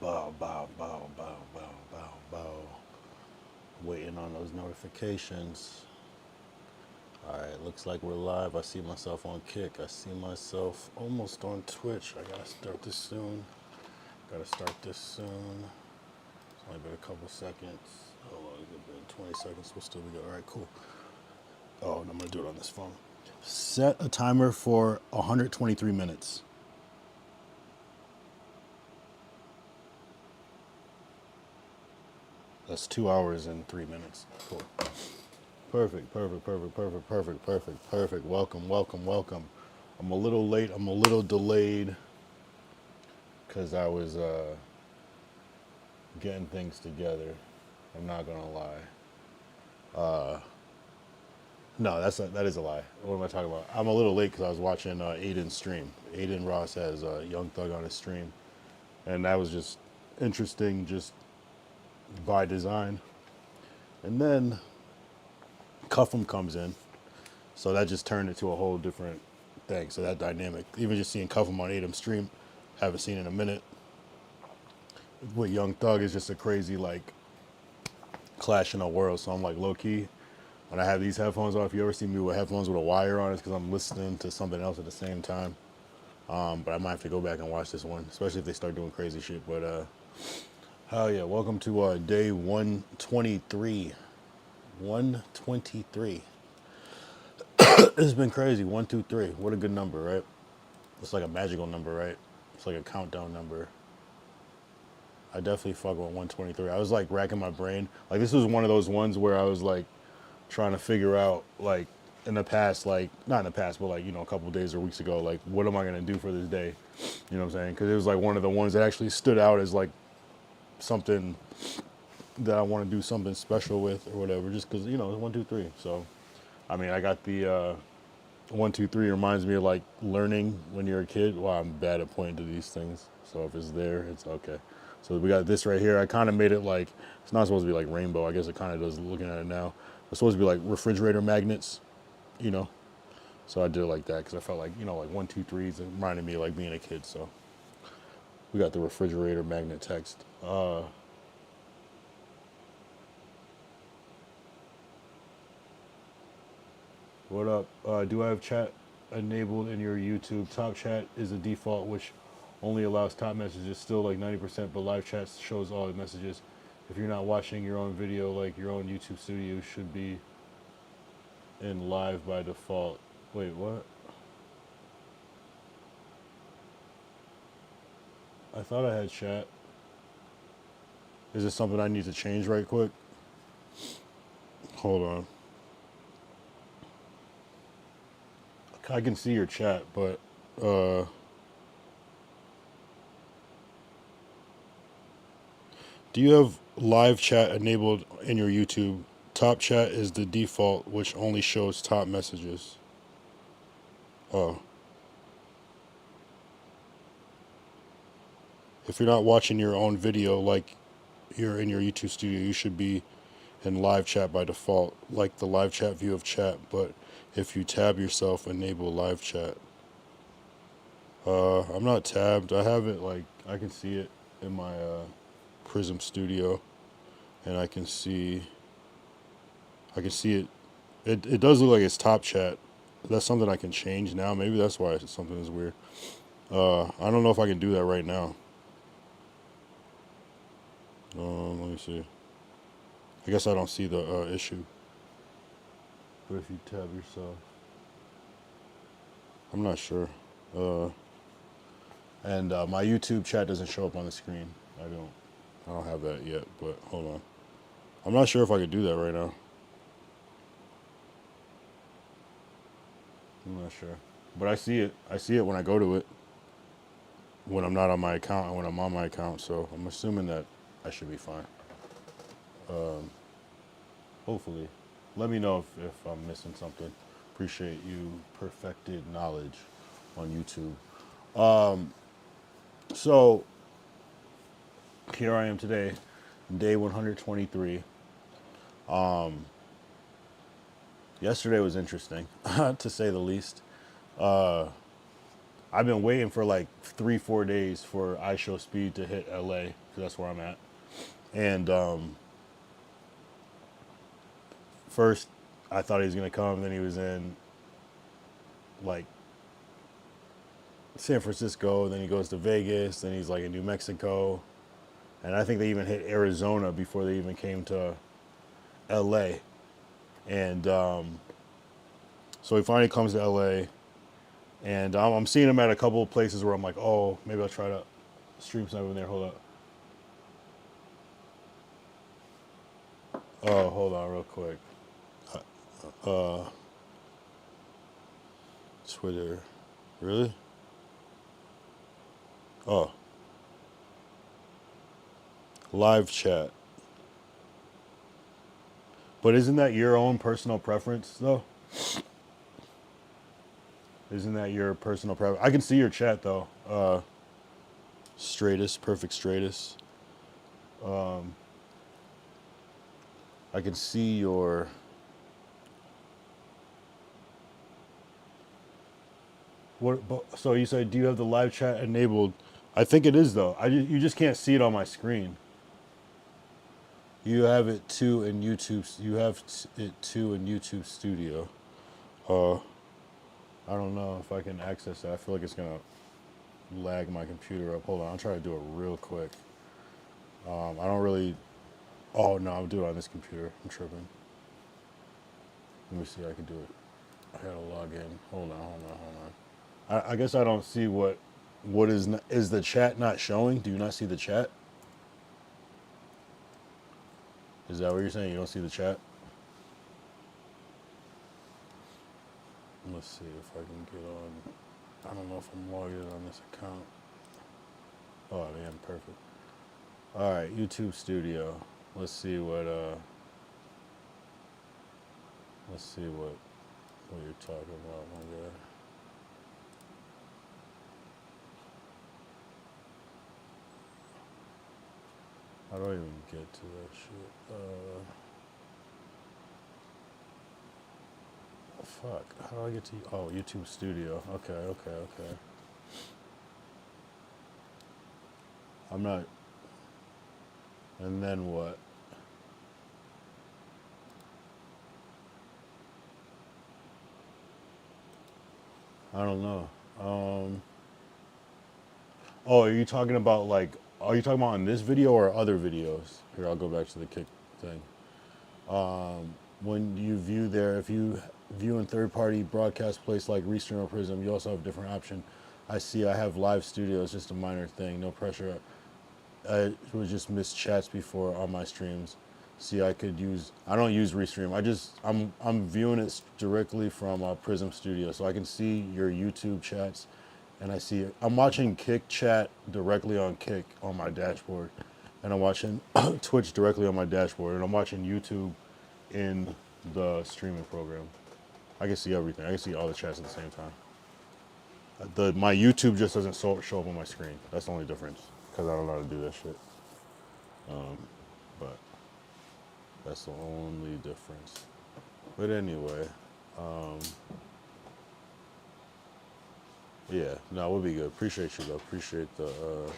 Bow, bow, bow, bow, bow, bow, bow. Waiting on those notifications. All right, looks like we're live. I see myself on Kick. I see myself almost on Twitch. I gotta start this soon. It's only been a couple seconds. Hold on, it's been 20 seconds. We'll still be good. All right, cool. Oh, and I'm gonna do it on this phone. Set a timer for 123 minutes. That's 2 hours and 3 minutes. Cool. Perfect. Welcome. I'm a little late. I'm a little delayed because I was getting things together. I'm not gonna lie. No, that is a lie. What am I talking about? I'm a little late because I was watching Aiden's stream. Aiden Ross has Young Thug on his stream, and that was just interesting, just by design. And then Cuffham comes in, so that just turned it to a whole different thing. So that dynamic, even just seeing Cuffham on Aiden's stream, haven't seen in a minute. With Young Thug is just a crazy like clash in a world. So I'm like low key. When I have these headphones on, if you ever see me with headphones with a wire on, it's because I'm listening to something else at the same time. But I might have to go back and watch this one, especially if they start doing crazy shit. But hell yeah, welcome to day 123. 123. It's been crazy. 123. What a good number, right? It's like a magical number, right? It's like a countdown number. I definitely fuck with 123. I was like racking my brain. Like this was one of those ones where I was like trying to figure out like in the past, like not in the past, but like, you know, a couple of days or weeks ago, like what am I going to do for this day? You know what I'm saying? Because it was like one of the ones that actually stood out as like something that I want to do something special with or whatever, just because, you know, it's 123. So, I mean, I got the 123 reminds me of like learning when you're a kid. Wow, I'm bad at pointing to these things. So if it's there, it's okay. So we got this right here. I kind of made it like, it's not supposed to be like rainbow. I guess it kind of does looking at it now. It's supposed to be like refrigerator magnets, you know. So I did it like that because I felt like, you know, like 123s. It reminded me of like being a kid. So we got the refrigerator magnet text. What up? Do I have chat enabled in your YouTube? Top chat is a default, which only allows top messages, still like 90%, but live chat shows all the messages. If you're not watching your own video, like your own YouTube studio should be in live by default. Wait, what? I thought I had chat. Is this something I need to change right quick? Hold on. I can see your chat, but do you have live chat enabled in your YouTube? Top chat is the default, which only shows top messages. Oh. If you're not watching your own video like you're in your YouTube studio, you should be in live chat by default, like the live chat view of chat. But if you tab yourself, enable live chat. I'm not tabbed. I have it like, I can see it in my Prism Studio, and I can see it. It does look like it's top chat. That's something I can change now. Maybe that's why something is weird. I don't know if I can do that right now. Let me see. I guess I don't see the issue. But if you tab yourself, I'm not sure. And my YouTube chat doesn't show up on the screen. I don't have that yet. But hold on. I'm not sure if I could do that right now. I'm not sure. But I see it. I see it when I go to it. When I'm not on my account and when I'm on my account. So I'm assuming that I should be fine. Hopefully. Let me know if I'm missing something. Appreciate you perfected knowledge on YouTube. So here I am today, day 123. Yesterday was interesting, to say the least. I've been waiting for like 3-4 days for IShowSpeed to hit LA. because that's where I'm at. And first, I thought he was gonna come. Then he was in like San Francisco. Then he goes to Vegas. Then he's like in New Mexico. And I think they even hit Arizona before they even came to L.A. And so he finally comes to L.A. And I'm seeing him at a couple of places where I'm like, oh, maybe I'll try to stream something there. Hold up. Oh, hold on real quick. Twitter. Really? Oh. Live chat. But isn't that your own personal preference, though? Isn't that your personal preference? I can see your chat, though. Straightest, perfect straightest. I can see your... What? So you said, do you have the live chat enabled? I think it is, though. You just can't see it on my screen. You have it too in YouTube. You have it too in YouTube Studio. I don't know if I can access that. I feel like it's gonna lag my computer up. Hold on, I'll try to do it real quick. I don't really. Oh no, I'll do it on this computer. I'm tripping. Let me see. I can do it. I gotta log in. Hold on. I guess I don't see what is the chat not showing? Do you not see the chat? Is that what you're saying? You don't see the chat? Let's see if I can get on. I don't know if I'm logged in on this account. Oh, man, perfect. All right, YouTube Studio. Let's see what you're talking about, my guy. How do I even get to that shit? Fuck. How do I get to... Oh, YouTube Studio. Okay. I'm not... And then what? I don't know. Oh, are you talking about like... Are you talking about on this video or other videos? Here, I'll go back to the kick thing. When you view there, if you view in third-party broadcast place like Restream or Prism, you also have a different option. I see I have live studio. It's just a minor thing. No pressure. I would just miss chats before on my streams. See, I don't use Restream. I'm viewing it directly from Prism Studio, so I can see your YouTube chats, and I'm watching Kick chat directly on Kick on my dashboard, and I'm watching Twitch directly on my dashboard, and I'm watching YouTube in the streaming program. I can see everything. I can see all the chats at the same time. My YouTube just doesn't show up on my screen. That's the only difference, because I don't know how to do that shit. But that's the only difference. But anyway, yeah, no, we'll be good. Appreciate you, though. Appreciate the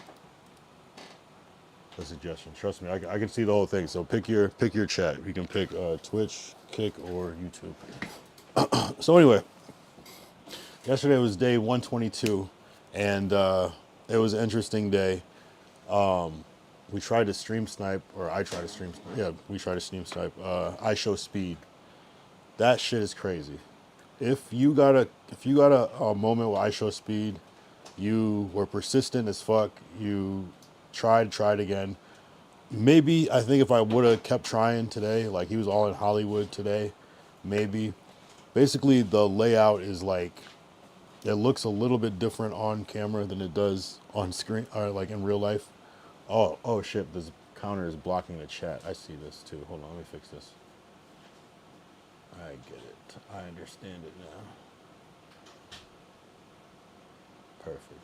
suggestion. Trust me, I can see the whole thing. So pick your chat. You can pick Twitch, Kick, or YouTube. So anyway, yesterday was day 122, and it was an interesting day. We tried to stream snipe, or I tried to stream. Yeah, we tried to stream snipe. IShowSpeed. That shit is crazy. If you got a moment with IShowSpeed, you were persistent as fuck. You tried again. Maybe I think if I would have kept trying today, like he was all in Hollywood today, maybe. Basically, the layout is like it looks a little bit different on camera than it does on screen or like in real life. Oh shit, this counter is blocking the chat. I see this too. Hold on, let me fix this. I get it. I understand it now. Perfect.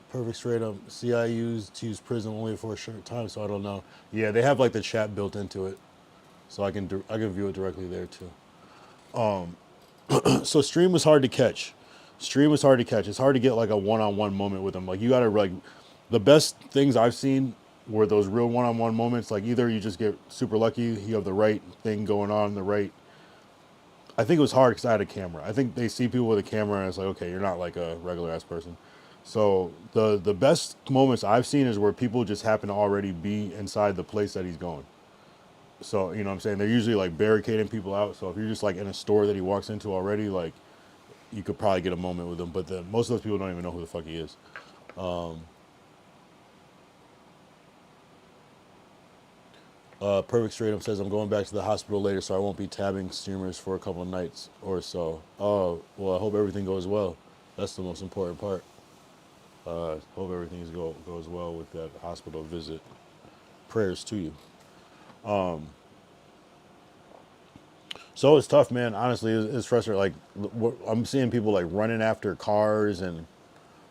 Perfect straight up. See, I used to use Prism only for a short time, so I don't know. Yeah, they have like the chat built into it. so I can view it directly there too. So stream was hard to catch. Stream was hard to catch. It's hard to get like a one-on-one moment with them. Like you gotta like the best things I've seen were those real one-on-one moments. Like either you just get super lucky, you have the right thing going on, the right. I think it was hard because I had a camera. I think they see people with a camera and it's like, okay, you're not like a regular ass person. So the best moments I've seen is where people just happen to already be inside the place that he's going. So you know what I'm saying? They're usually like barricading people out. So if you're just like in a store that he walks into already, like you could probably get a moment with him. But most of those people don't even know who the fuck he is. Perfect Straight Up says I'm going back to the hospital later, so I won't be tabbing streamers for a couple of nights or so. Oh well, I hope everything goes well. That's the most important part. Hope everything goes well with that hospital visit. Prayers to you. So it's tough, man. Honestly, it's frustrating. Like I'm seeing people like running after cars and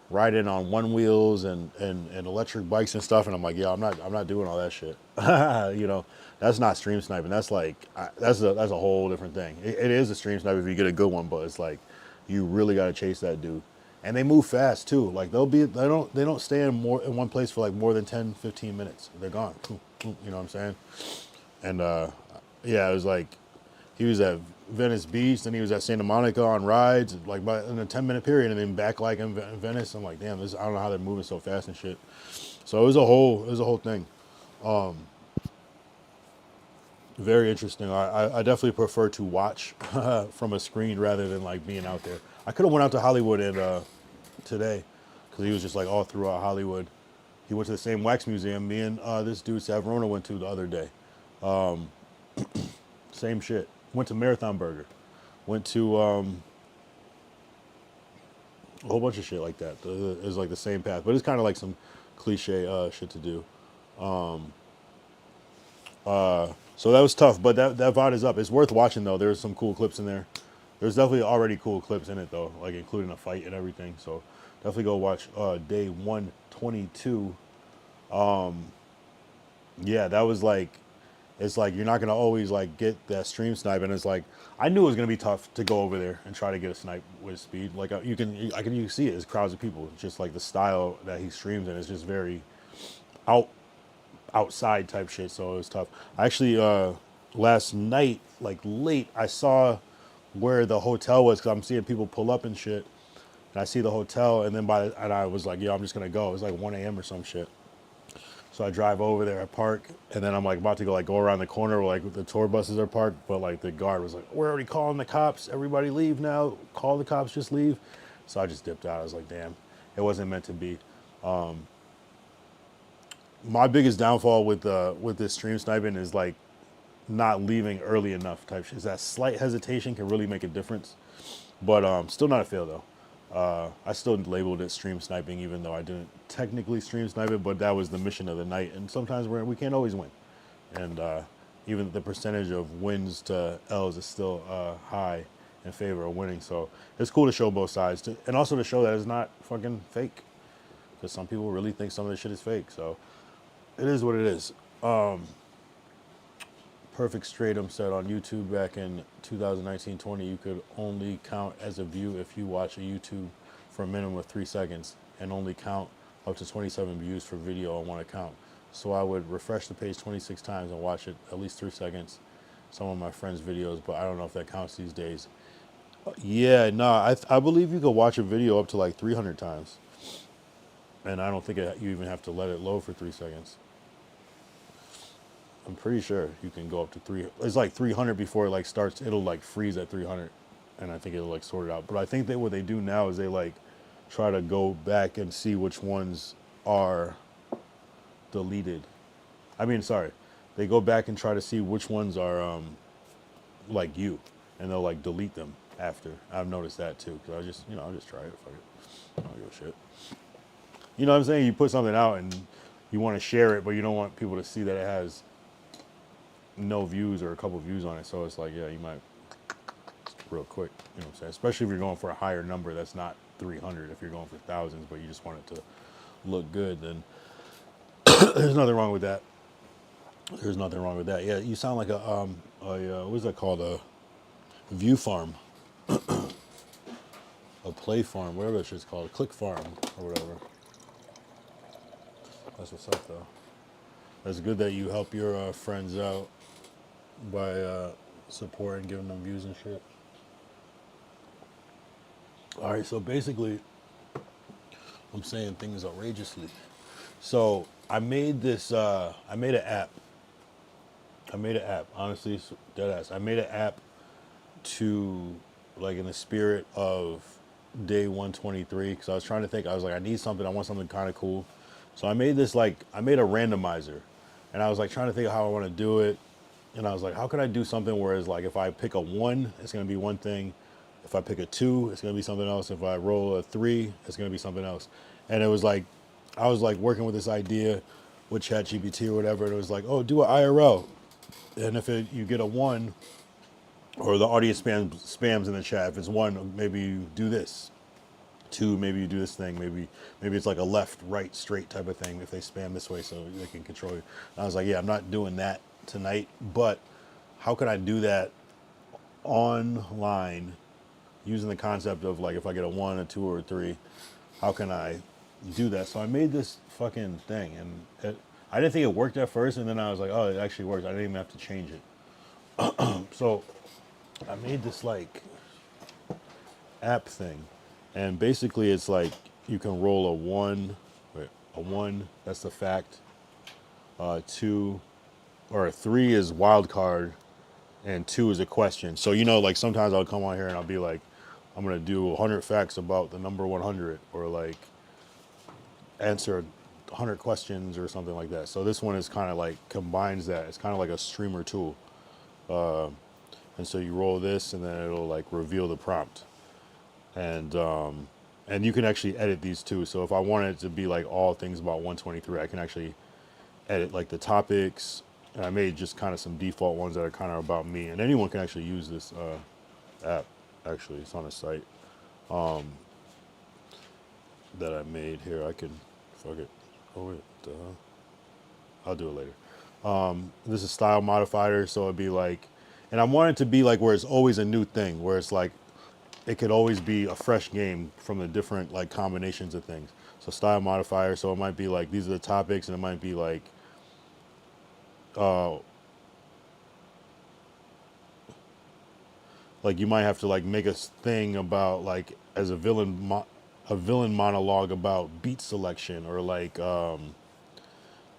riding on one wheels and electric bikes and stuff, and I'm like, yeah, I'm not doing all that shit. You know, that's not stream sniping. That's like that's a whole different thing. It is a stream snipe if you get a good one, but it's like you really got to chase that dude. And they move fast too. Like they don't stay in one place for like more than 10, 15 minutes. They're gone. You know what I'm saying? And yeah, it was like he was at Venice Beach, then he was at Santa Monica on rides, like in a 10-minute period, and then back like in Venice. I'm like, damn, I don't know how they're moving so fast and shit. So it was a whole thing. Very interesting. I definitely prefer to watch from a screen rather than like being out there. I could have went out to Hollywood and today because he was just like all throughout Hollywood. He went to the same wax museum me and this dude Savrona went to the other day. Same shit. Went to Marathon Burger. Went to a whole bunch of shit like that. It's like the same path, but it's kind of like some cliche shit to do. So that was tough, but that VOD is up. It's worth watching though. There's some cool clips in there. There's definitely already cool clips in it though, like including a fight and everything. So definitely go watch day 122. Yeah, that was like, it's like you're not gonna always like get that stream snipe, and it's like I knew it was gonna be tough to go over there and try to get a snipe with speed. Like you can see it. It's crowds of people. It's just like the style that he streams in is just very outside type shit. So it was tough. I actually last night, like late, I saw where the hotel was because I'm seeing people pull up and shit, and I see the hotel, and then and I was like, yo, I'm just gonna go. It was like 1 a.m. or some shit. So I drive over there, I park, and then I'm like about to go around the corner where like the tour buses are parked, but like the guard was like, we're already calling the cops, everybody leave now, call the cops, just leave. So I just dipped out. I was like, damn, it wasn't meant to be. My biggest downfall with this stream sniping is like not leaving early enough type shit. Is that slight hesitation can really make a difference, but still not a fail though. I still labeled it stream sniping, even though I didn't technically stream snipe it, but that was the mission of the night. And sometimes we can't always win. And even the percentage of wins to L's is still high in favor of winning. So it's cool to show both sides, and also to show that it's not fucking fake. Because some people really think some of this shit is fake. So it is what it is. Perfect Stratum said on YouTube back in 2019-20, you could only count as a view if you watch a YouTube for a minimum of 3 seconds and only count up to 27 views for video on one account. So I would refresh the page 26 times and watch it at least 3 seconds. Some of my friends' videos, but I don't know if that counts these days. Yeah, no, I believe you could watch a video up to like 300 times. And I don't think you even have to let it load for 3 seconds. I'm pretty sure you can go up to 3. It's like 300 before it like starts. It'll like freeze at 300, and I think it'll like sort it out. But I think that what they do now is they like try to go back and see which ones are deleted. I mean, sorry, they go back and try to see which ones are like you, and they'll like delete them after. I've noticed that too, because I'll just try it. Fuck it. I don't give a shit. You know what I'm saying? You put something out and you want to share it, but you don't want people to see that it has no views or a couple views on it. So it's like, yeah, you might real quick, you know what I'm saying? Especially if you're going for a higher number that's not 300. If you're going for thousands, but you just want it to look good, then there's nothing wrong with that. There's nothing wrong with that. Yeah, you sound like what is that called? A view farm, a play farm, whatever that shit's called, a click farm or whatever. That's what's up though. That's good that you help your friends out by supporting, giving them views and shit. All right, so basically, I'm saying things outrageously. So I made this. I made an app. I made an app. Honestly, dead ass. I made an app to, like, in the spirit of day 123, because I was trying to think. I was like, I need something. I want something kind of cool. So I made this, like, I made a randomizer, and I was like trying to think of how I want to do it. And I was like, how can I do something where it's like, if I pick a 1, it's going to be one thing. If I pick a 2, it's going to be something else. If I roll a 3, it's going to be something else. And it was like, I was like working with this idea with ChatGPT or whatever. And it was like, oh, do an IRL. And if you get a 1, or the audience spams in the chat, if it's 1, maybe you do this. 2, maybe you do this thing. Maybe it's like a left, right, straight type of thing if they spam this way so they can control you. And I was like, yeah, I'm not doing that tonight, but how can I do that online using the concept of, like, if I get a 1, a 2, or a 3, how can I do that? So I made this fucking thing, and I didn't think it worked at first, and then I was like, oh, it actually works. I didn't even have to change it. So I made this, like, app thing, and basically it's like you can roll a 1, that's the fact, 2, or 3 is wildcard, and 2 is a question. So, like, sometimes I'll come on here and I'll be like, I'm gonna do 100 facts about the number 100, or like answer 100 questions or something like that. So this one is kind of like combines that. It's kind of like a streamer tool. And so you roll this, and then it'll like reveal the prompt. And you can actually edit these too. So if I wanted it to be like all things about 123, I can actually edit like the topics. And I made just kind of some default ones that are kind of about me. And anyone can actually use this app. Actually, it's on a site that I made here. I can, fuck it. Oh wait, I'll do it later. This is style modifier, so it'd be like, and I want it to be like where it's always a new thing, where it's like, it could always be a fresh game from the different like combinations of things. So style modifier, so it might be like, these are the topics, and it might be like, like you might have to like make a thing about, like, as a villain monologue about beat selection, or like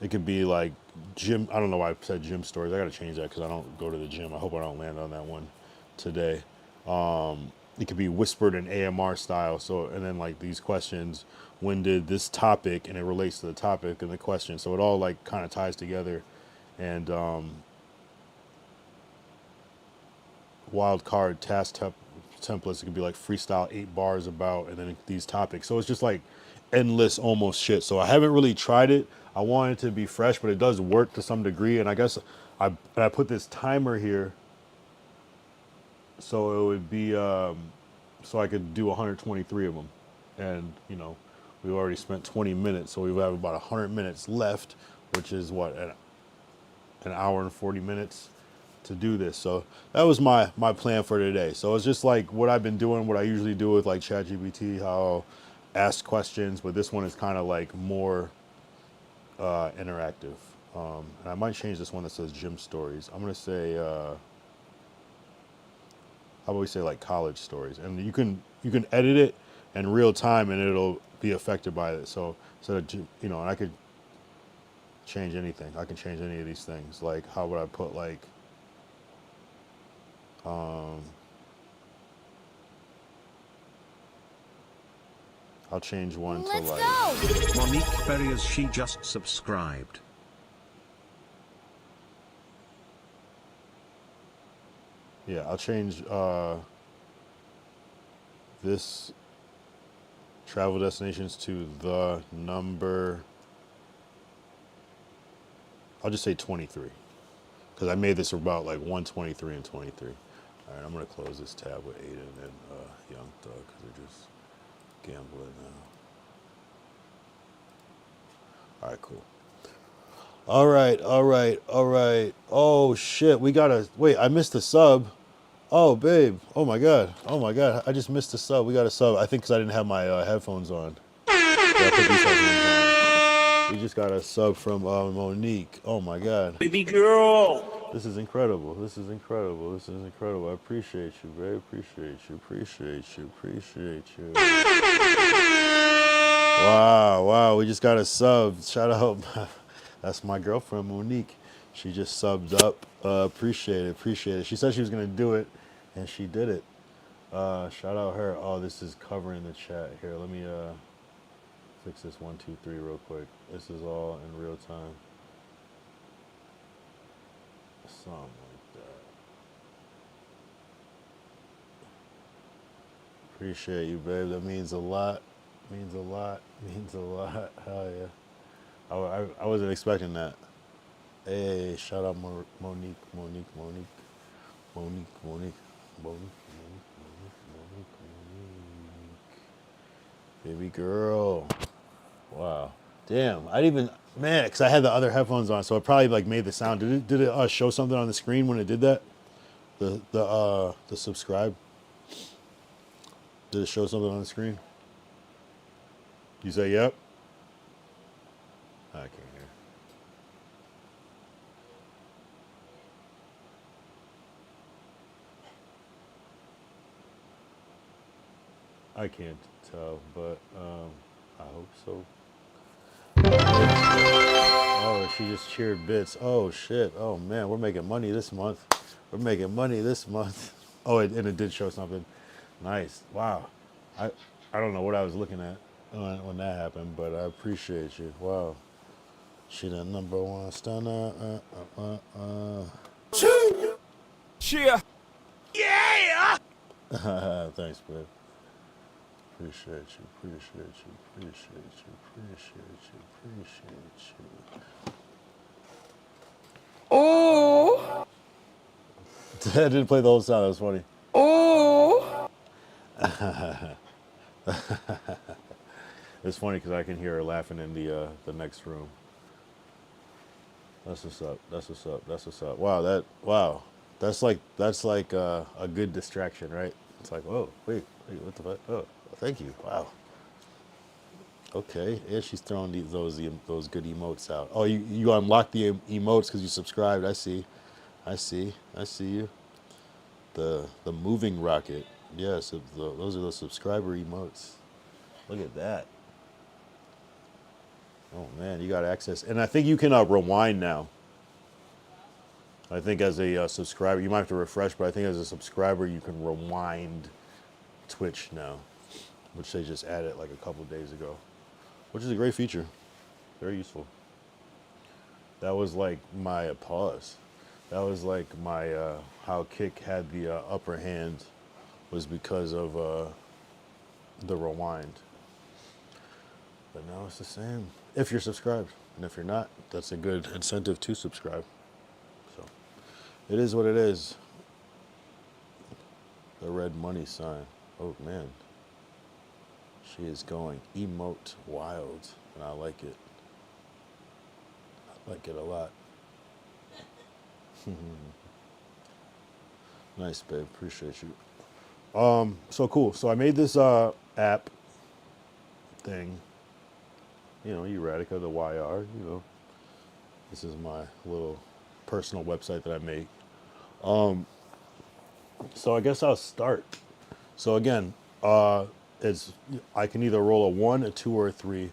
it could be like gym. I don't know why I said gym stories. I gotta change that because I don't go to the gym. I hope I don't land on that one today. It could be whispered in AMR style. So, and then like these questions, when did this topic, and it relates to the topic and the question. So it all like kind of ties together. And Wildcard task templates. It could be like freestyle 8 bars about, and then these topics. So it's just like endless almost shit. So I haven't really tried it. I want it to be fresh, but it does work to some degree. And I guess I put this timer here, so it would be so I could do 123 of them. And we've already spent 20 minutes, so we have about 100 minutes left, which is what, an hour and 40 minutes to do this. So that was my plan for today. So it's just like what I've been doing, what I usually do with like ChatGPT, how I'll ask questions, but this one is kind of like more interactive. And I might change this one that says gym stories. I'm gonna say, how about we say like college stories, and you can edit it in real time, and it'll be affected by it. So and I could change anything. I can change any of these things. Like, how would I put like, I'll change one to Let's like. go! Monique Berriers, she just subscribed. Yeah, I'll change this travel destinations to the number. I'll just say 23, because I made this about like 123 and 23. All right, I'm gonna close this tab with Aiden and Young Thug, because they're just gambling now. All right, cool. All right, all right, all right. Oh shit, we gotta wait. I missed a sub. Oh babe. Oh my god. Oh my god. I just missed a sub. We got a sub. I think because I didn't have my headphones on. Yeah, I put these headphones on. We just got a sub from Monique. Oh my god. Baby girl. This is incredible. This is incredible. This is incredible. I appreciate you, babe. Appreciate you. Appreciate you. Appreciate you. Wow, wow. We just got a sub. Shout out. That's my girlfriend, Monique. She just subbed up. Appreciate it. Appreciate it. She said she was going to do it, and she did it. Shout out her. Oh, this is covering the chat. Here, let me fix this 1, 2, 3 real quick. This is all in real time. Something like that. Appreciate you, babe. That means a lot. Means a lot. Means a lot. Hell yeah. I wasn't expecting that. Hey, shout out Monique, Monique, Monique, Monique, Monique, Monique, Monique, Monique, baby girl. Wow. Damn. I didn't even, man, because I had the other headphones on, so it probably like made the sound. Did it show something on the screen when it did that? The subscribe. Did it show something on the screen? You say yep. I can't hear. I can't tell, but I hope so. Oh, she just cheered bits. Oh shit. Oh man, we're making money this month. We're making money this month. Oh, and it did show something. Nice. Wow. I don't know what I was looking at when that happened, but I appreciate you. Wow. She the number one stunner. Cheer. Yeah. Thanks, babe. Appreciate you, appreciate you, appreciate you, appreciate you, appreciate you. Oh. I didn't play the whole sound, that was funny. Oh. It's funny because I can hear her laughing in the next room. That's what's up. That's what's up. That's what's up. Wow. That's like a good distraction, right? It's like, whoa, wait, what the fuck? Oh, thank you. Wow. Okay, and she's throwing those good emotes out. Oh, you unlocked the emotes because you subscribed. I see you. The moving rocket. Yes, those are the subscriber emotes. Look at that. Oh man, you got access, and I think you can rewind now. I think as a subscriber, you might have to refresh, but I think as a subscriber, you can rewind Twitch now, which they just added like a couple days ago, which is a great feature, very useful. That was like my pause. That was like my how Kick had the upper hand was because of the rewind. But now it's the same if you're subscribed, and if you're not, that's a good incentive to subscribe. So it is what it is. The red money sign. Oh man, she is going emote wild, and I like it. I like it a lot. Nice, babe. Appreciate you. So cool. So I made this app thing. You know, Erotica, the YR. You know, this is my little personal website that I make. So I guess I'll start. So again, it's I can either roll a 1, a 2, or a 3.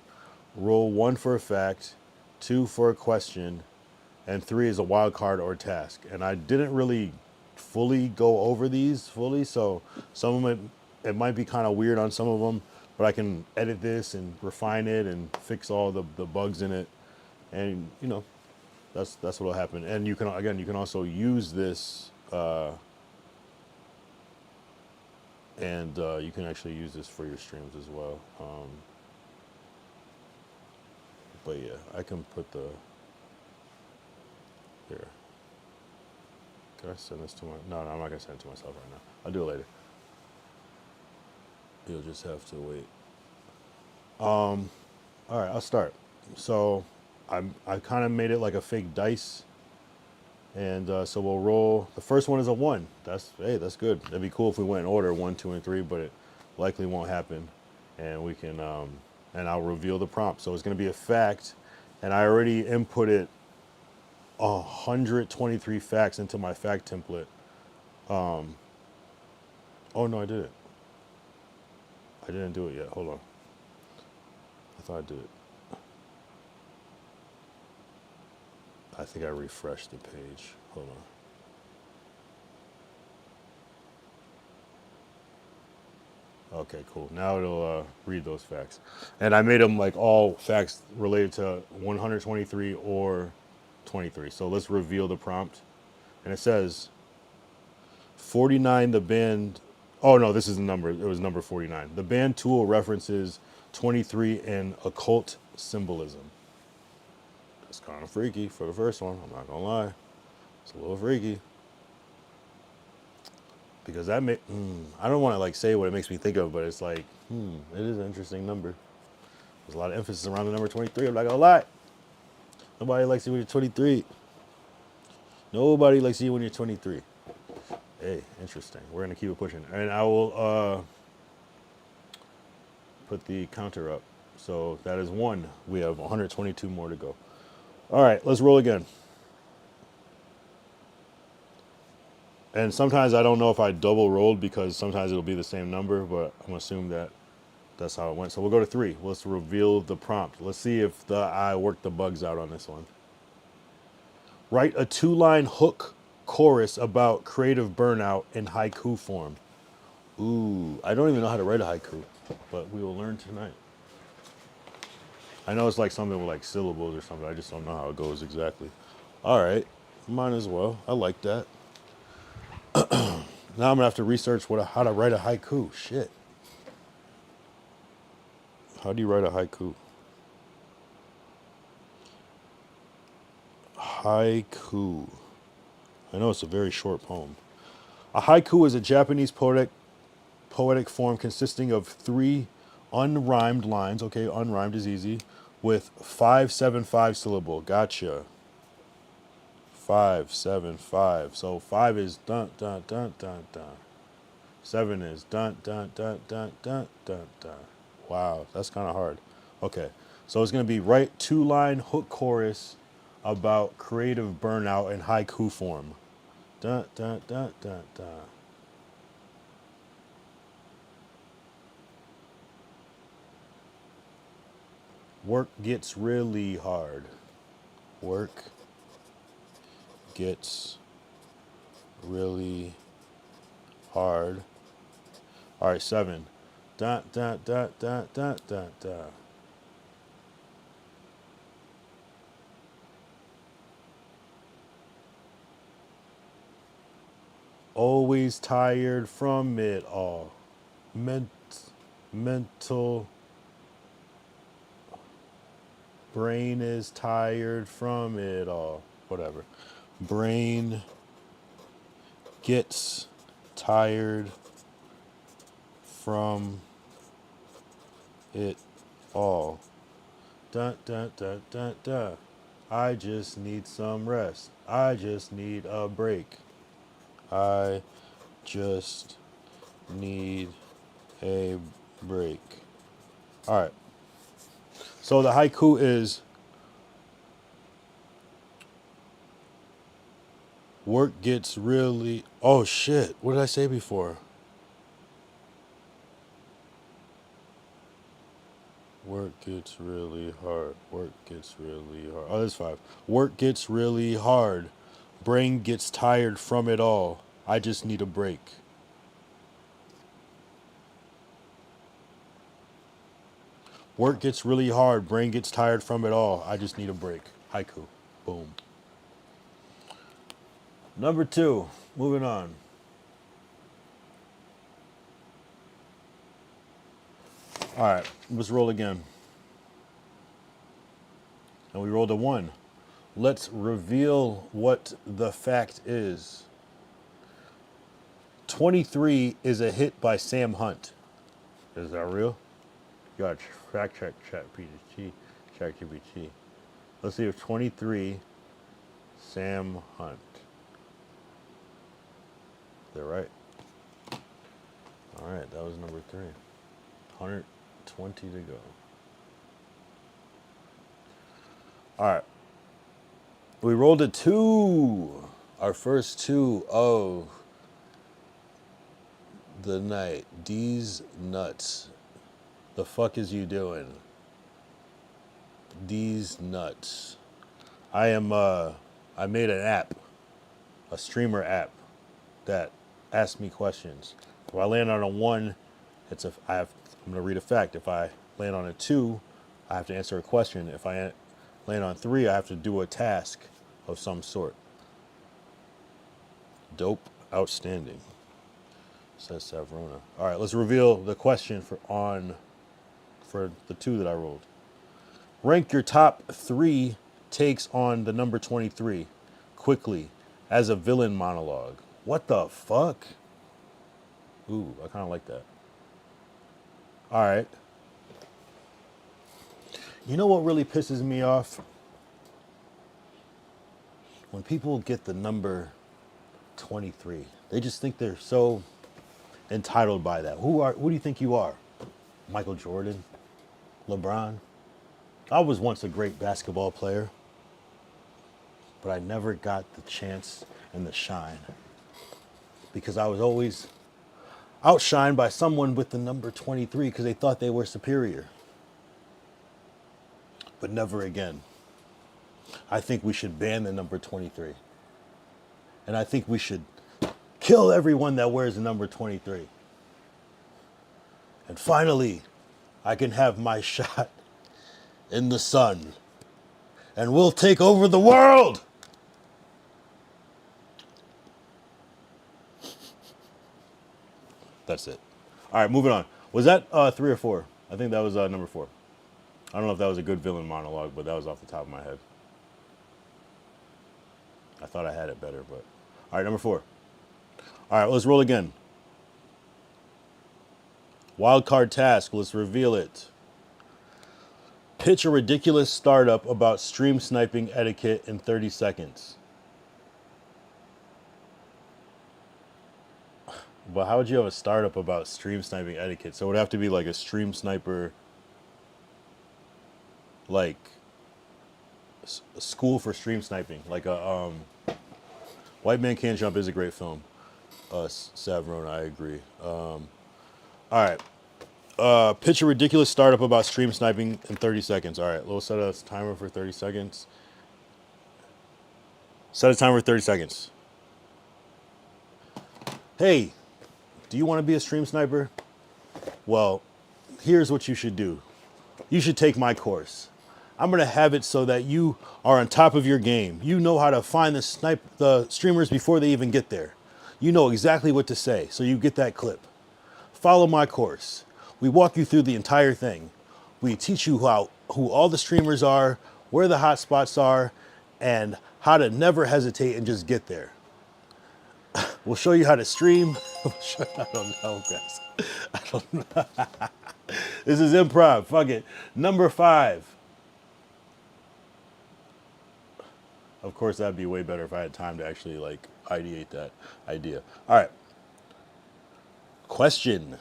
Roll 1 for a fact, 2 for a question, and 3 is a wild card or task. And I didn't really fully go over these fully, so some of them it might be kind of weird on some of them, but I can edit this and refine it and fix all the bugs in it, and you know, that's what'll happen. And you can also use this, and you can actually use this for your streams as well. But yeah, I can put the here. Can I send this to my? No, I'm not gonna send it to myself right now. I'll do it later. You'll just have to wait. All right, I'll start. So I kind of made it like a fake dice. And so we'll roll. The first one is a 1. That's good. That'd be cool if we went in order 1, 2, and 3, but it likely won't happen. And we can, and I'll reveal the prompt. So it's going to be a fact, and I already inputted 123 facts into my fact template. Oh no, I did it. I didn't do it yet. Hold on. I thought I did it. I think I refreshed the page. Hold on. Okay, cool. Now it'll read those facts. And I made them like all facts related to 123 or 23. So let's reveal the prompt. And it says 49, the band. Oh no, this is the number. It was number 49. The band Tool references 23 in occult symbolism. It's kind of freaky for the first one. I'm not gonna lie. It's a little freaky. Because that I don't want to like say what it makes me think of, but it's like, it is an interesting number. There's a lot of emphasis around the number 23. I'm not gonna lie. Nobody likes you when you're 23. Nobody likes you when you're 23. Hey, interesting. We're gonna keep it pushing, and I will put the counter up. So that is 1. We have 122 more to go. All right, let's roll again. And sometimes I don't know if I double rolled because sometimes it'll be the same number, but I'm gonna assume that that's how it went. So we'll go to 3. Let's reveal the prompt. Let's see if I worked the bugs out on this one. Write a 2-line hook chorus about creative burnout in haiku form. Ooh, I don't even know how to write a haiku, but we will learn tonight. I know it's like something with like syllables or something. I just don't know how it goes exactly. All right, mine as well. I like that. Now I'm gonna have to research how to write a haiku. Shit. How do you write a haiku? Haiku. I know it's a very short poem. A haiku is a Japanese poetic form consisting of 3 unrhymed lines. Okay, unrhymed is easy. With 5, 7, 5 syllable. Gotcha. 5, 7, 5. So 5 is dun dun dun dun dun. 7 is dun dun dun dun dun dun dun. Wow, that's kind of hard. Okay, so it's gonna be write 2-line hook chorus about creative burnout in haiku form. Dun dun dun dun dun. Work gets really hard. Work gets really hard. All right, 7. Dun dun dun dun dun dun dun. Always tired from it all. Mental brain is tired from it all. Whatever. Brain gets tired from it all. Dun dun dun dun dun. I just need some rest. I just need a break. I just need a break. All right. So the haiku is work gets really. Oh shit. What did I say before? Work gets really hard. Work gets really hard. Oh, that's 5. Work gets really hard. Brain gets tired from it all. I just need a break. Work gets really hard. Brain gets tired from it all. I just need a break. Haiku. Boom. Number 2. Moving on. All right. Let's roll again. And we rolled a 1. Let's reveal what the fact is. 23 is a hit by Sam Hunt. Is that real? You got fact check ChatGPT. Let's see if 23, Sam Hunt. They're right. All right, that was number 3. 120 to go. All right. We rolled a 2. Our first 2 of the night. D's nuts. The fuck is you doing? D's nuts. I made an app, a streamer app that asks me questions. If I land on a 1, I'm gonna read a fact. If I land on a 2, I have to answer a question. If I land on 3, I have to do a task of some sort. Dope, outstanding, says Savrona. All right, let's reveal the question for the 2 that I rolled. Rank your top 3 takes on the number 23 quickly as a villain monologue. What the fuck? Ooh, I kind of like that. All right. You know what really pisses me off? When people get the number 23. They just think they're so entitled by that. Who do you think you are? Michael Jordan? LeBron? I was once a great basketball player, but I never got the chance and the shine because I was always outshined by someone with the number 23 because they thought they were superior. But never again. I think we should ban the number 23. And I think we should kill everyone that wears the number 23. And finally, I can have my shot in the sun. And we'll take over the world! That's it. All right, moving on. Was that 3 or 4? I think that was number 4. I don't know if that was a good villain monologue, but that was off the top of my head. I thought I had it better, but... All right, number 4. All right, let's roll again. Wildcard task, let's reveal it. Pitch a ridiculous startup about stream sniping etiquette in 30 seconds. But how would you have a startup about stream sniping etiquette? So it would have to be like a stream sniper, like a school for stream sniping. Like a White Man Can't Jump is a great film. Savrona, I agree. All right. Pitch a ridiculous startup about stream sniping in 30 seconds. All right, we'll set a timer for 30 seconds. Set a timer for 30 seconds. Hey, do you want to be a stream sniper? Well, here's what you should do. You should take my course. I'm going to have it so that you are on top of your game. You know how to find the streamers before they even get there. You know exactly what to say, so you get that clip. Follow my course. We walk you through the entire thing. We teach you who all the streamers are, where the hot spots are, and how to never hesitate and just get there. We'll show you how to stream. I don't know, guys. I don't know. This is improv. Fuck it. Number 5. Of course, that'd be way better if I had time to actually like ideate that idea. All right. Question.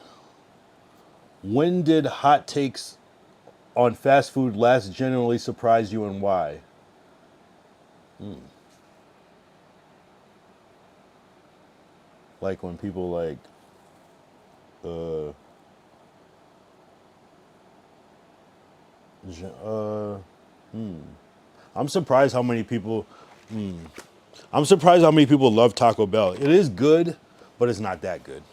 When did hot takes on fast food last genuinely surprise you and why? Like when people like, I'm surprised how many people, I'm surprised how many people love Taco Bell. It is good, but it's not that good.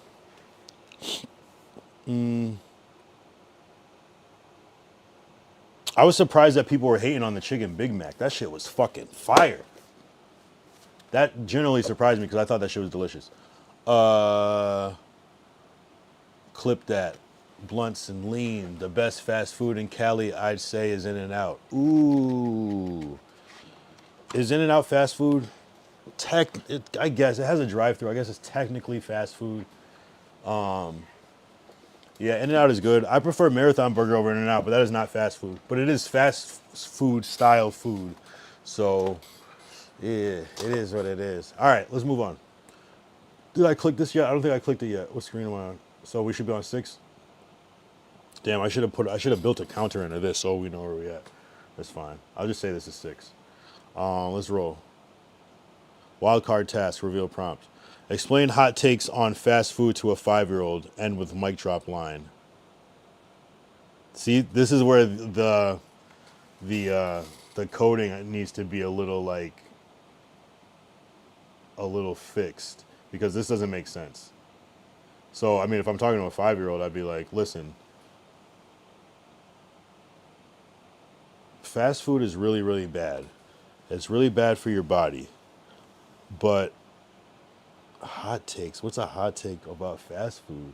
I was surprised that people were hating on the chicken Big Mac. That shit was fucking fire. That generally surprised me because I thought that shit was delicious. Clip that. Blunts and lean. The best fast food in Cali, I'd say, is In-N-Out. Ooh. Is In-N-Out fast food? I guess. It has a drive-thru. I guess it's technically fast food. Yeah, In-N-Out is good. I prefer Marathon Burger over In-N-Out, but that is not fast food. But it is fast food style food. So, yeah, it is what it is. All right, let's move on. Did I click this yet? I don't think I clicked it yet. What screen am I on? So we should be on 6. Damn, I should have built a counter into this so we know where we at. That's fine. I'll just say this is 6. Let's roll. Wildcard task, reveal prompt. Explain hot takes on fast food to a 5-year-old. End with mic drop line. See, this is where the coding needs to be a little fixed because this doesn't make sense. So, I mean, if I'm talking to a 5-year-old, I'd be like, listen, fast food is really, really bad. It's really bad for your body. But hot takes, what's a hot take about fast food?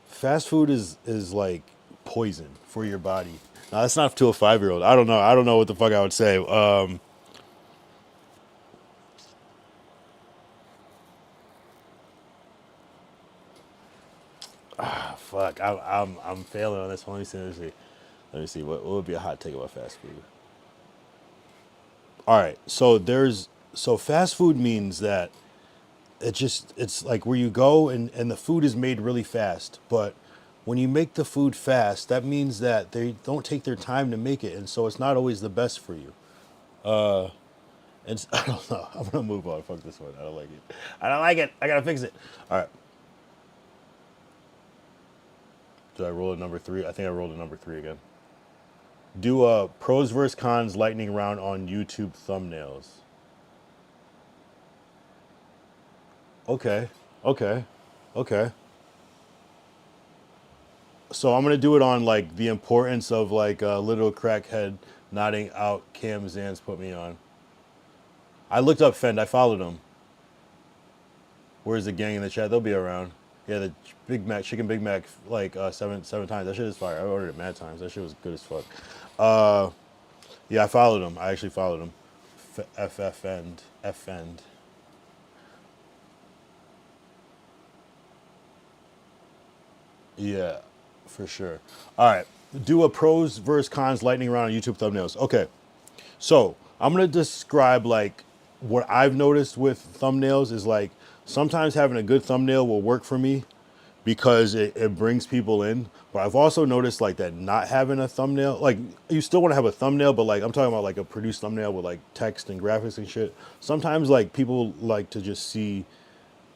Fast food is like poison for your body. Now, that's not to a 5-year-old. I don't know. I don't know what the fuck I would say. Fuck. I'm failing on this one. Let me see. What would be a hot take about fast food? All right. So fast food means that it's like where you go and the food is made really fast. But when you make the food fast, that means that they don't take their time to make it, and so it's not always the best for you. And I don't know. I'm gonna move on. Fuck this one. I don't like it. I don't like it. I gotta fix it. All right. Did I roll a number 3? I think I rolled a number 3 again. Do a pros versus cons lightning round on YouTube thumbnails. Okay. Okay. So I'm gonna do it on like the importance of like a little crackhead nodding out. Cam Zans put me on. I looked up Fend. I followed him. Where's the gang in the chat? They'll be around. Yeah, the Big Mac, chicken Big Mac, like seven times. That shit is fire. I ordered it mad times. That shit was good as fuck. Yeah, I followed him. I actually followed him. F-End. Yeah, for sure. All right. Do a pros versus cons lightning round on YouTube thumbnails. Okay. So I'm going to describe like what I've noticed with thumbnails is like sometimes having a good thumbnail will work for me because it brings people in. But I've also noticed like that not having a thumbnail, like you still want to have a thumbnail, but like I'm talking about like a produced thumbnail with like text and graphics and shit. Sometimes like people like to just see.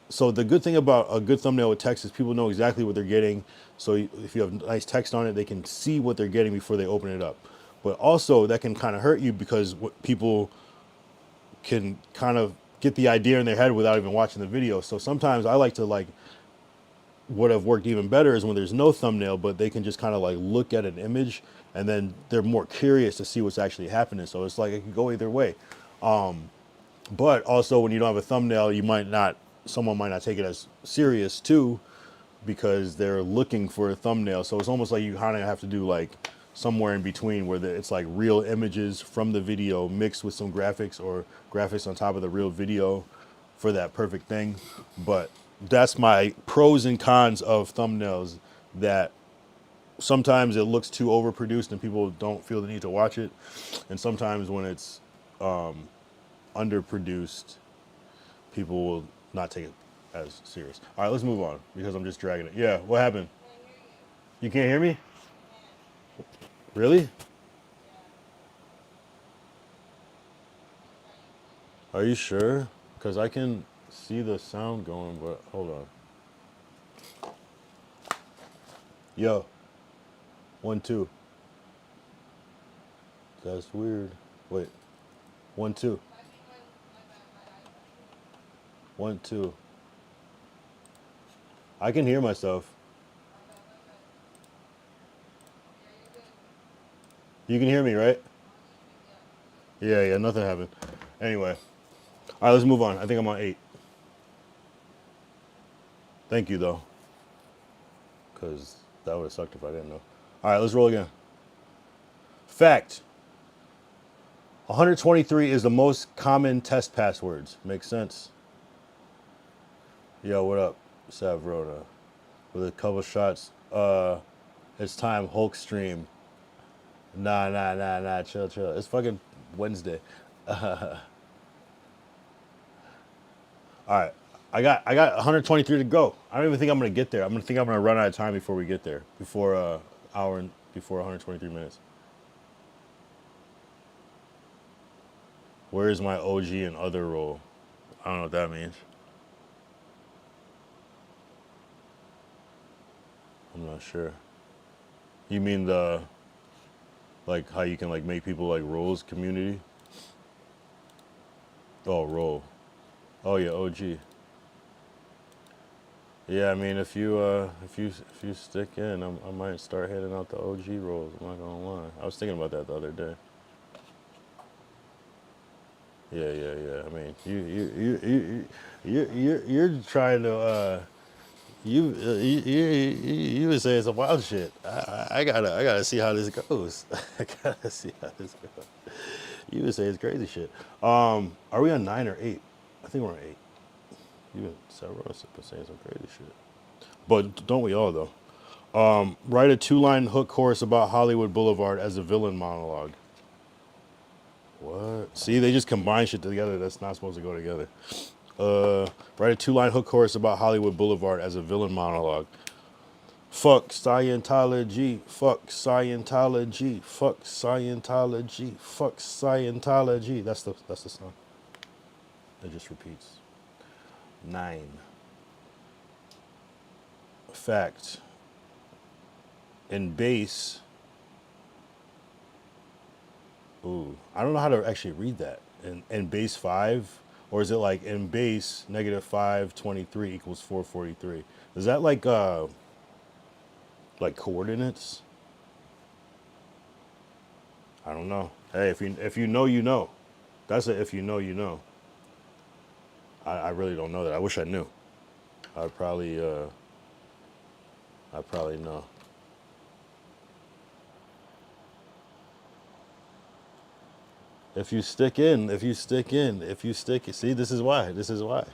So the good thing about a good thumbnail with text is people know exactly what they're getting. So if you have nice text on it, they can see what they're getting before they open it up. But also that can kind of hurt you because what people can kind of get the idea in their head without even watching the video. So sometimes I like to like, what have worked even better is when there's no thumbnail, but they can just kind of like look at an image and then they're more curious to see what's actually happening. So it's like it can go either way. But also when you don't have a thumbnail, someone might not take it as serious too because they're looking for a thumbnail. So it's almost like you kind of have to do like somewhere in between where it's like real images from the video mixed with some graphics or graphics on top of the real video for that perfect thing. But that's my pros and cons of thumbnails, that sometimes it looks too overproduced and people don't feel the need to watch it. And sometimes when it's underproduced, people will not take it as serious. All right, let's move on because I'm just dragging it. Yeah, what happened? You can't hear me? Really? Are you sure? Because I can see the sound going, but hold on. Yo. 1, 2. That's weird. Wait. 1, 2. 1, 2. I can hear myself. You can hear me, right? Yeah, nothing happened. Anyway. All right, let's move on. I think I'm on 8. Thank you, though. Because that would have sucked if I didn't know. All right, let's roll again. Fact. 123 is the most common test passwords. Makes sense. Yo, what up, Savrona? with a couple shots. It's time. Hulk stream. Nah. Chill. It's fucking Wednesday. All right. I got 123 to go. I don't even think I'm gonna get there. I'm gonna run out of time before we get there. Before hour and before 123 minutes. Where is my OG and other role? I don't know what that means. I'm not sure. You mean the like how you can like make people like roles community? Oh, role. Oh yeah, OG. Yeah, I mean if you stick in, I might start handing out the OG roles. I'm not gonna lie. I was thinking about that the other day. Yeah. I mean, you're trying to you would say it's a wild shit. I gotta see how this goes. I gotta see how this goes. You would say it's crazy shit. Are we on 9 or 8? I think we're on 8. You and several of us have been saying some crazy shit. But don't we all though? Write a 2-line hook chorus about Hollywood Boulevard as a villain monologue. What? See, they just combine shit together that's not supposed to go together. Write a 2-line hook chorus about Hollywood Boulevard as a villain monologue. Fuck Scientology. Fuck Scientology. Fuck Scientology. Fuck Scientology. That's the song. It just repeats. 9. Fact. In bass. Ooh, I don't know how to actually read that. In base 5, or is it like in base -523 equals 443? Is that like coordinates? I don't know. Hey, if you know, you know. That's it. If you know, you know. I really don't know that. I wish I knew. I'd probably know. If you stick in, see, this is why. This is why.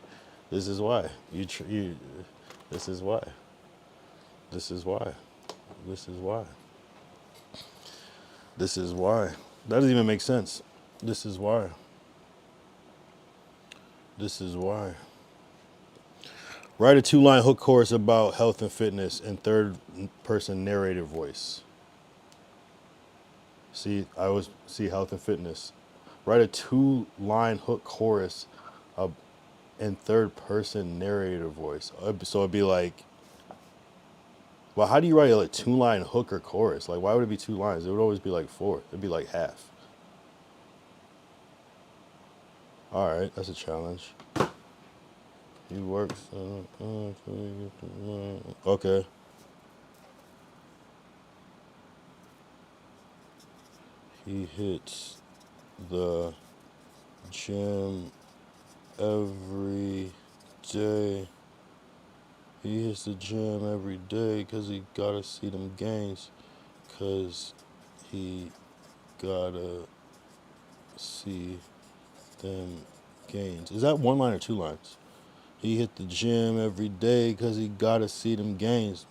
This is why. This is why. This is why. This is why. This is why. That doesn't even make sense. This is why. This is why. Write a 2-line hook chorus about health and fitness in third-person narrative voice. See, health and fitness. Write a 2-line hook chorus in third-person narrator voice. So it'd be like, well, how do you write a 2-line hook or chorus? Like, why would it be 2 lines? It would always be like 4. It'd be like half. All right, that's a challenge. He works. Okay. He hits the gym every day. He hits the gym every day because he gotta see them gains. Because he gotta see them gains. Is that 1 line or 2 lines? He hit the gym every day because he gotta see them gains.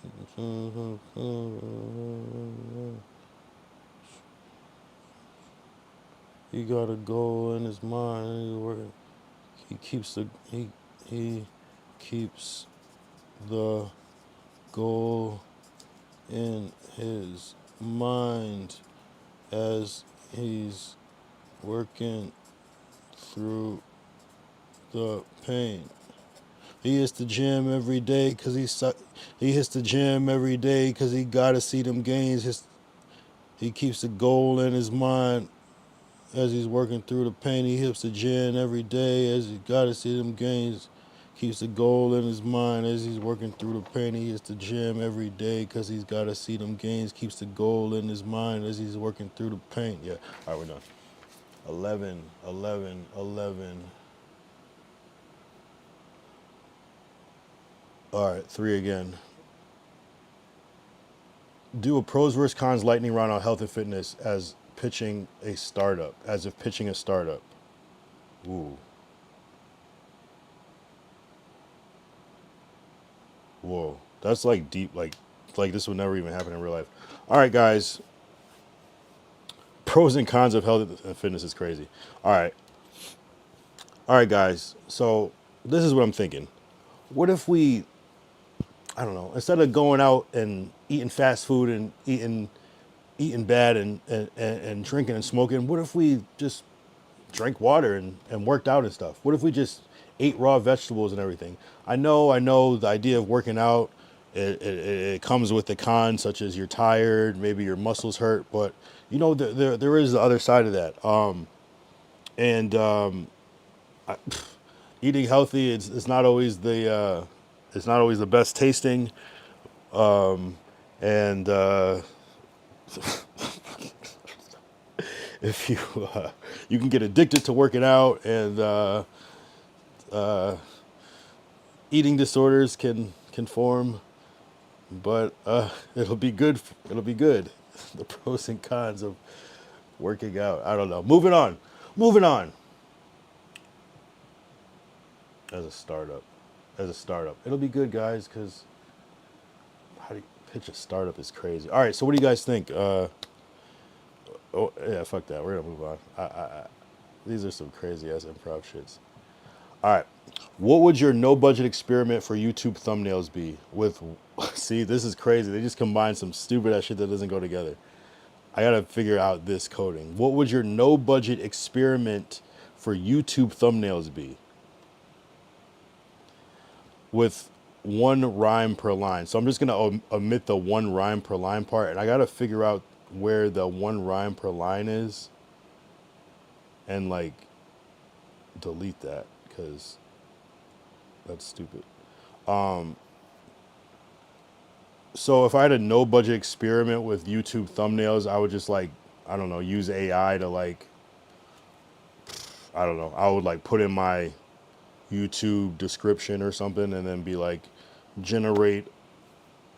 He got a goal in his mind. He keeps the goal in his mind as he's working through the pain. He hits the gym every day because he hits the gym every day because he gotta see them gains. He keeps the goal in his mind as he's working through the pain. He hits the gym every day as he gotta see them gains. Keeps the goal in his mind as he's working through the pain. He hits the gym every day because he's gotta see them gains. Keeps the goal in his mind as he's working through the pain. Yeah. All right, we're done. 11. All right, 3 again. Do a pros versus cons lightning round on health and fitness as if pitching a startup. Ooh. Whoa. That's like deep, like this would never even happen in real life. All right, guys. Pros and cons of health and fitness is crazy. All right, guys. So this is what I'm thinking. What if we, I don't know, instead of going out and eating fast food and eating bad and drinking and smoking, what if we just drank water and worked out and stuff? What if we just ate raw vegetables and everything? I know the idea of working out, it comes with the cons, such as you're tired, maybe your muscles hurt, but you know, there is the other side of that. And eating healthy, it's not always the best tasting. And if you you can get addicted to working out, and eating disorders can form, but it'll be good. It'll be good. The pros and cons of working out. I don't know. Moving on. Moving on. As a startup. It'll be good, guys, because how do you pitch a startup is crazy. All right, so what do you guys think? Oh, yeah, fuck that. We're going to move on. These are some crazy-ass improv shits. All right. What would your no-budget experiment for YouTube thumbnails be? With, see, this is crazy. They just combine some stupid-ass shit that doesn't go together. I got to figure out this coding. What would your no-budget experiment for YouTube thumbnails be? With one rhyme per line. So I'm just going to omit the one rhyme per line part, and I got to figure out where the one rhyme per line is and, like, delete that, because that's stupid. So if I had a no budget experiment with YouTube thumbnails, I would just, like, I don't know, use AI to, like, I don't know, I would, like, put in my YouTube description or something and then be like, generate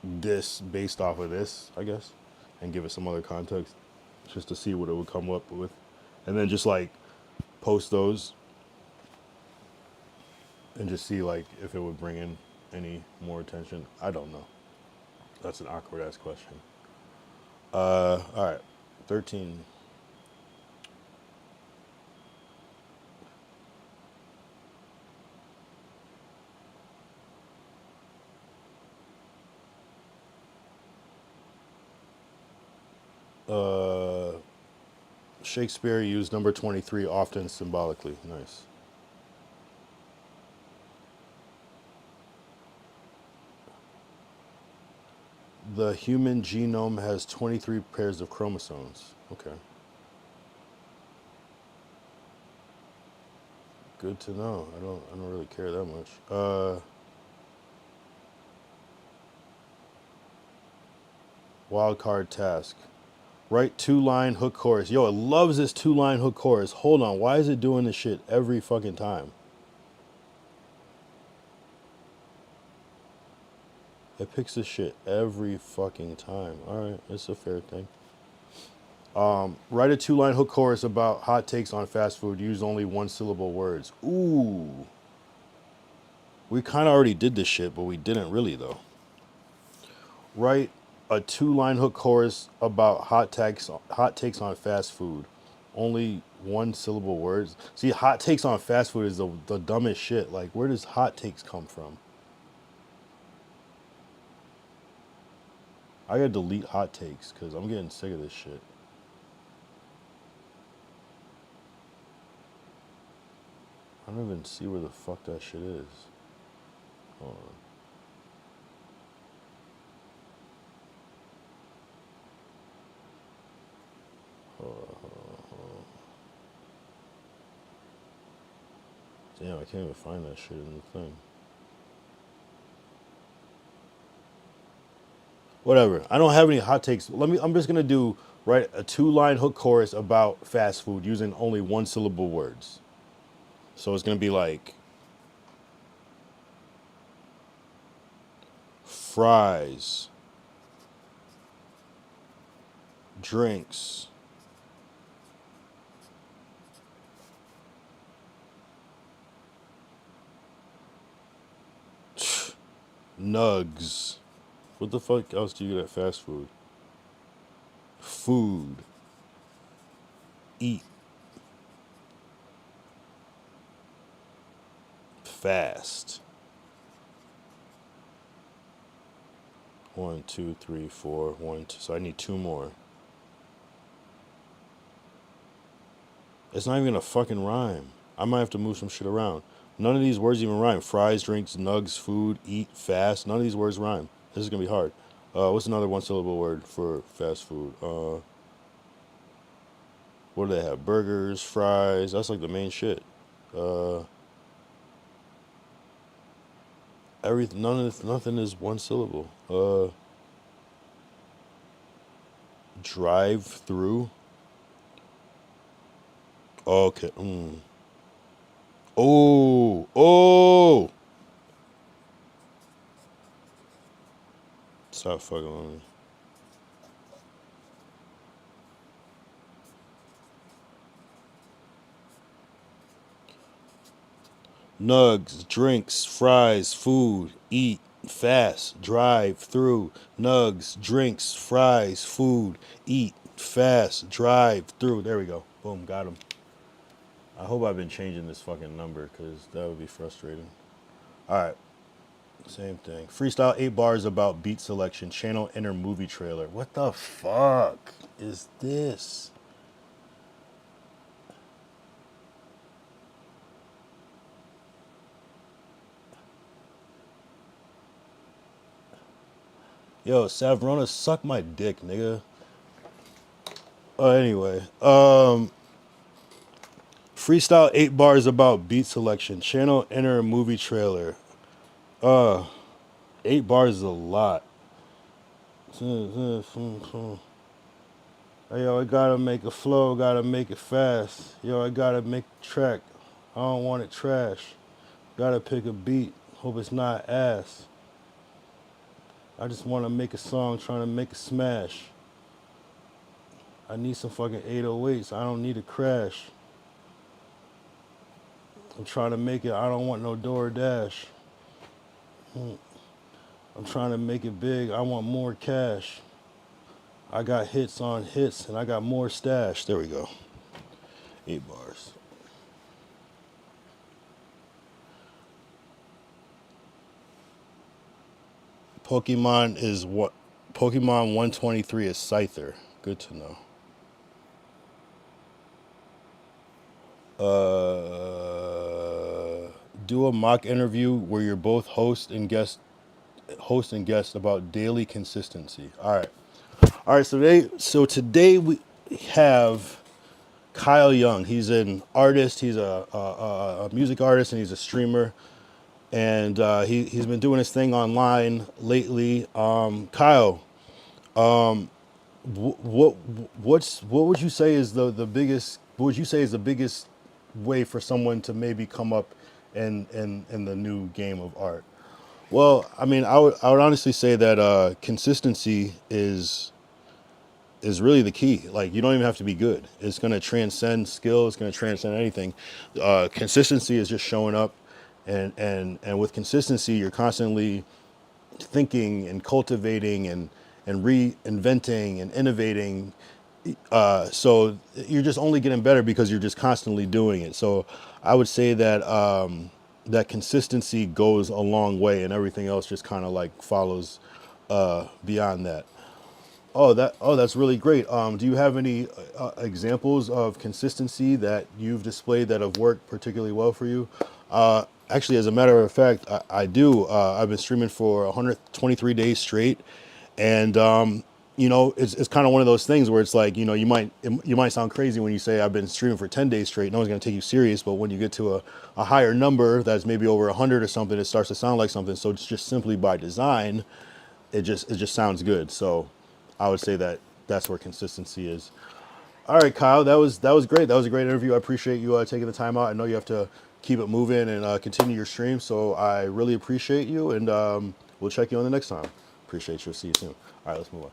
this based off of this, I guess, and give it some other context just to see what it would come up with, and then just, like, post those and just see, like, if it would bring in any more attention. I don't know. That's an awkward ass question. All right, 13. Shakespeare used number 23 often symbolically. Nice. The human genome has 23 pairs of chromosomes. Okay. Good to know. I don't really care that much. Wildcard task. Write 2-line hook chorus. Yo, it loves this 2-line hook chorus. Hold on, why is it doing this shit every fucking time? It picks this shit every fucking time. Alright, it's a fair thing. Write a 2-line hook chorus about hot takes on fast food. Use only 1-syllable words. Ooh. We kind of already did this shit, but we didn't really, though. Write a 2-line hook chorus about hot takes on fast food. Only 1-syllable words. See, hot takes on fast food is the dumbest shit. Like, where does hot takes come from? I gotta delete hot takes because I'm getting sick of this shit. I don't even see where the fuck that shit is. Hold on. Damn, I can't even find that shit in the thing. Whatever. I don't have any hot takes. I'm just gonna write a 2-line hook chorus about fast food using only 1-syllable words. So it's gonna be like fries, drinks, nugs, What the fuck else do you get at fast food? Food. Eat. Fast. 1, 2, 3, 4. 1, 2. So I need 2 more. It's not even gonna fucking rhyme. I might have to move some shit around. None of these words even rhyme. Fries, drinks, nugs, food, eat, fast. None of these words rhyme. This is gonna be hard. What's another one-syllable word for fast food? What do they have? Burgers, fries. That's like the main shit. Nothing is one syllable. Drive through. Okay. Oh. Stop fucking with me. Nugs, drinks, fries, food, eat, fast, drive through. Nugs, drinks, fries, food, eat, fast, drive through. There we go. Boom, got him. I hope I've been changing this fucking number because that would be frustrating. All right. Same thing. Freestyle 8 bars about beat selection. Channel enter movie trailer. What the fuck is this? Yo, Savrona, suck my dick, nigga. Anyway, freestyle 8 bars about beat selection. Channel enter movie trailer. 8 bars is a lot. Hey, yo, I gotta make a flow, gotta make it fast. Yo, I gotta make a track. I don't want it trash. Gotta pick a beat. Hope it's not ass. I just wanna make a song, trying to make a smash. I need some fucking 808s. I don't need a crash. I'm trying to make it. I don't want no DoorDash. I'm trying to make it big. I want more cash. I got hits on hits and I got more stash. There we go. 8 bars. Pokemon is what? Pokemon 123 is Scyther. Good to know. Do a mock interview where you're both host and guest about daily consistency. All right. So today we have Kyle Young. He's an artist. He's a music artist and he's a streamer. And he's been doing his thing online lately. Kyle, what would you say is the biggest? What would you say is the biggest way for someone to maybe come up in the new game of art? Well, I mean, I would honestly say that consistency is really the key. Like, you don't even have to be good. It's going to transcend skill. It's going to transcend anything. Consistency is just showing up, and with consistency, you're constantly thinking and cultivating and reinventing and innovating. So you're just only getting better because you're just constantly doing it. So I would say that that consistency goes a long way, and everything else just kind of like follows beyond that. That's really great. Do you have any examples of consistency that you've displayed that have worked particularly well for you? Actually, as a matter of fact, I do. I've been streaming for 123 days straight, and it's kind of one of those things where it's like, you might sound crazy when you say I've been streaming for 10 days straight. No one's gonna take you serious, but when you get to a higher number that's maybe over 100 or something, it starts to sound like something. So it's just simply by design, it just sounds good. So I would say that that's where consistency is. All right, Kyle, that was great. That was a great interview. I appreciate you taking the time out. I know you have to keep it moving and continue your stream, so I really appreciate you, and we'll check you on the next time. Appreciate you. See you soon. All right, let's move on.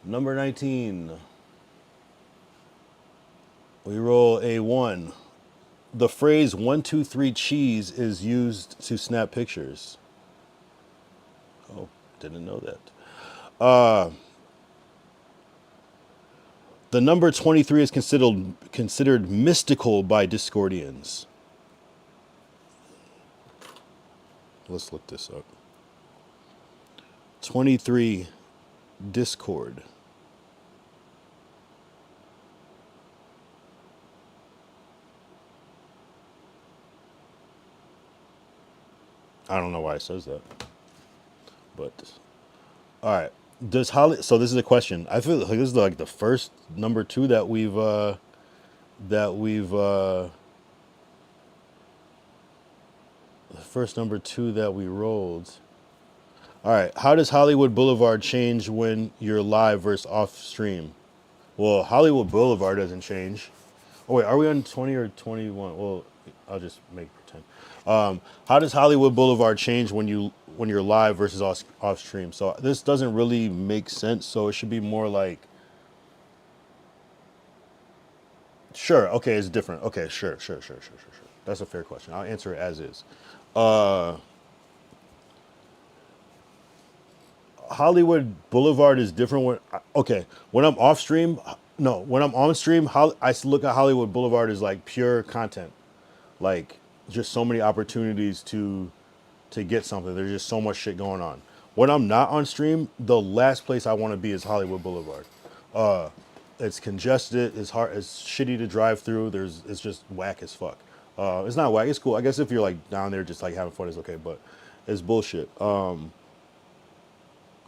Number 19. We roll a 1. The phrase 1, 2, 3 cheese is used to snap pictures. Oh, didn't know that. The number 23 is considered mystical by Discordians. Let's look this up. 23 Discord. I don't know why it says that. But all right. So this is a question. I feel like this is like the first number 2 that we've the first number 2 that we rolled. All right. How does Hollywood Boulevard change when you're live versus off stream? Well, Hollywood Boulevard doesn't change. Oh wait, are we on 20 or 21? Well, I'll just make pretend. How does Hollywood Boulevard change when you're live versus off stream? So this doesn't really make sense. So it should be more like, sure, okay, it's different. Okay, sure. That's a fair question. I'll answer it as is. Hollywood Boulevard is different when I'm off stream. No, when I'm on stream, I look at Hollywood Boulevard as like pure content, like just so many opportunities to get something. There's just so much shit going on. When I'm not on stream, the last place I want to be is Hollywood Boulevard. It's congested. It's hard. It's shitty to drive through. It's just whack as fuck. It's not whack. It's cool. I guess if you're like down there just like having fun, it's okay. But it's bullshit.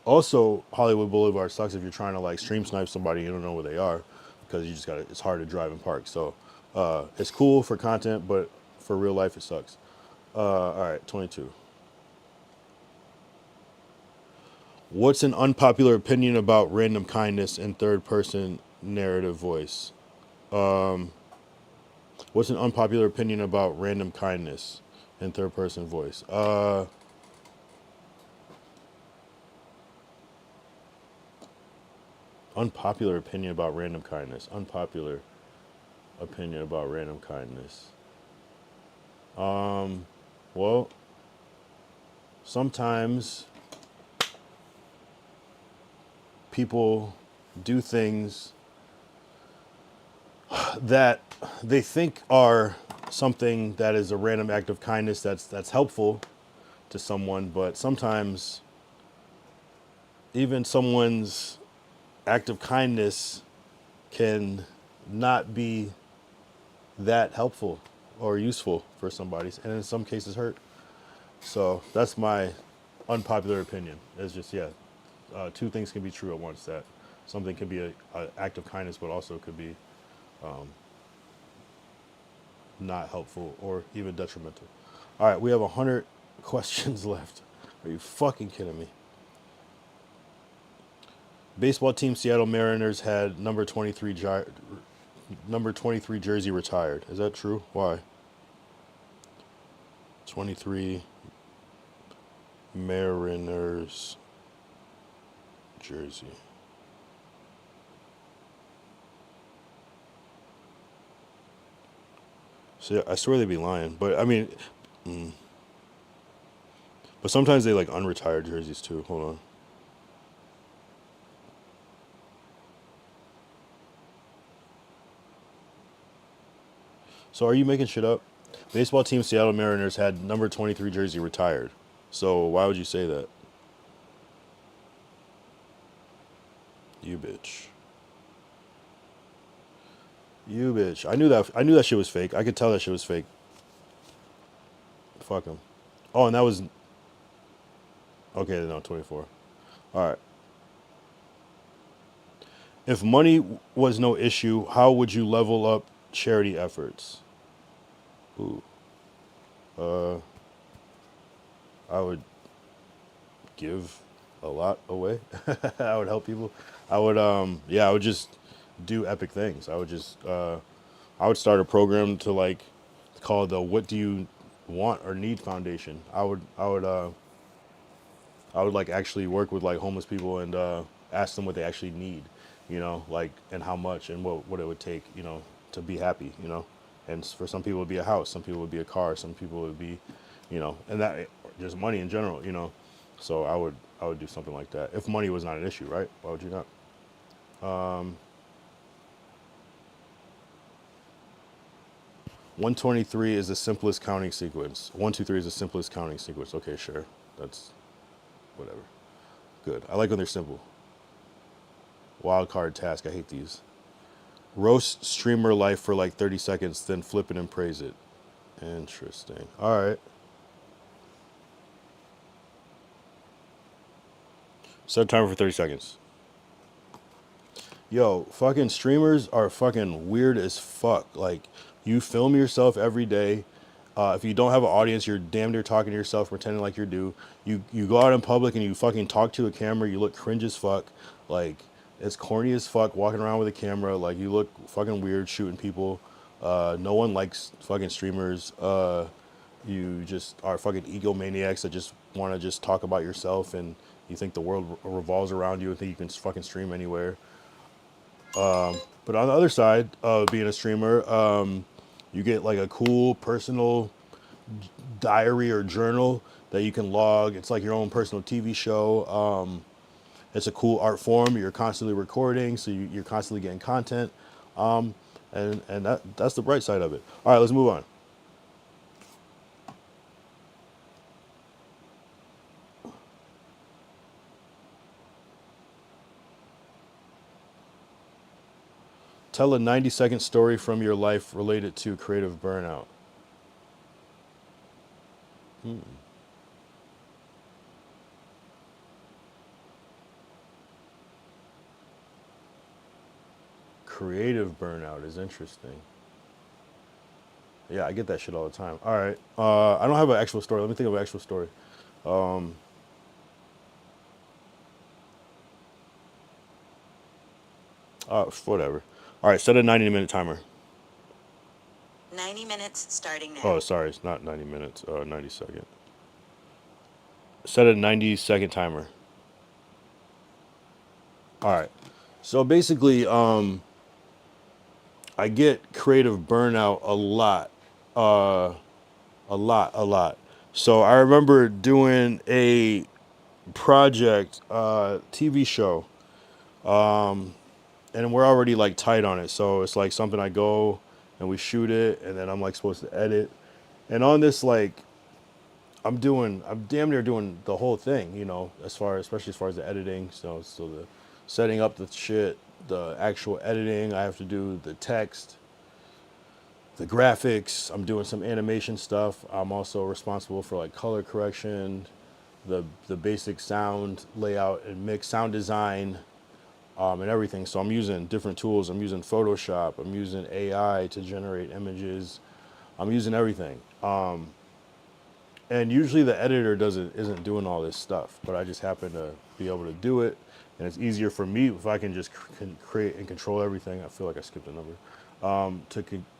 Also, Hollywood Boulevard sucks if you're trying to like stream snipe somebody, you don't know where they are, because you just got it's hard to drive and park. So it's cool for content, but for real life it sucks. All right, 22. What's an unpopular opinion about random kindness in third person narrative voice? What's an unpopular opinion about random kindness in third person voice? Unpopular opinion about random kindness. Unpopular opinion about random kindness. Well, sometimes people do things that they think are something that is a random act of kindness that's helpful to someone, but sometimes even someone's act of kindness can not be that helpful or useful for somebody, and in some cases hurt. So that's my unpopular opinion. It's just, two things can be true at once, that something can be an act of kindness, but also could be not helpful or even detrimental. All right, we have 100 questions left. Are you fucking kidding me? Baseball team Seattle Mariners had number 23 jersey retired. Is that true? Why? 23 Mariners jersey. So I swear they'd be lying, but I mean, but sometimes they like unretired jerseys too. Hold on. So are you making shit up? Baseball team Seattle Mariners had number 23 jersey retired. So why would you say that? You bitch. You bitch. I knew that shit was fake. I could tell that shit was fake. Fuck him. Oh, and that was okay, no, 24. All right. If money was no issue, how would you level up charity efforts? Ooh. I would give a lot away. I would help people. I would I would just do epic things. I would start a program to like call the What Do You Want or Need Foundation. I would like actually work with like homeless people and ask them what they actually need, like, and how much and what it would take, to be happy, And for some people it would be a house, some people would be a car, some people would be, and that just money in general, So I would do something like that if money was not an issue, right? Why would you not? 123 is the simplest counting sequence. 123 is the simplest counting sequence. Okay, sure. That's whatever. Good. I like when they're simple. Wildcard task. I hate these. Roast streamer life for like 30 seconds, then flip it and praise it. Interesting. All right. Set timer for 30 seconds. Yo, fucking streamers are fucking weird as fuck. Like, you film yourself every day. If you don't have an audience, you're damn near talking to yourself, pretending like you do. You go out in public and you fucking talk to a camera. You look cringe as fuck. Like, it's corny as fuck walking around with a camera. Like, you look fucking weird shooting people. No one likes fucking streamers. You just are fucking egomaniacs that just want to just talk about yourself, and you think the world revolves around you and think you can fucking stream anywhere. But on the other side of being a streamer, you get like a cool personal diary or journal that you can log. It's like your own personal TV show. It's a cool art form. You're constantly recording, so you're constantly getting content. And that's the bright side of it. All right, let's move on. Tell a 90-second story from your life related to creative burnout. Creative burnout is interesting. Yeah, I get that shit all the time. All right. I don't have an actual story. Let me think of an actual story. Whatever. All right, set a 90-minute timer. 90 minutes starting now. Oh, sorry, it's not 90 minutes. 90 second. Set a 90-second timer. All right. So basically, I get creative burnout a lot. A lot. So I remember doing a project, TV show, and we're already like tight on it. So it's like something I go and we shoot it, and then I'm like supposed to edit. And on this, like, I'm damn near doing the whole thing, you know, especially as far as the editing. So the setting up the shit, the actual editing, I have to do the text, the graphics, I'm doing some animation stuff. I'm also responsible for like color correction, the basic sound layout and mix, sound design, and everything. So I'm using different tools. I'm using Photoshop. I'm using AI to generate images. I'm using everything. And usually the editor isn't doing all this stuff, but I just happen to be able to do it. And it's easier for me if I can just create and control everything. I feel like I skipped a number.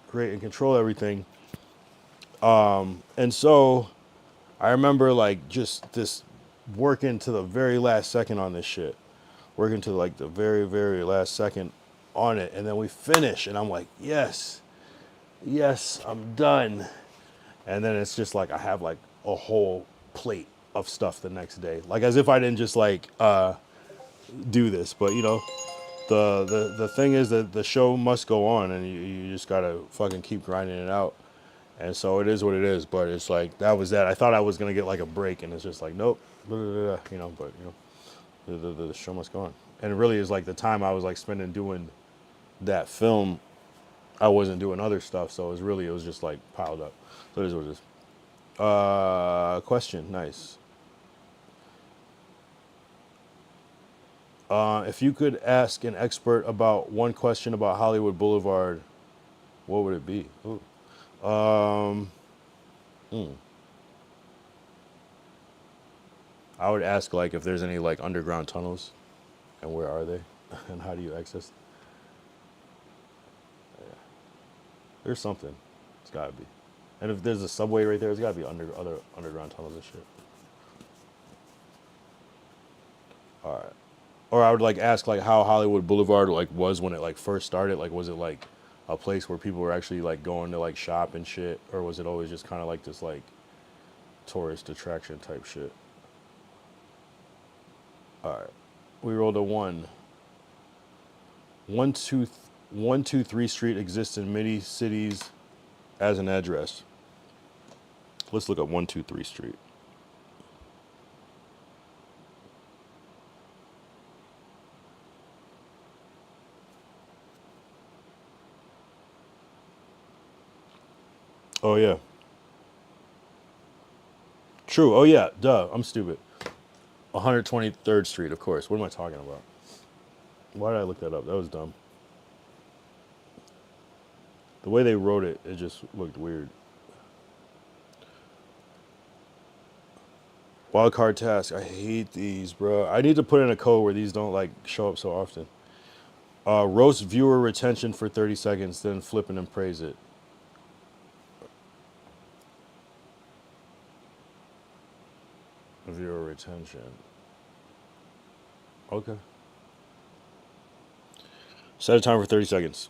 Create and control everything. And so I remember like just this working to the very last second on this shit. Working to like the very, very last second on it. And then we finish and I'm like, yes, I'm done. And then it's just like I have like a whole plate of stuff the next day. Like as if I didn't just like do this. But you know, the thing is that the show must go on and you just gotta fucking keep grinding it out. And so it is what it is. But it's like that was that. I thought I was gonna get like a break, and it's just like nope. You know, but you know. The show must go on. And it really is like the time I was like spending doing that film, I wasn't doing other stuff. So it was just like piled up. So it is what it is. Question, nice. If you could ask an expert about one question about Hollywood Boulevard, what would it be? Ooh. I would ask like if there's any like underground tunnels, and where are they, and how do you access? Yeah. There's something. It's gotta be. And if there's a subway right there, there's gotta be other underground tunnels and shit. All right. Or I would like ask like how Hollywood Boulevard like was when it like first started. Like was it like a place where people were actually like going to like shop and shit, or was it always just kind of like this like tourist attraction type shit? All right. We rolled a 1. 123 Street exists in many cities as an address. Let's look up 123 Street. Oh, yeah. True. Oh, yeah. Duh. I'm stupid. 123rd Street, of course. What am I talking about? Why did I look that up? That was dumb. The way they wrote it, it just looked weird. Wildcard task. I hate these, bro. I need to put in a code where these don't like show up so often. Roast viewer retention for 30 seconds, then flip it and praise it. Viewer retention. Okay. Set a timer for 30 seconds.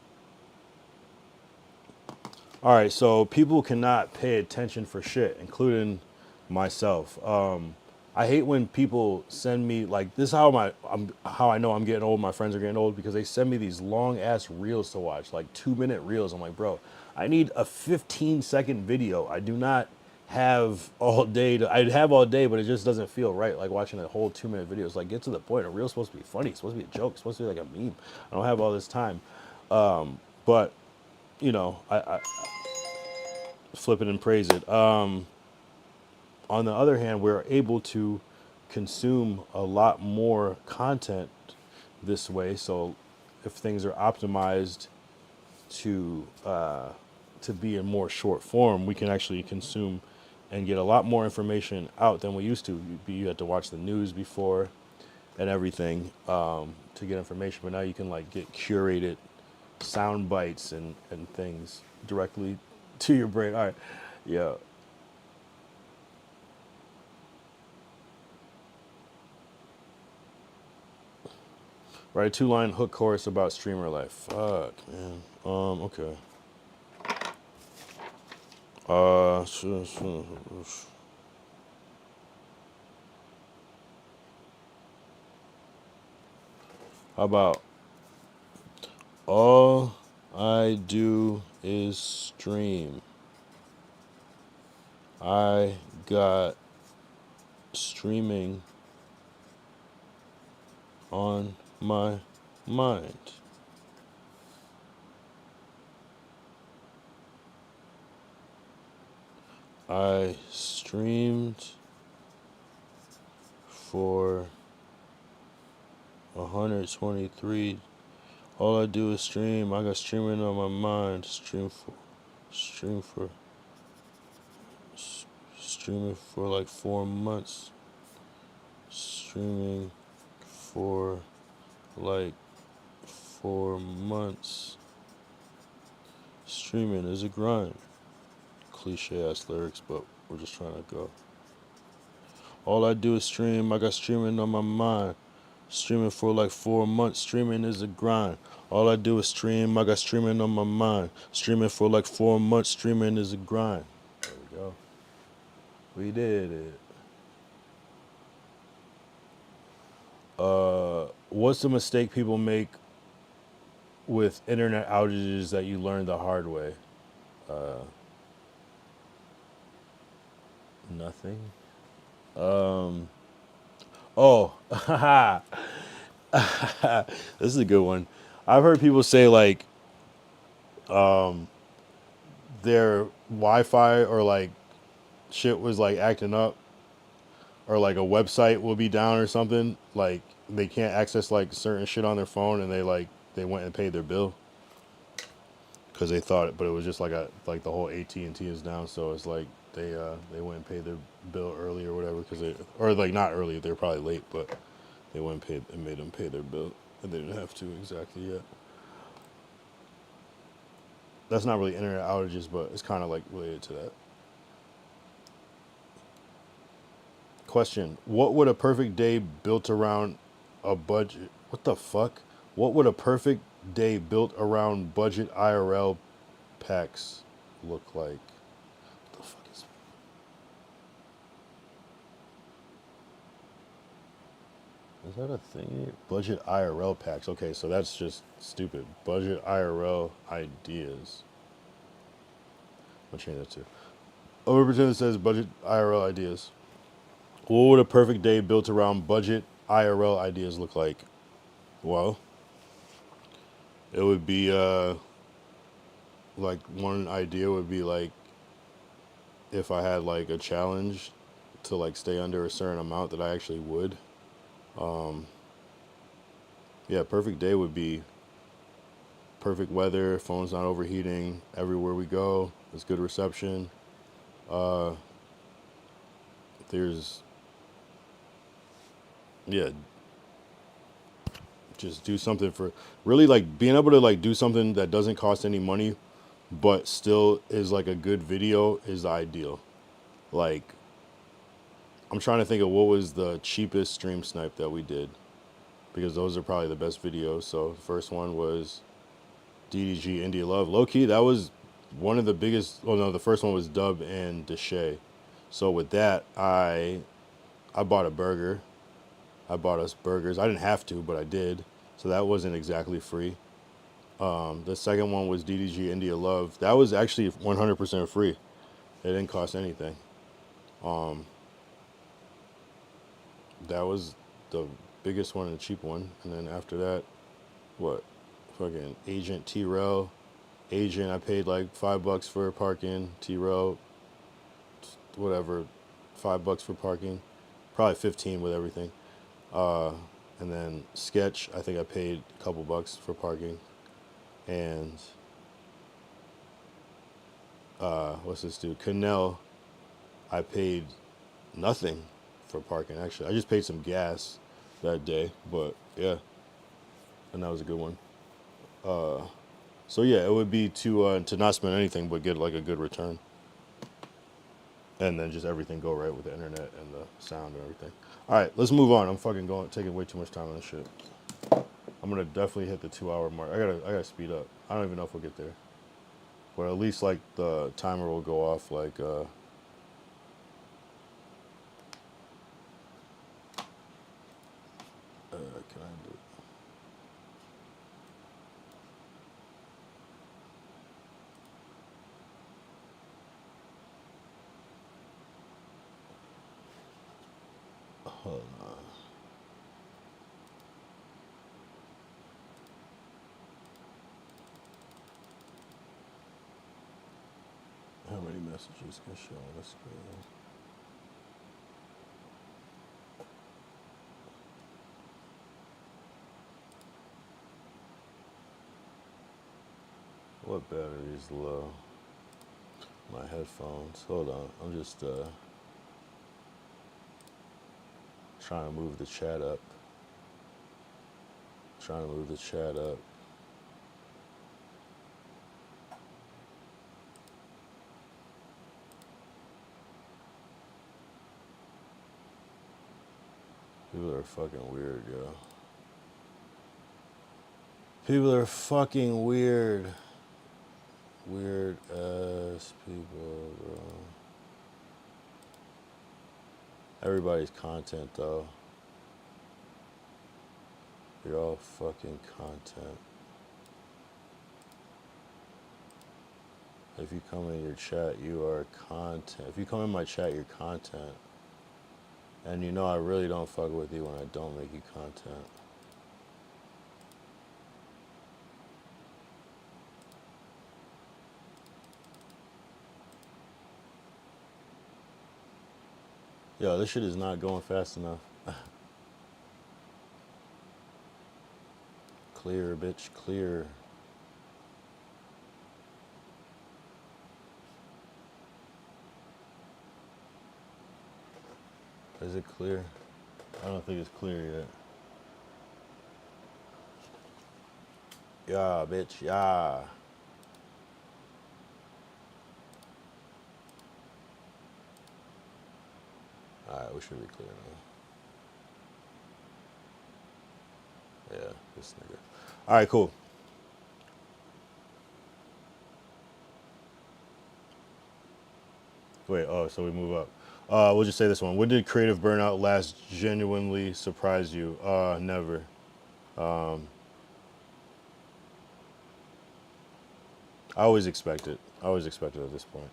All right, so people cannot pay attention for shit, including myself. I hate when people send me like this. Is how I know I'm getting old. My friends are getting old because they send me these long ass reels to watch, like 2-minute reels. I'm like, bro, I need a 15-second video. I do not have all day. I'd have all day, but it just doesn't feel right. Like watching a whole 2-minute video. It's like get to the point. A reel's supposed to be funny. It's supposed to be a joke. It's supposed to be like a meme. I don't have all this time. But you know, I flip it and praise it. On the other hand, we're able to consume a lot more content this way. So if things are optimized to be in more short form, we can actually consume and get a lot more information out than we used to. You had to watch the news before and everything to get information, but now you can like get curated sound bites and things directly to your brain. All right, yeah. Write a 2-line hook chorus about streamer life. Fuck, man. Okay. How about all I do is stream. I got streaming on my mind. I streamed for 123. All I do is stream. I got streaming on my mind. Streaming for like 4 months. Streaming for like 4 months. Streaming is a grind. Cliche ass lyrics, but we're just trying to go. All I do is stream. I got streaming on my mind. Streaming for like 4 months. Streaming is a grind. All I do is stream. I got streaming on my mind. Streaming for like 4 months. Streaming is a grind. There we go. We did it. What's the mistake people make with internet outages that you learned the hard way? Nothing. Oh, this is a good one. I've heard people say like their Wi-Fi or like shit was like acting up, or like a website will be down or something. Like they can't access like certain shit on their phone, and they went and paid their bill because they thought it, but it was just like the whole AT&T is down, so it's like they went and paid their bill early or whatever or like not early, they're probably late, but they went and paid and made them pay their bill, and they didn't have to exactly yet. That's not really internet outages, but it's kind of like related to that. Question: what would a perfect day built around a budget? What the fuck? What would a perfect day built around budget IRL packs look like? What the fuck is? Is that a thing? Budget IRL packs. Okay, so that's just stupid. Budget IRL ideas. I'll change that to. Overpretendent says budget IRL ideas. What would a perfect day built around budget IRL ideas look like? Well, it would be like one idea would be like if I had like a challenge to like stay under a certain amount that I actually would. Yeah, perfect day would be perfect weather, phone's not overheating, everywhere we go, there's good reception. There's yeah, just do something for really like being able to like do something that doesn't cost any money but still is like a good video is the ideal. Like I'm trying to think of what was the cheapest stream snipe that we did because those are probably the best videos. So the first one was DDG India Love. Low key, that was one of the biggest. Oh no, the first one was Dub and Deshay. So with that, I bought a burger. I bought us burgers. I didn't have to, but I did. So that wasn't exactly free. The second one was DDG India Love. That was actually 100% free. It didn't cost anything. That was the biggest one and the cheap one. And then after that, what? Fucking Agent T-Rel. Agent, I paid like $5 for parking. T-Rel, whatever, $5 for parking. Probably 15 with everything. And then Sketch, I think I paid a couple bucks for parking. And what's this dude? Canel, I paid nothing for parking actually. I just paid some gas that day, but yeah. And that was a good one. So yeah, it would be to not spend anything but get like a good return. And then just everything go right with the internet and the sound and everything. All right, let's move on. I'm fucking taking way too much time on this shit. I'm gonna definitely hit the 2-hour mark. I gotta speed up. I don't even know if we'll get there. But at least like the timer will go off like can I do it? Hold on. How many messages can show on the screen? What battery is low? My headphones. Hold on. I'm just trying to move the chat up. Trying to move the chat up. People are fucking weird, yo. People are fucking weird. Weird ass people, bro. Everybody's content, though. You're all fucking content. If you come in your chat, you are content. If you come in my chat, you're content. And you know I really don't fuck with you when I don't make you content. Yo, this shit is not going fast enough. Clear, bitch, clear. Is it clear? I don't think it's clear yet. Yeah, bitch, yeah. Alright, we should be clear now. Yeah, this nigga. Alright, cool. Wait, oh, so we move up. We'll just say this one. When did creative burnout last genuinely surprise you? Never. I always expect it. I always expect it at this point.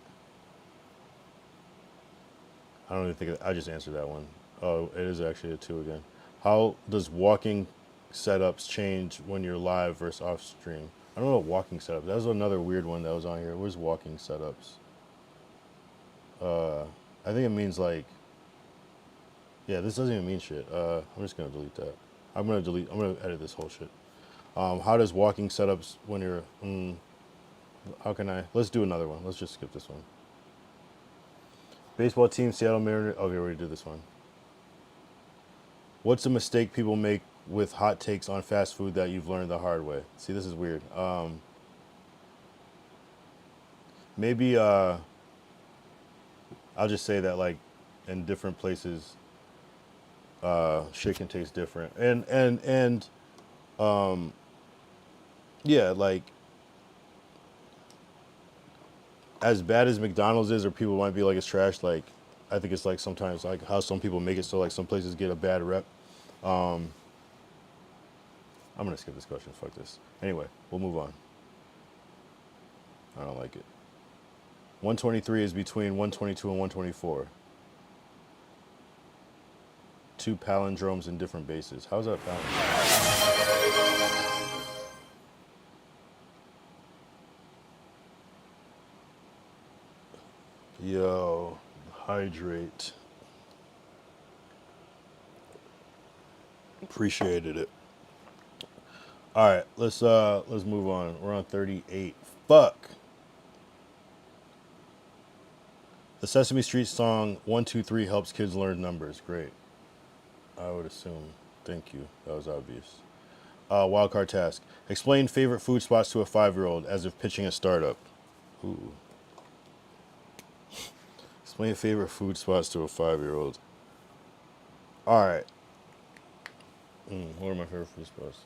I don't even think I just answered that one. Oh, it is actually a 2 again. How does walking setups change when you're live versus off stream? I don't know what walking setup. That was another weird one that was on here. Where's walking setups? I think it means like, yeah, this doesn't even mean shit. I'm just gonna delete that. I'm gonna edit this whole shit. How does walking setups when you're, how can I, let's do another one. Let's just skip this one. Baseball team, Seattle Mariners. Oh, we already did this one. What's a mistake people make with hot takes on fast food that you've learned the hard way? See, this is weird. Maybe I'll just say that like in different places, shit can taste different, and yeah, like as bad as McDonald's is, or people might be like it's trash. Like I think it's like sometimes like how some people make it so like some places get a bad rep. I'm gonna skip this question. Fuck this. Anyway, we'll move on. I don't like it. 123 is between 122 and 124. 2 palindromes in different bases. How's that palindrome? Yo, hydrate. Appreciated it. All right, let's move on. We're on 38. Fuck. The Sesame Street song 123 helps kids learn numbers. Great. I would assume. Thank you. That was obvious. Wildcard task. Explain favorite food spots to a 5-year-old as if pitching a startup. Ooh. Explain favorite food spots to a 5-year-old. All right. What are my favorite food spots?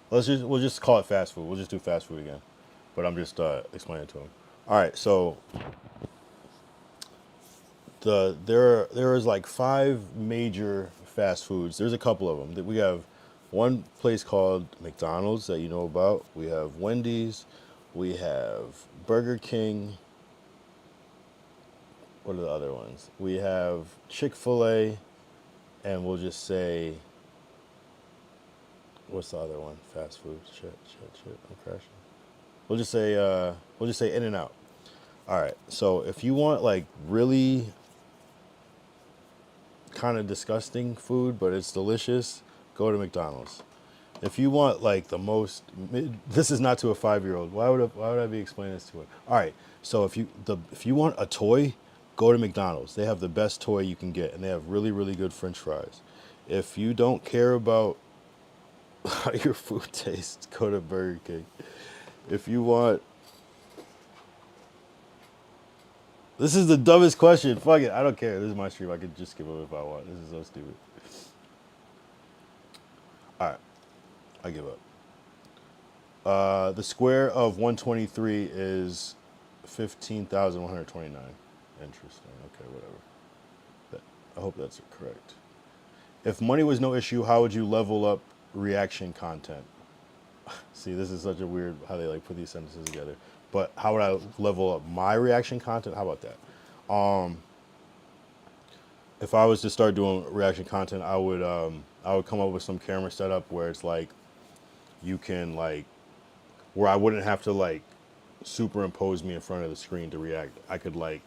We'll just call it fast food. We'll just do fast food again. But I'm just explaining it to him. All right, so there is like 5 major fast foods. There's a couple of them. We have one place called McDonald's that you know about. We have Wendy's. We have Burger King. What are the other ones? We have Chick-fil-A, and we'll just say, what's the other one? Fast food. Shit. I'm crashing. We'll just say In-N-Out. All right. So if you want like really kind of disgusting food, but it's delicious, go to McDonald's. If you want like the most, this is not to a 5-year-old. Why would I be explaining this to him? All right. So if you want a toy, go to McDonald's. They have the best toy you can get, and they have really, really good French fries. If you don't care about how your food tastes, go to Burger King. If you want, this is the dumbest question. Fuck it, I don't care. This is my stream. I could just skip it if I want. This is so stupid. All right, I give up. The square of 123 is 15,129. Interesting. Okay, whatever. I hope that's correct. If money was no issue, how would you level up reaction content? See, this is such a weird how they like put these sentences together. But how would I level up my reaction content? How about that? If I was to start doing reaction content, I would come up with some camera setup where it's like you can like where I wouldn't have to like superimpose me in front of the screen to react. I could like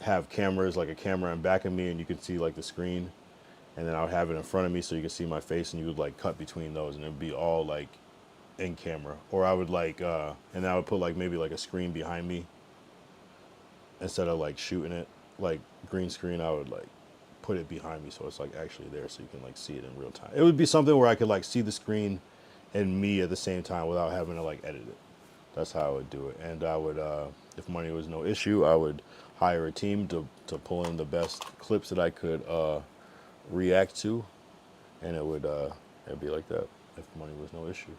have cameras, like a camera in back of me, and you could see like the screen, and then I would have it in front of me so you could see my face, and you would like cut between those, and it would be all like in camera. Or I would like, and then I would put like maybe like a screen behind me instead of like shooting it like green screen. I would like put it behind me so it's like actually there, so you can like see it in real time. It would be something where I could like see the screen and me at the same time without having to like edit it. That's how I would do it. And I would, if money was no issue, I would hire a team to pull in the best clips that I could react to, and it'd be like that if money was no issue.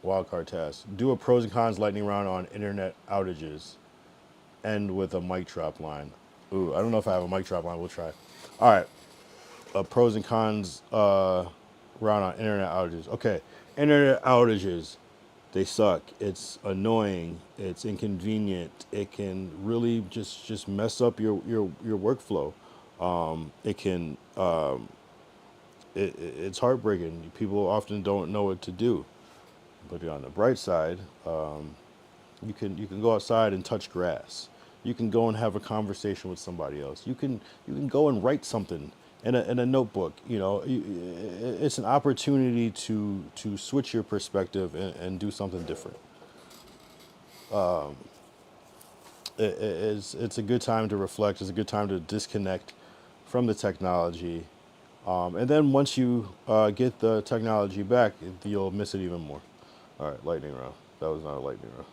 Wildcard task. Do a pros and cons lightning round on internet outages. end with a mic drop line. Ooh, I don't know if I have a mic drop line. We'll try. All right. Pros and cons round on internet outages. Okay, internet outages. They suck. It's annoying. It's inconvenient. It can really just mess up your workflow. It can it's heartbreaking. People often don't know what to do. But on the bright side, you can go outside and touch grass. You can go and have a conversation with somebody else. You can go and write something in a notebook. It's an opportunity to switch your perspective and do something different. It's a good time to reflect. It's a good time to disconnect from the technology. And then once you get the technology back, you'll miss it even more. All right, lightning round. That was not a lightning round.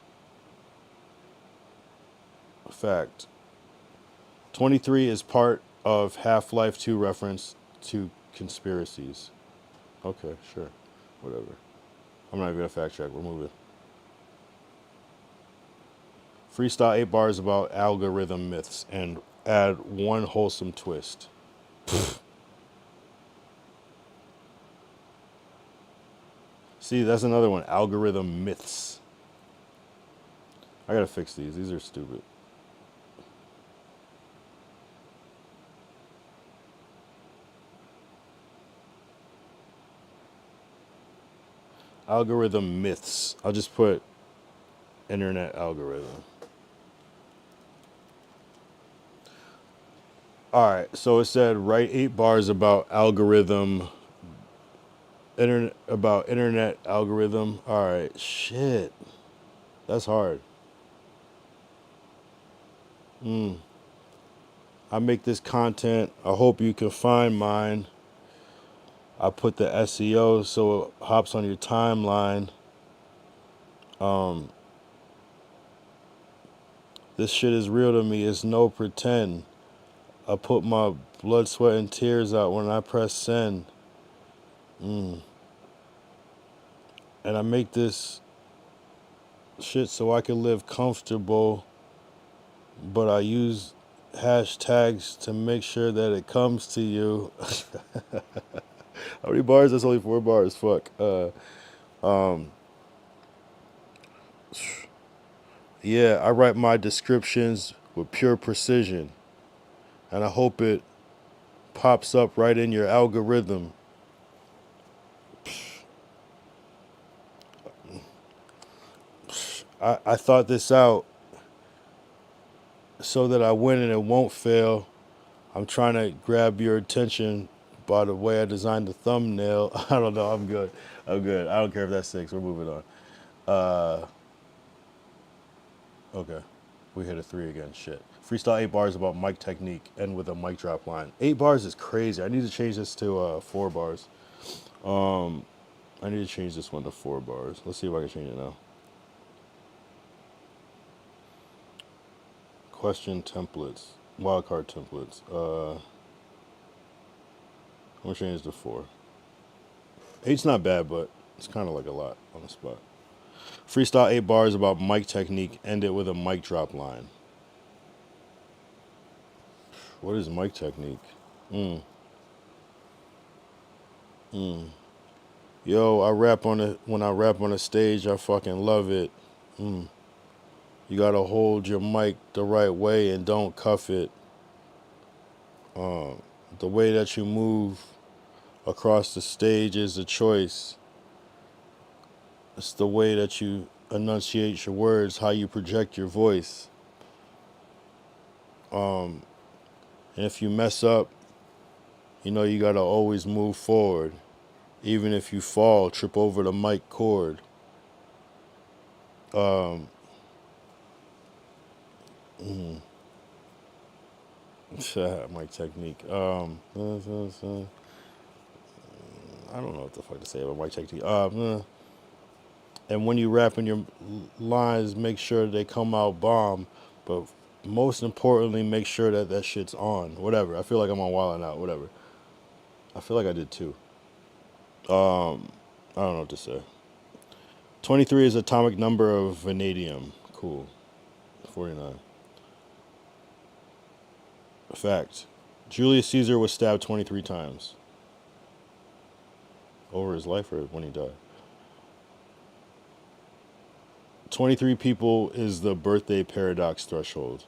Fact. 23 is part of Half-Life 2 reference to conspiracies. Okay, sure. Whatever. I'm not even going to fact check. We're moving. Freestyle 8 bars about algorithm myths and add one wholesome twist. See, that's another one. Algorithm myths. I got to fix these. These are stupid. Algorithm myths. I'll just put internet algorithm. All right, so it said write 8 bars about internet algorithm. All right, shit, that's hard. I make this content. I hope you can find mine. I put the SEO so it hops on your timeline. This shit is real to me. It's no pretend. I put my blood, sweat, and tears out when I press send. And I make this shit so I can live comfortable, but I use hashtags to make sure that it comes to you. How many bars? That's only 4 bars. Fuck. Yeah, I write my descriptions with pure precision, and I hope it pops up right in your algorithm. I thought this out so that I win and it won't fail. I'm trying to grab your attention by the way I designed the thumbnail. I don't know. I'm good. I'm good. I don't care if that's 6. We're moving on. Okay. We hit a 3 again. Shit. Freestyle 8 bars about mic technique and with a mic drop line. 8 bars is crazy. I need to change this to 4 bars. I need to change this one to 4 bars. Let's see if I can change it now. Question templates. Wildcard templates. I'm going to change this to 4. 8's not bad, but it's kind of like a lot on the spot. Freestyle 8 bars about mic technique. End it with a mic drop line. What is mic technique? Yo, when I rap on a stage, I fucking love it. You gotta hold your mic the right way and don't cuff it. The way that you move across the stage is a choice. It's the way that you enunciate your words, how you project your voice. And if you mess up, you gotta always move forward. Even if you fall, trip over the mic cord. Mic technique. I don't know what the fuck to say about mic technique. And when you rap in your lines, make sure they come out bomb. But most importantly, make sure that that shit's on. Whatever. I feel like I'm on Wild 'N Out. Whatever. I feel like I did too. I don't know what to say. 23 is atomic number of vanadium. Cool. 49. Fact. Julius Caesar was stabbed 23 times. Over his life or when he died? 23 people is the birthday paradox threshold.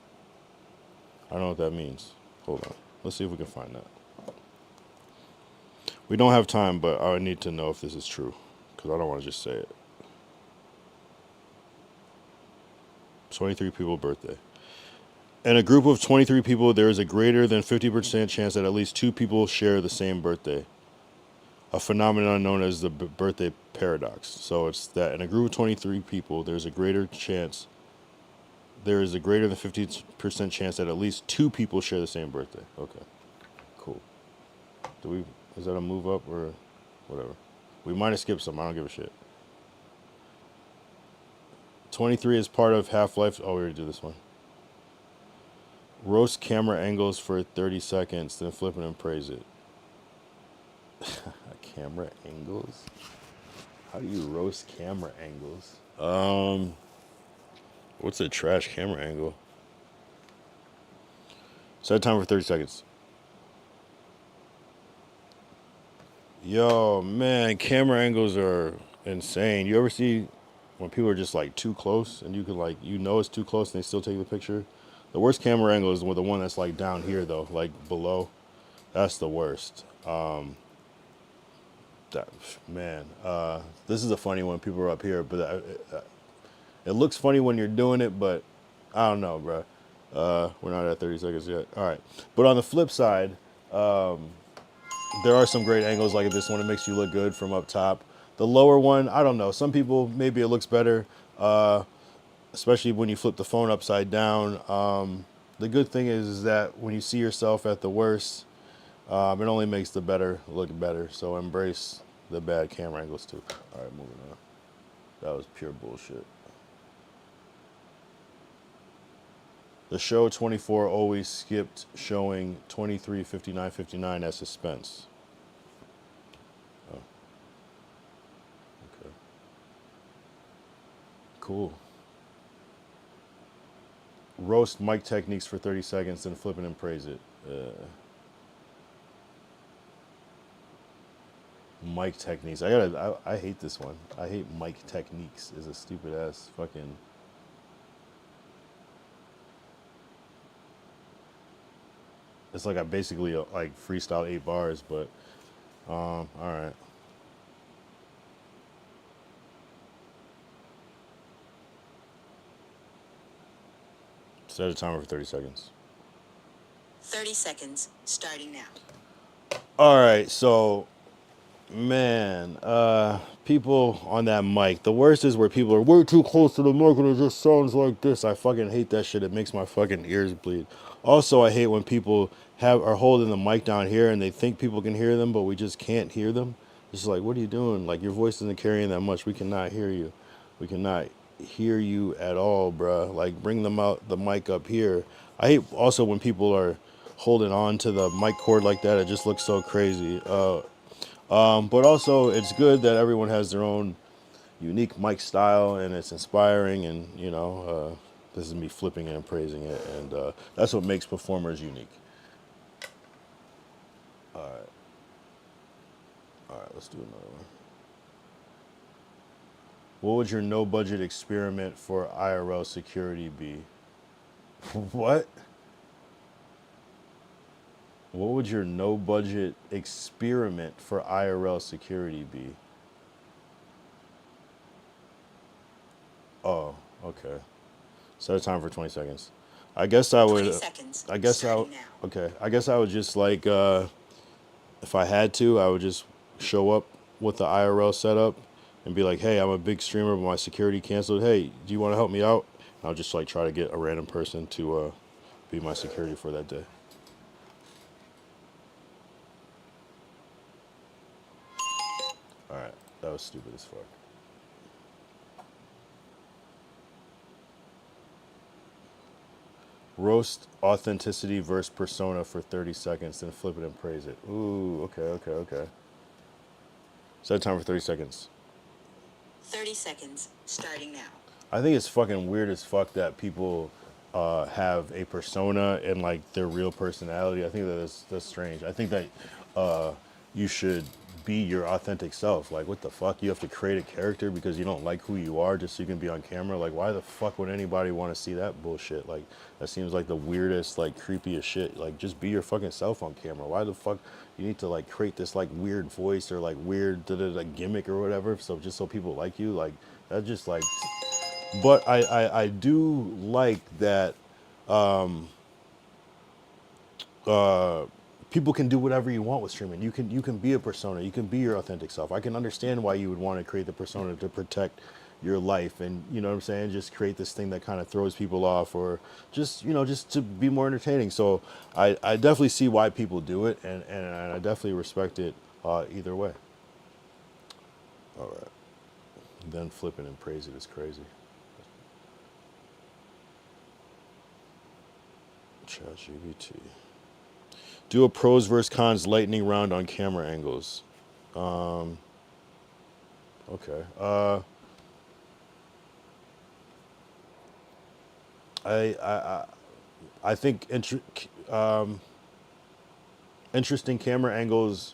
I don't know what that means. Hold on. Let's see if we can find that. We don't have time, but I need to know if this is true. Because I don't want to just say it. 23 people birthday. In a group of 23 people, there is a greater than 50% chance that at least 2 people share the same birthday. A phenomenon known as the birthday paradox. So it's that in a group of 23 people, there is a greater than 50% chance that at least 2 people share the same birthday. Okay, cool. Is that a move up or whatever? We might have skipped some. I don't give a shit. 23 is part of Half-Life. Oh, we already did this one. Roast camera angles for 30 seconds, then flip it and praise it. Camera angles? How do you roast camera angles? What's a trash camera angle? Set time for 30 seconds. Yo, man, camera angles are insane. You ever see when people are just like too close and you can like, it's too close and they still take the picture? The worst camera angle is with the one that's like down here though, like below. That's the worst. This is a funny one. People are up here, but it looks funny when you're doing it, but I don't know, bro. We're not at 30 seconds yet. All right. But on the flip side, there are some great angles like this one. It makes you look good from up top. The lower one, I don't know. Some people, maybe it looks better, especially when you flip the phone upside down. The good thing is that when you see yourself at the worst, it only makes the better look better. So embrace the bad camera angles too. All right, moving on. That was pure bullshit. The show 24 always skipped showing 23, 59, 59 as suspense. Oh. Okay. Cool. Roast mic techniques for 30 seconds, then flip it and praise it. Mic techniques. I hate this one. I hate mic techniques. Is a stupid ass fucking. It's like I basically like freestyle 8 bars, but all right. Set a timer for 30 seconds. 30 seconds, starting now. All right, so man, people on that mic. The worst is where people are way too close to the mic and it just sounds like this. I fucking hate that shit. It makes my fucking ears bleed. Also, I hate when people are holding the mic down here and they think people can hear them, but we just can't hear them. It's like, what are you doing? Like, your voice isn't carrying that much. We cannot hear you. We cannot hear you at all, bruh. Like, bring the mic up here. I hate also when people are holding on to the mic cord like that. It just looks so crazy. But also, it's good that everyone has their own unique mic style, and it's inspiring, and, this is me flipping it and praising it, and that's what makes performers unique. All right, let's do another one. What would your no-budget experiment for IRL security be? What? What would your no-budget experiment for IRL security be? Oh, okay. Set a time for 20 seconds. I guess I would. 20 seconds. I guess I. Starting now. Okay. I guess I would just like, if I had to, I would just show up with the IRL setup and be like, "Hey, I'm a big streamer, but my security canceled. Hey, do you want to help me out?" And I'll just like try to get a random person to be my security for that day. All right, that was stupid as fuck. Roast authenticity versus persona for 30 seconds, then flip it and praise it. Ooh, okay. Set time for 30 seconds. 30 seconds, starting now. I think it's fucking weird as fuck that people have a persona and like their real personality. I think that's strange. I think that you should be your authentic self. Like, what the fuck? You have to create a character because you don't like who you are just so you can be on camera. Like, why the fuck would anybody want to see that bullshit? Like, that seems like the weirdest, like, creepiest shit. Like, just be your fucking self on camera. Why the fuck you need to like create this like weird voice or like weird like gimmick or whatever? So just so people like you, like that just like. But I do like that people can do whatever you want with streaming. You can be a persona. You can be your authentic self. I can understand why you would want to create the persona to protect your life, and you know what I'm saying. Just create this thing that kind of throws people off, or just just to be more entertaining. So I definitely see why people do it, and I definitely respect it either way. All right, then flipping and praise it is crazy. ChatGPT. Do a pros versus cons lightning round on camera angles. Okay. I think interesting camera angles.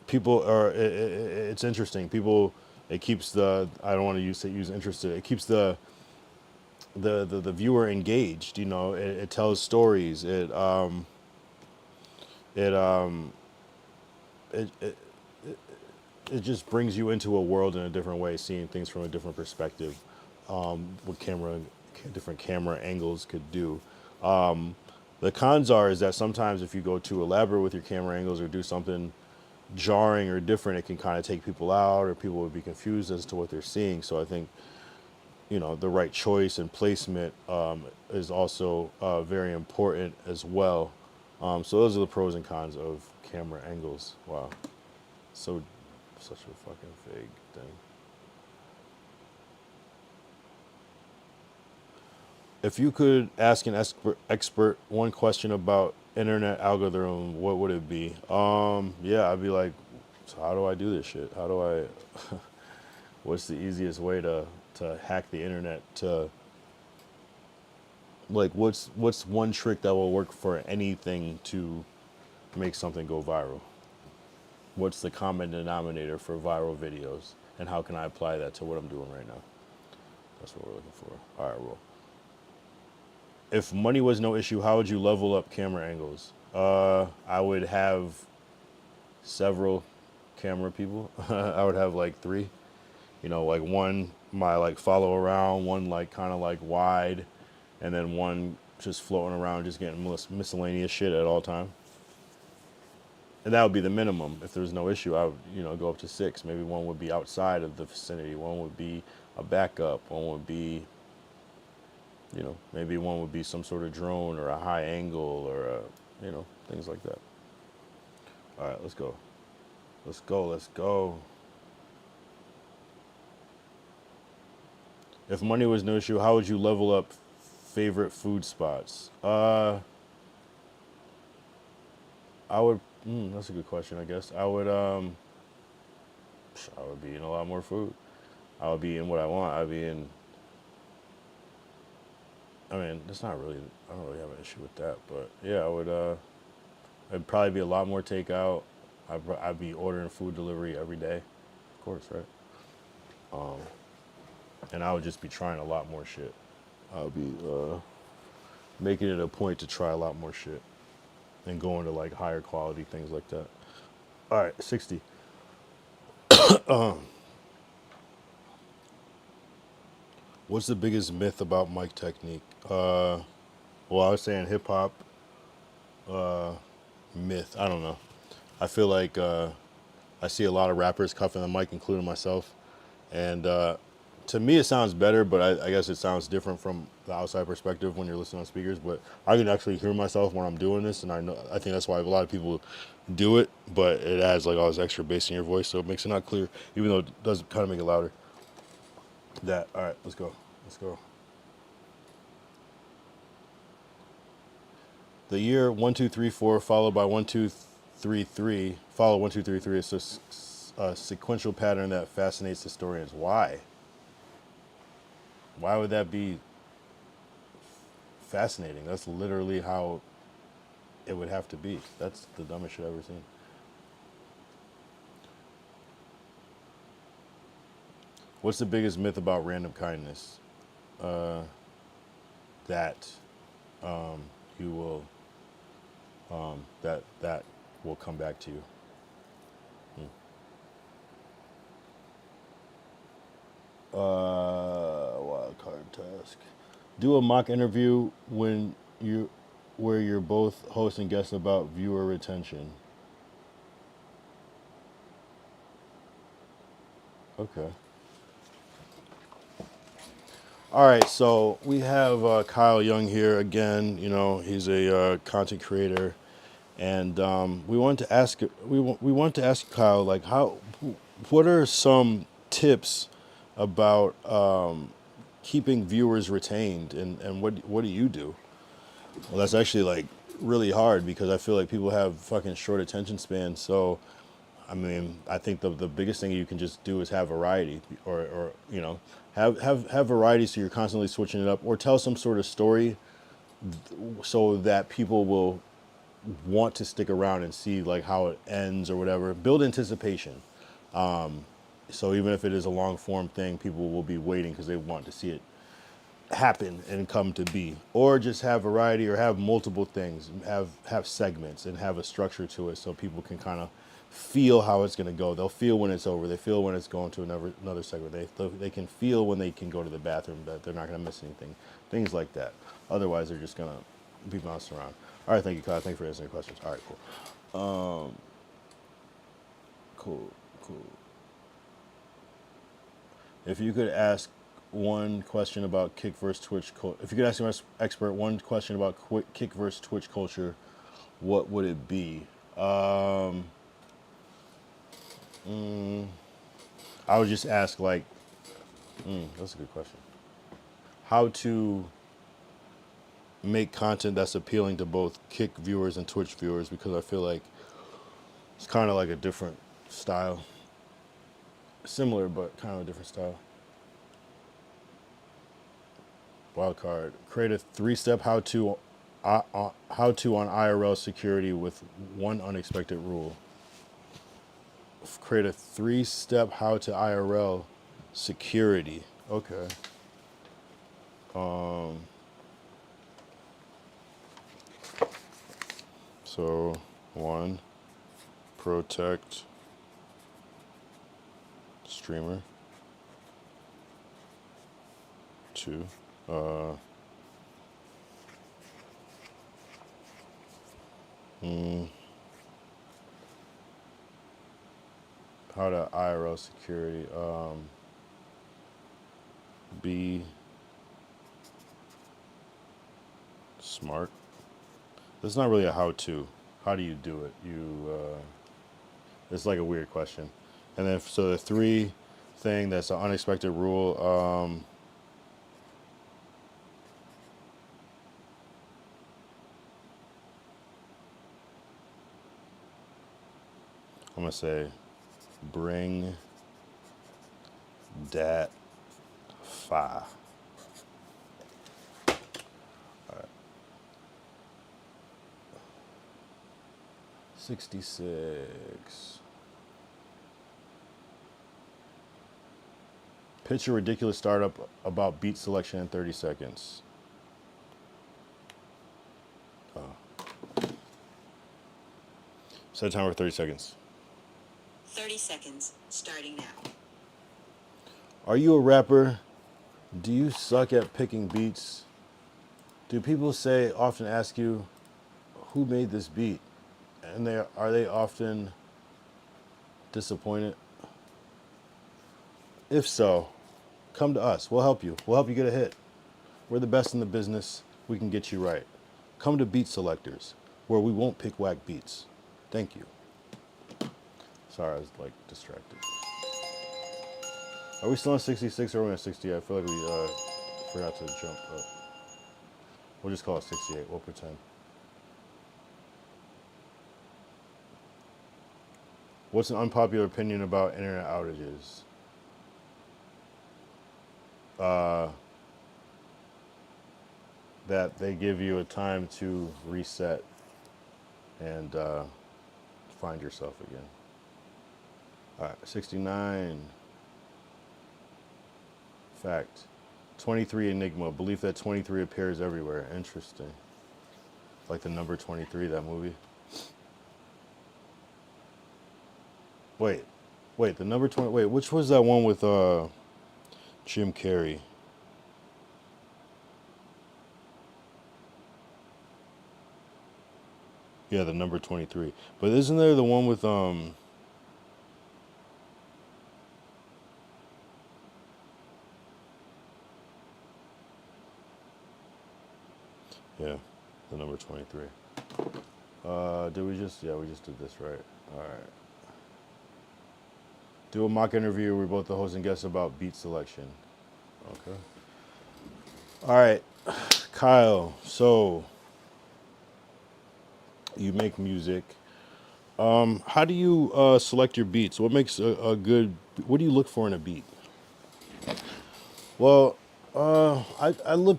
People are. It's interesting. People. It keeps the. I don't want to use interested. It keeps the viewer engaged. You know. It tells stories. It it just brings you into a world in a different way, seeing things from a different perspective. What different camera angles could do. The cons is that sometimes if you go too elaborate with your camera angles or do something jarring or different, it can kind of take people out, or people would be confused as to what they're seeing. So I think the right choice and placement is also very important as well. So those are the pros and cons of camera angles. Wow, such a fucking vague thing. If you could ask an expert one question about internet algorithm, what would it be? Yeah, I'd be like, so how do I do this shit? How do I? What's the easiest way to hack the internet? To like, what's one trick that will work for anything to make something go viral? What's the common denominator for viral videos, and how can I apply that to what I'm doing right now? That's what we're looking for. All right, roll. If money was no issue, how would you level up camera angles? I would have several camera people. I would have like 3. Like one my like follow around, one like kind of like wide, and then one just floating around, just getting miscellaneous shit at all time. And that would be the minimum. If there was no issue, I would go up to 6. Maybe one would be outside of the vicinity. One would be a backup. One would be maybe one would be some sort of drone or a high angle or things like that. All right, let's go. Let's go. If money was no issue, how would you level up favorite food spots? I would. That's a good question. I guess I would. I would be eating a lot more food. I would be in what I want. I'd be in. I mean, that's not really. I don't really have an issue with that, but yeah, I would. It'd probably be a lot more takeout. I'd be ordering food delivery every day, of course, right? And I would just be trying a lot more shit. I would be making it a point to try a lot more shit, and going to like higher quality things like that. All right, 60. What's the biggest myth about mic technique? Well, I was saying hip hop myth. I don't know. I feel like I see a lot of rappers cuffing the mic, including myself, and to me it sounds better, but I guess it sounds different from the outside perspective when you're listening on speakers. But I can actually hear myself when I'm doing this, and I think that's why a lot of people do it. But it adds like all this extra bass in your voice, so it makes it not clear, even though it does kind of make it louder. All right, let's go. The year 1234 followed by 1233 follow 1233 is a sequential pattern that fascinates historians. Why? Why would that be fascinating. That's literally how it would have to be. That's the dumbest shit I've ever seen. What's the biggest myth about random kindness? That you will that will come back to you. Wildcard task. Do a mock interview where you're both host and guest about viewer retention. Okay. All right, so we have Kyle Young here again. You know, he's a content creator, and we wanted to ask we want to ask Kyle, like, what are some tips about keeping viewers retained, and what do you do? Well, that's actually like really hard because I feel like people have fucking short attention spans. So, I mean, I think the biggest thing you can just do is have variety, or you know, have variety so you're constantly switching it up, or tell some sort of story so that people will want to stick around and see like how it ends or whatever. Build anticipation. So even if it is a long form thing, people will be waiting because they want to see it happen and come to be. Or just have variety, or have multiple things, have segments, and have a structure to it so people can kind of feel how it's going to go. They'll feel when it's over. They feel when it's going to another segment. They can feel when they can go to the bathroom that they're not going to miss anything. Things like that. Otherwise, they're just going to be bounced around. All right, thank you, Kyle. Thank you for answering the questions. All right, cool. Cool. If you could ask one question about Kick versus Twitch, if you could ask an expert one question about Kick versus Twitch culture, what would it be? I would just ask, like, that's a good question. How to make content that's appealing to both Kick viewers and Twitch viewers, because I feel like it's kind of like a different style. Similar, but kind of a different style. Wildcard. Create a 3-step how-to on IRL security with one unexpected rule. Create a 3-step how-to IRL security. Okay. So 1, protect streamer. 2, how to IRL security. Be smart. This is not really a how-to. How do you do it? It's like a weird question. And then, so the 3 thing that's an unexpected rule. I'm gonna say, bring dat fi. All right. 66. Pitch a ridiculous startup about beat selection in 30 seconds. Set a timer for 30 seconds. 30 seconds, starting now. Are you a rapper? Do you suck at picking beats? Do people often ask you, who made this beat? And are they often disappointed? If so, come to us. We'll help you. We'll help you get a hit. We're the best in the business. We can get you right. Come to Beat Selectors, where we won't pick whack beats. Thank you. Sorry, I was like distracted. Are we still on 66 or are we on 68? I feel like we forgot to jump up. We'll just call it 68. We'll pretend. What's an unpopular opinion about internet outages? that they give you a time to reset and find yourself again. All right, 69. Fact. 23 Enigma. Belief that 23 appears everywhere. Interesting. Like the number 23, that movie. Wait. Wait, the number 20. Wait, which was that one with Jim Carrey? Yeah, the number 23. But isn't there the one with yeah, the number 23. Did we just, yeah, we just did this right. All right. Do a mock interview where both the host and guest about beat selection. Okay. All right, Kyle. So you make music. How do you select your beats? What makes a good? What do you look for in a beat? Well, I look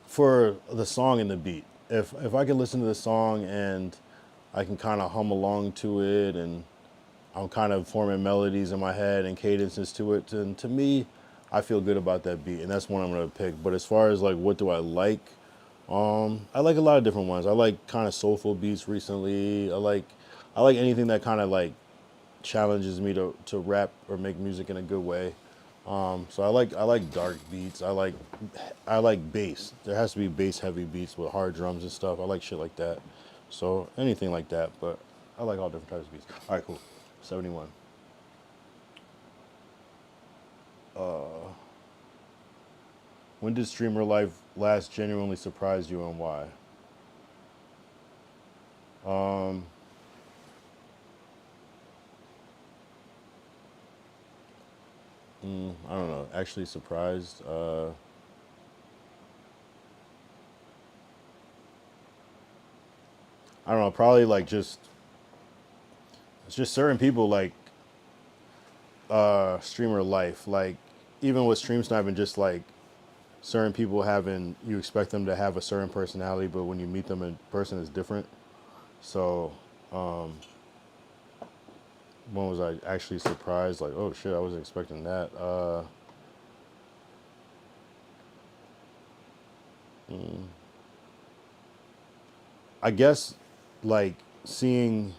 for the song and the beat. If I can listen to the song and I can kind of hum along to it, and I'm kind of forming melodies in my head and cadences to it, and to me, I feel good about that beat, and that's one I'm gonna pick. But as far as like what do I like, I like a lot of different ones. I like kind of soulful beats recently. I like anything that kind of like challenges me to rap or make music in a good way. So I like dark beats. I like bass. There has to be bass heavy beats with hard drums and stuff. I like shit like that. So anything like that, but I like all different types of beats. All right, cool. 71. When did streamer life last genuinely surprise you and why? I don't know. Actually surprised. I don't know. Probably like just it's just certain people like streamer life. Like even with stream sniping, just like certain people having you expect them to have a certain personality, but when you meet them in person, it's different. So when was I actually surprised? Like, oh shit, I wasn't expecting that. I guess like seeing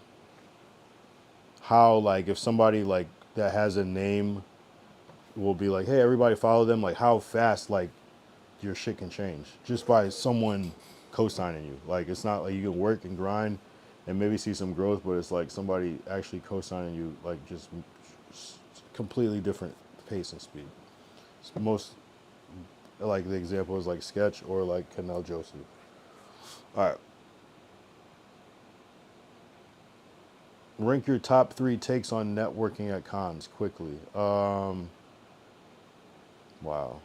how like if somebody like that has a name will be like, hey, everybody follow them. Like how fast like your shit can change just by someone co-signing you. Like it's not like you can work and grind and maybe see some growth, but it's like somebody actually co-signing you, like just completely different pace and speed. It's most like the example is like Sketch or like Canal Joseph. All right. Rank your top 3 takes on networking at cons quickly. Wow.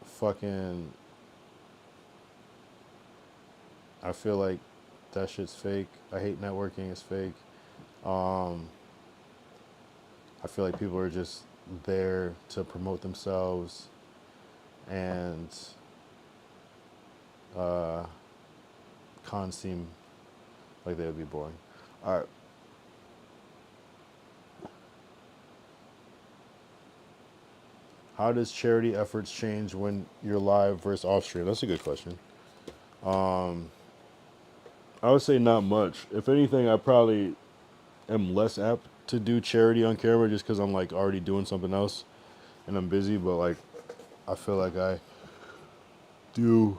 Fucking. I feel like that shit's fake. I hate networking. It's fake. I feel like people are just there to promote themselves, and cons seem like they would be boring. All right. How does charity efforts change when you're live versus off stream? That's a good question. I would say not much. If anything, I probably am less apt to do charity on camera just because I'm like already doing something else and I'm busy. But like, I feel like I do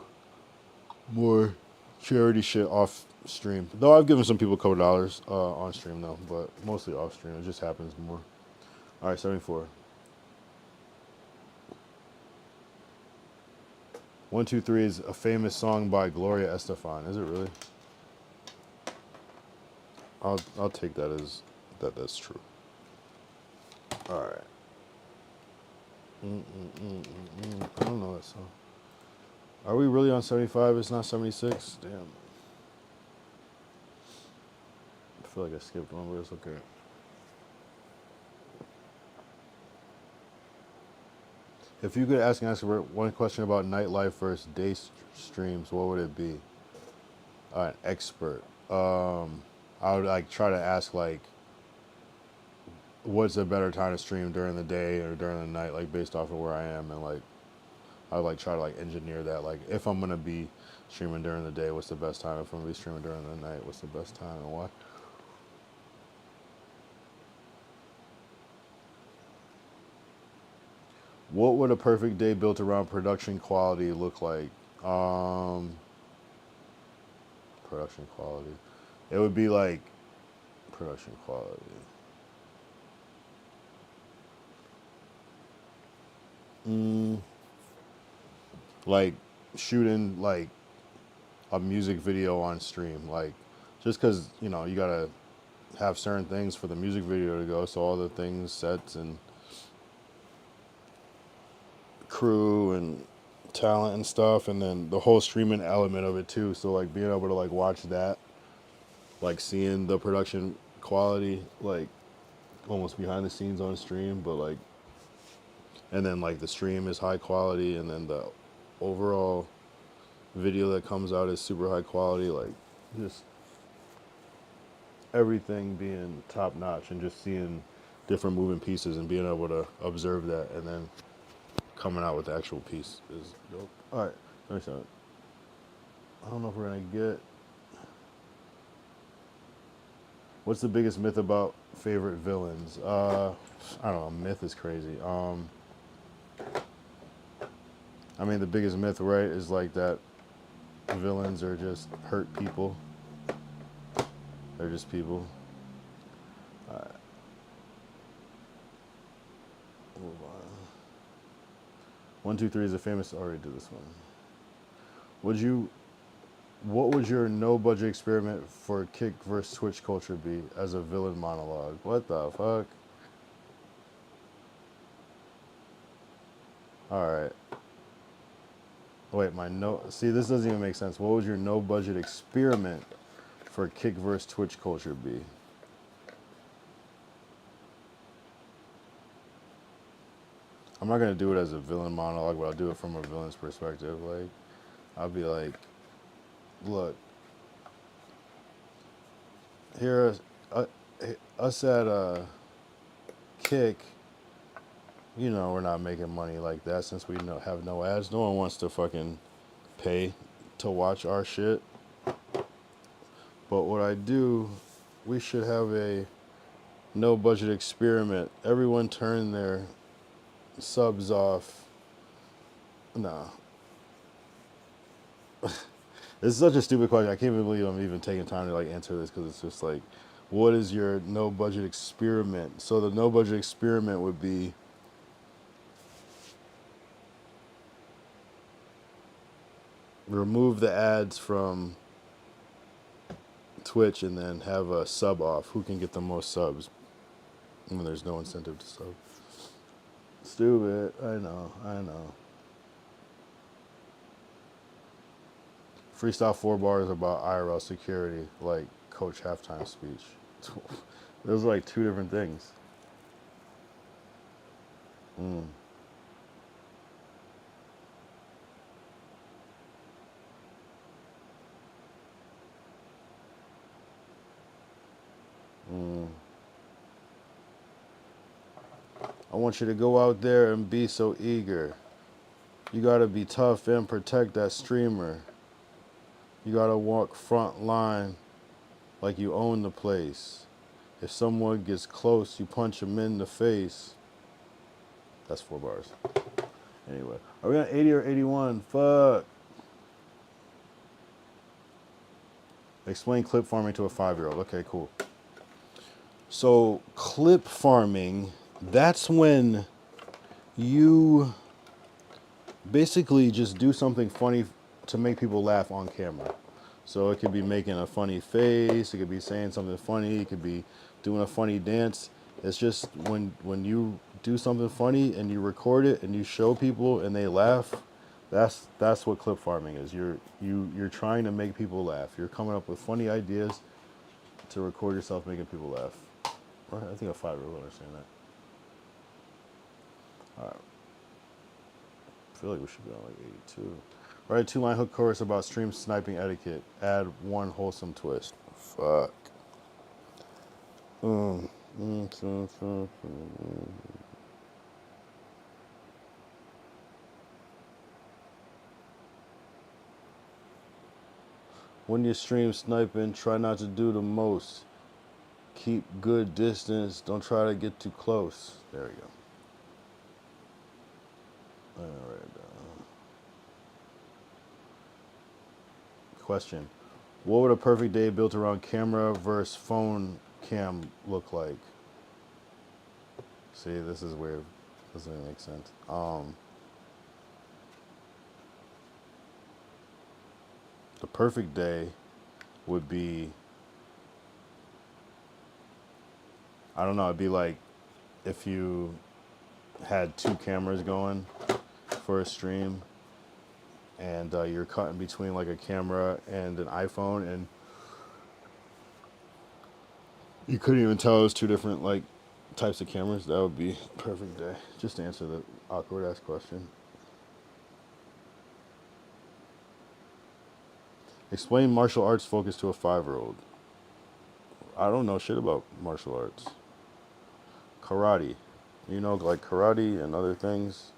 more charity shit off stream. Though I've given some people a couple dollars on stream though, but mostly off stream. It just happens more. All right, 74. 123 is a famous song by Gloria Estefan. Is it really? I'll take that as that's true. All right. I don't know that song. Are we really on 75? It's not 76? Damn. I feel like I skipped one, but it's okay. If you could ask an expert one question about nightlife versus streams, what would it be? An expert. I would like try to ask like, what's a better time to stream during the day or during the night, like based off of where I am, and like I would like try to like engineer that. Like if I'm gonna be streaming during the day, what's the best time? If I'm gonna be streaming during the night, what's the best time and why? What would a perfect day built around production quality look like? Production quality. It would be like production quality. Like shooting like a music video on stream, like just because you know you gotta have certain things for the music video to go, so all the things, sets and crew and talent and stuff, and then the whole streaming element of it too. So like being able to like watch that, like seeing the production quality, like almost behind the scenes on stream, but like, and then like the stream is high quality, and then the overall video that comes out is super high quality, like just everything being top notch, and just seeing different moving pieces and being able to observe that and then coming out with the actual piece is dope. All right, next time. I don't know if we're gonna get. What's the biggest myth about favorite villains? I don't know. Myth is crazy. I mean, the biggest myth, right, is like that villains are just hurt people. They're just people. Move on. 1, 2, 3 is a famous. I already did this one. What would your no budget experiment for Kick versus Twitch culture be as a villain monologue? What the fuck? All right. Wait, my no. See, this doesn't even make sense. What would your no budget experiment for Kick versus Twitch culture be? I'm not gonna do it as a villain monologue, but I'll do it from a villain's perspective. Like, I'll be like, look, here, us at Kick, you know, we're not making money like that since we have no ads. No one wants to fucking pay to watch our shit. But what I do, we should have a no budget experiment. Everyone turn their subs off. Nah. This is such a stupid question. I can't even believe I'm even taking time to like answer this, because it's just like, what is your no budget experiment? So the no budget experiment would be remove the ads from Twitch and then have a sub off. Who can get the most subs when there's no incentive to sub? Stupid. I know. Freestyle 4 bars about IRL security, like coach halftime speech. Those are like two different things. I want you to go out there and be so eager. You gotta be tough and protect that streamer. You gotta walk front line like you own the place. If someone gets close, you punch them in the face. That's 4 bars. Anyway, are we on 80 or 81? Fuck. Explain clip farming to a 5-year-old. Okay, cool. So clip farming, that's when you basically just do something funny to make people laugh on camera. So it could be making a funny face, it could be saying something funny, it could be doing a funny dance. It's just when you do something funny and you record it and you show people and they laugh, that's what clip farming is. You're trying to make people laugh. You're coming up with funny ideas to record yourself making people laugh. I think a 5-year-old will understand that. All right. feel like we should be on like 82. Write a 2-line hook chorus about stream sniping etiquette. Add one wholesome twist. Fuck. When you stream sniping, try not to do the most. Keep good distance. Don't try to get too close. There we go. All right. Question. What would a perfect day built around camera versus phone cam look like? See, this is weird. Doesn't even make sense. The perfect day would be, I don't know, it'd be like if you had 2 cameras going for a stream and you're cutting between like a camera and an iPhone and you couldn't even tell it was 2 different like types of cameras. That would be a perfect day. Just to answer the awkward ass question. Explain martial arts focus to a 5-year-old. I don't know shit about martial arts. Karate. You know, like karate and other things.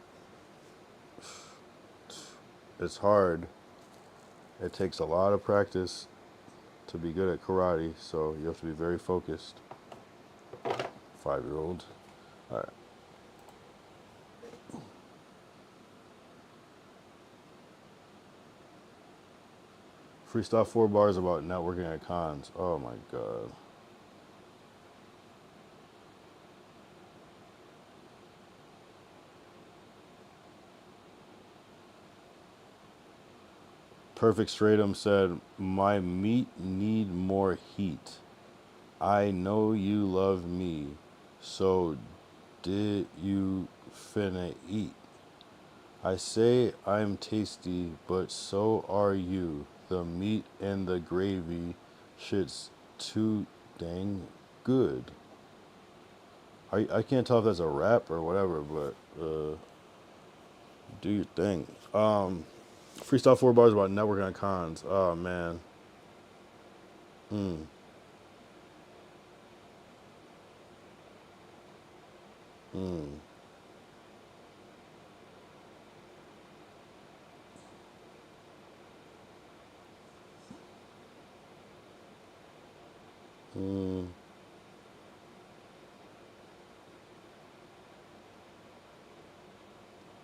It's hard. It takes a lot of practice to be good at karate, so you have to be very focused. 5-year-old. All right. Freestyle 4 bars about networking at cons. Oh my god. Perfect Stratum said, my meat need more heat. I know you love me, so did you finna eat? I say I'm tasty, but so are you. The meat and the gravy shit's too dang good. I can't tell if that's a rap or whatever, but do your thing. Freestyle 4 bars about networking on cons. Oh man. Mm. Mm. Mm.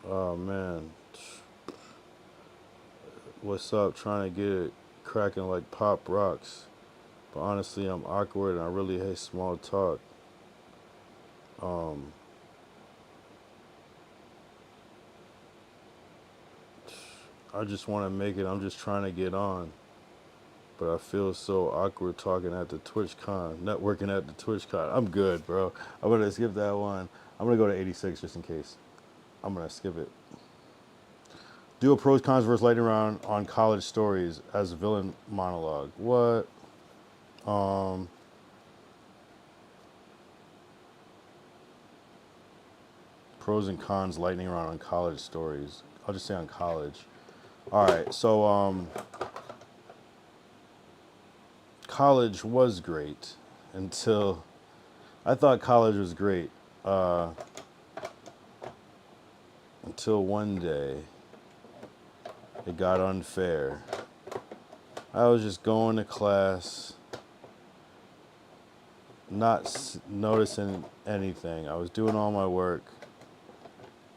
Oh man. What's up? Trying to get it cracking like pop rocks. But honestly, I'm awkward and I really hate small talk. I just want to make it. I'm just trying to get on. But I feel so awkward talking at the TwitchCon, networking at the TwitchCon. I'm good, bro. I'm going to skip that one. I'm going to go to 86 just in case. I'm going to skip it. Do a pros cons versus lightning round on college stories as villain monologue. What? Pros and cons lightning round on college stories. I'll just say on college. All right, so college was great until I thought college was great until one day it got unfair. I was just going to class, not noticing anything. I was doing all my work,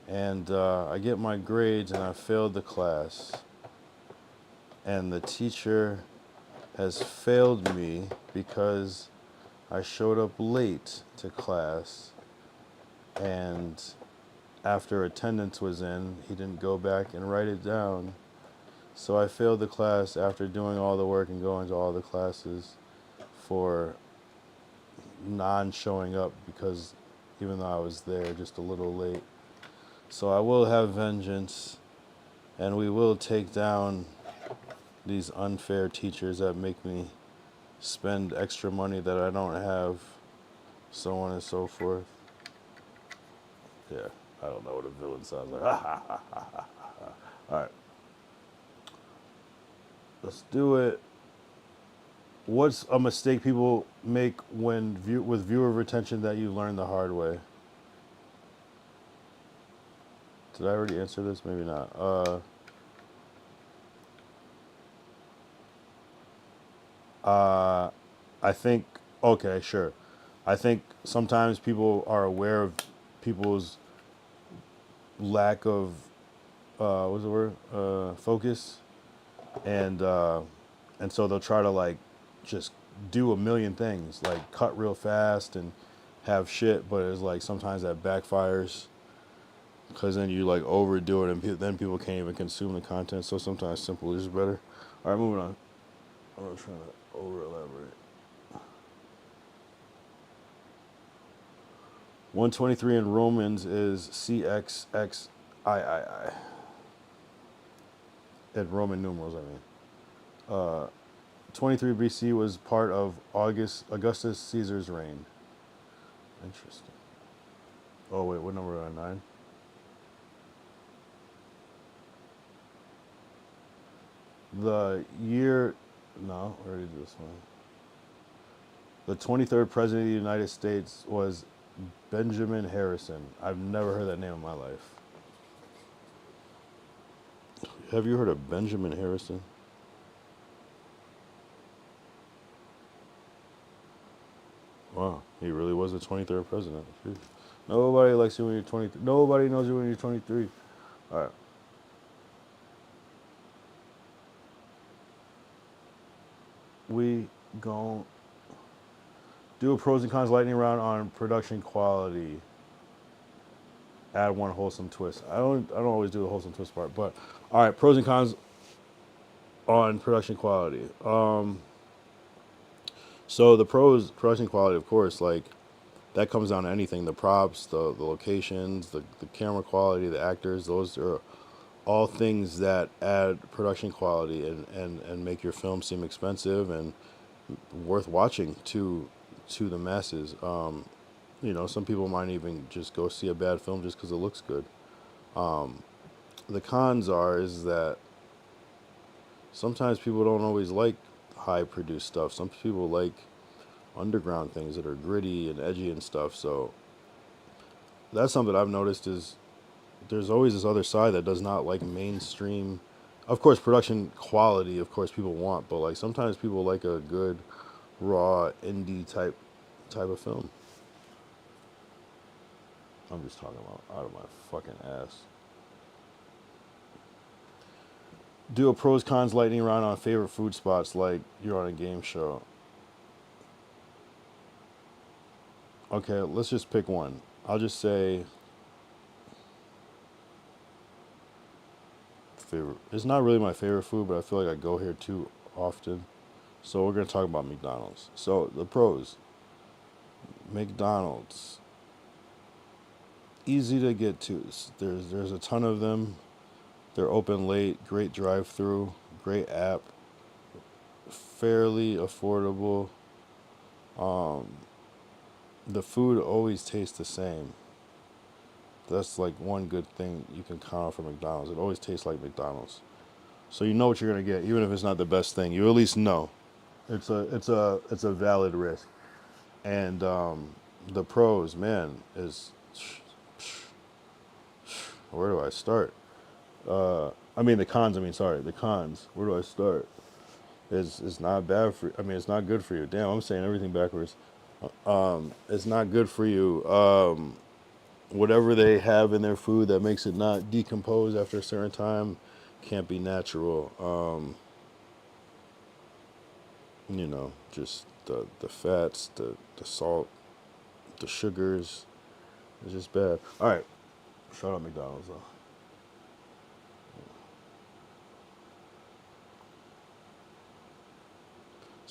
and I get my grades, and I failed the class. And the teacher has failed me because I showed up late to class, and after attendance was in, he didn't go back and write it down. So I failed the class after doing all the work and going to all the classes for non-showing up because even though I was there just a little late. So I will have vengeance, and we will take down these unfair teachers that make me spend extra money that I don't have, so on and so forth. Yeah, I don't know what a villain sounds like. All right, let's do it. What's a mistake people make when with viewer retention that you learned the hard way? Did I already answer this? Maybe not. I think, okay, sure. I think sometimes people are aware of people's lack of, what's the word? Focus. And so they'll try to like just do a million things, like cut real fast and have shit, but it's like sometimes that backfires because then you like overdo it and then people can't even consume the content. So sometimes simple is better. All right, moving on. I'm not trying to over elaborate. 123 in Romans is CXXIII. In Roman numerals, I mean. 23 BC was part of Augustus Caesar's reign. Interesting. Oh, wait, what number are on 9? The year, no, I already did this one. The 23rd president of the United States was Benjamin Harrison. I've never heard that name in my life. Have you heard of Benjamin Harrison? Wow, he really was the 23rd president. Jeez. Nobody likes you when you're 23. Nobody knows you when you're 23. All right. We gon' do a pros and cons lightning round on production quality. Add one wholesome twist. I don't always do the wholesome twist part, but all right, pros and cons on production quality. So the pros, production quality, of course, like that comes down to anything. The props, the locations, the camera quality, the actors, those are all things that add production quality and make your film seem expensive and worth watching to the masses. Some people might even just go see a bad film just because it looks good. The cons is that sometimes people don't always like high produced stuff. Some people like underground things that are gritty and edgy and stuff. So that's something I've noticed is there's always this other side that does not like mainstream. Of course, production quality, of course, people want, but like sometimes people like a good raw indie type of film. I'm just talking about out of my fucking ass. Do a pros cons lightning round on favorite food spots like you're on a game show. Okay, let's just pick one. I'll just say favorite. It's not really my favorite food, but I feel like I go here too often. So we're gonna talk about McDonald's. So the pros. McDonald's. Easy to get to. There's a ton of them. They're open late, great drive-through, great app, fairly affordable. The food always tastes the same. That's like one good thing you can count on for McDonald's. It always tastes like McDonald's. So you know what you're gonna get, even if it's not the best thing. You at least know. It's a valid risk. And the pros, man, is where do I start? The cons. The cons. Where do I start? It's not bad for. It's not good for you. Damn, I'm saying everything backwards. It's not good for you. Whatever they have in their food that makes it not decompose after a certain time can't be natural. Just the fats, the salt, the sugars. It's just bad. All right, shout out McDonald's though.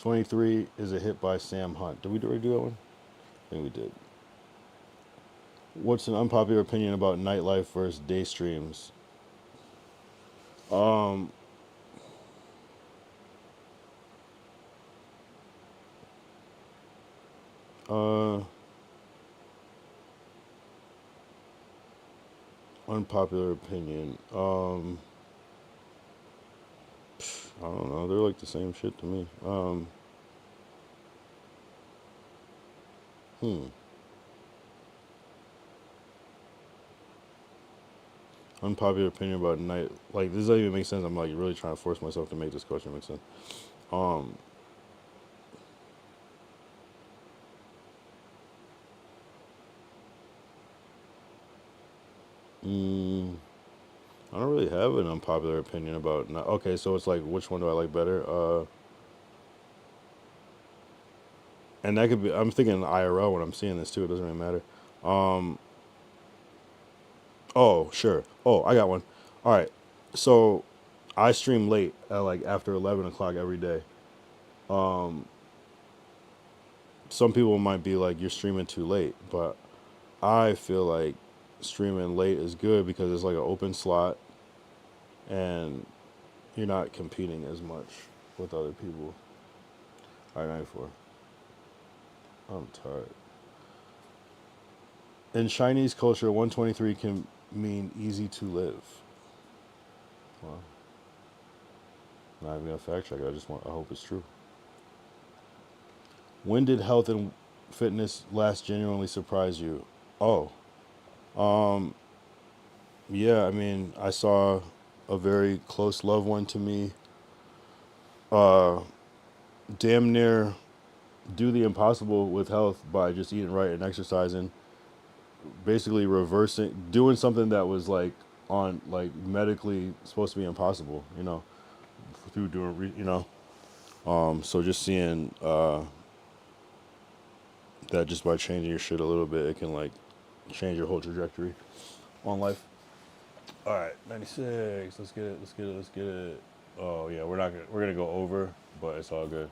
23 is a hit by Sam Hunt. Did we already do that one? I think we did. What's an unpopular opinion about nightlife versus day streams? Unpopular opinion. I don't know. They're like the same shit to me. Hmm. Unpopular opinion about night. Like, this doesn't even make sense. I'm like really trying to force myself to make this question make sense. Um. mm, I don't really have an unpopular opinion about. Okay, so it's like, which one do I like better? And that could be. I'm thinking IRL when I'm seeing this too. It doesn't really matter. Um. Oh, sure. Oh, I got one. All right. So, I stream late at like after 11 o'clock every day. Um. Some people might be like, you're streaming too late, but I feel like streaming late is good because it's like an open slot and you're not competing as much with other people. All right, 94. I'm tired. In Chinese culture, 123 can mean easy to live. Well, not even gonna fact check it. I hope it's true. When did health and fitness last genuinely surprise you? Oh, um, yeah. I mean, I saw a very close loved one to me, uh, damn near do the impossible with health by just eating right and exercising, basically reversing, doing something that was like on like medically supposed to be impossible, through doing, so just seeing that just by changing your shit a little bit, it can like change your whole trajectory on life. All right, 96. Let's get it. Let's get it. Let's get it. Oh yeah, we're gonna go over, but it's all good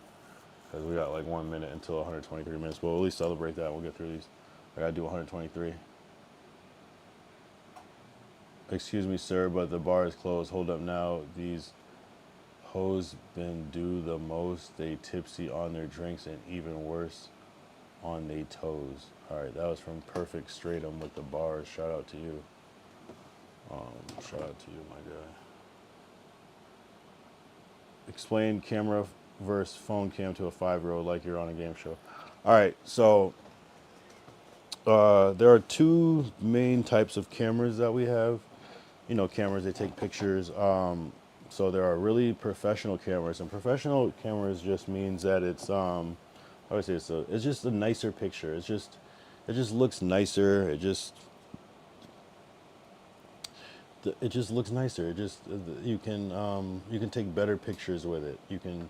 because we got like 1 minute until 123 minutes. We'll at least celebrate that. We'll get through these. I gotta do 123. Excuse me, sir, but the bar is closed. Hold up now. These hoes been do the most. They tipsy on their drinks and even worse on they toes. All right, that was from Perfect Stratum with the bars. Shout out to you. Shout out to you, my guy. Explain camera versus phone cam to a 5-year-old like you're on a game show. All right, so there are two main types of cameras that we have. Cameras, they take pictures. So there are really professional cameras, and professional cameras just means that it's I would say it's just a nicer picture. It just looks nicer. It just looks nicer. You can take better pictures with it. You can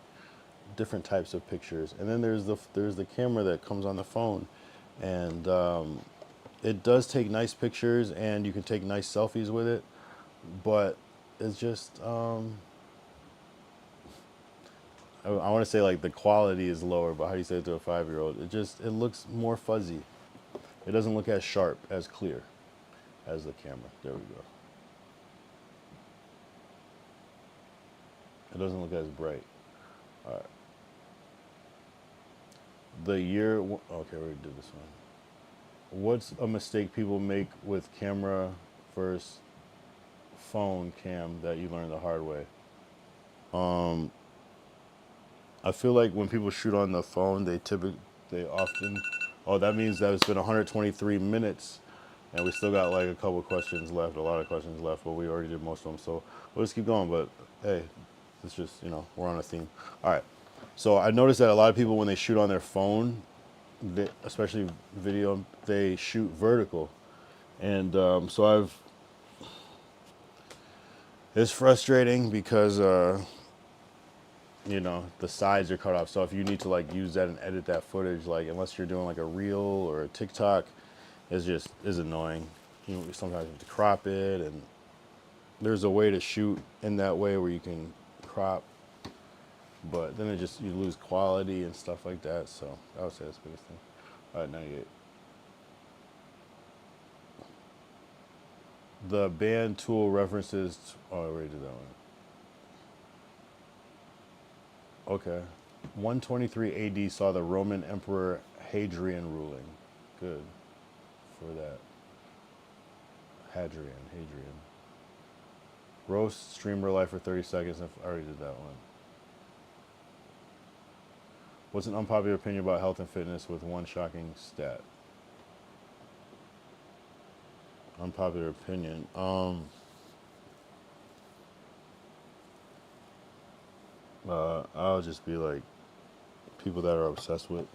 different types of pictures, and then there's the camera that comes on the phone, and it does take nice pictures, and you can take nice selfies with it, but it's just I want to say like the quality is lower, but how do you say it to a 5-year-old? It looks more fuzzy. It doesn't look as sharp, as clear as the camera. There we go. It doesn't look as bright. All right. Okay, we already did this one. What's a mistake people make with camera versus phone cam that you learned the hard way? I feel like when people shoot on the phone, they often, oh, that means that it's been 123 minutes, and we still got like a couple questions left, a lot of questions left, but we already did most of them. So we'll just keep going. But hey, it's just we're on a theme. All right. So I noticed that a lot of people when they shoot on their phone, especially video, they shoot vertical, and it's frustrating because the sides are cut off. So if you need to like use that and edit that footage, like unless you're doing like a reel or a TikTok, is annoying. Sometimes you have to crop it, and there's a way to shoot in that way where you can crop, but then you lose quality and stuff like that. So I would say that's the biggest thing. All right, 98. The band Tool references. Oh, I already did that one. Okay. 123 AD saw the Roman Emperor Hadrian ruling. Good for that. Hadrian. Roast streamer life for 30 seconds. I already did that one. What's an unpopular opinion about health and fitness with one shocking stat? Unpopular opinion. I'll just be like, people that are obsessed with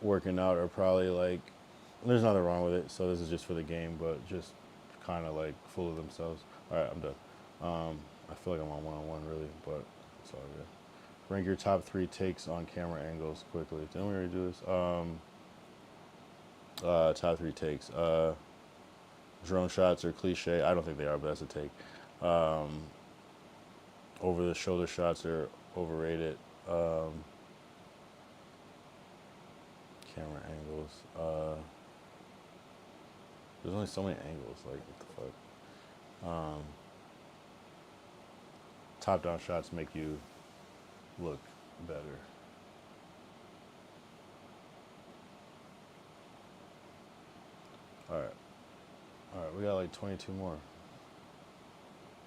working out are probably like, there's nothing wrong with it. So this is just for the game, but just kind of like full of themselves. All right, I'm done. I feel like I'm on one-on-one really, but it's all good. Rank your top 3 takes on camera angles quickly. Didn't we already do this? Top 3 takes. Drone shots are cliche. I don't think they are, but that's a take. Over the shoulder shots are overrated. Camera angles. There's only so many angles. Like, what the fuck? Top down shots make you look better. All right, we got like 22 more.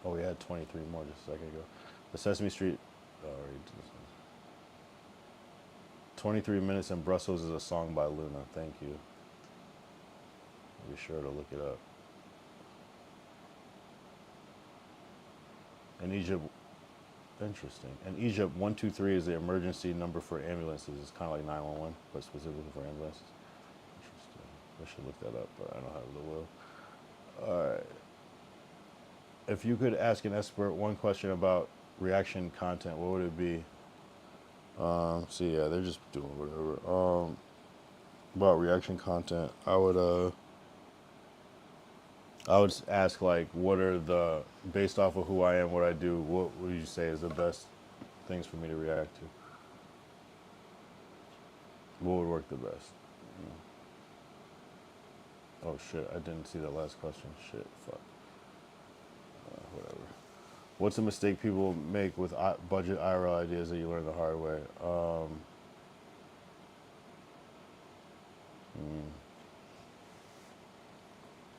Oh, we had 23 more just a second ago. The Sesame Street, oh, already did this one. 23 Minutes in Brussels is a song by Luna. Thank you. I'll be sure to look it up. In Egypt, interesting. In Egypt, 123 is the emergency number for ambulances. It's kind of like 911, but specifically for ambulances. Interesting. I should look that up, but I don't have the will. All right. If you could ask an expert one question about reaction content, what would it be? See, yeah, they're just doing whatever. About reaction content, I would ask like, what are the, based off of who I am, what I do, what would you say is the best things for me to react to? What would work the best? Oh shit, I didn't see that last question. Shit, fuck. Whatever. What's a mistake people make with budget IRL ideas that you learn the hard way?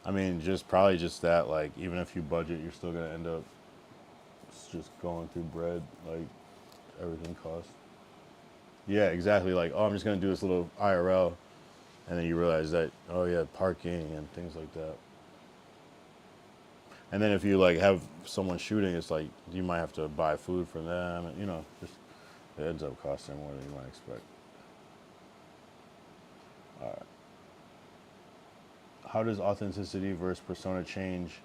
I mean, probably just that, like, even if you budget, you're still gonna end up just going through bread, like, everything costs. Yeah, exactly, like, oh, I'm just gonna do this little IRL, and then you realize that, oh yeah, parking and things like that. And then if you like have someone shooting, it's like you might have to buy food for them, and just it ends up costing more than you might expect. All right. How does authenticity versus persona change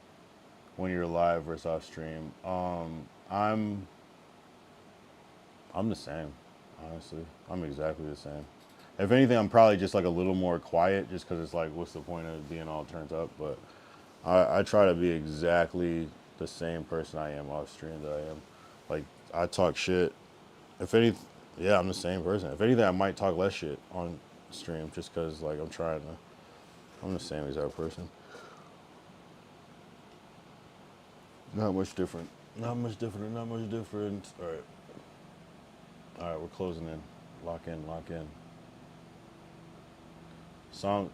when you're live versus off stream? I'm the same, honestly. I'm exactly the same. If anything, I'm probably just like a little more quiet, just because it's like, what's the point of being all turned up? But I try to be exactly the same person I am off stream that I am. Like, I talk shit. If any, yeah, I'm the same person. If anything, I might talk less shit on stream just because, like, I'm the same exact person. Not much different. Not much different. Not much different. All right. All right, we're closing in. Lock in. Lock in. Psalm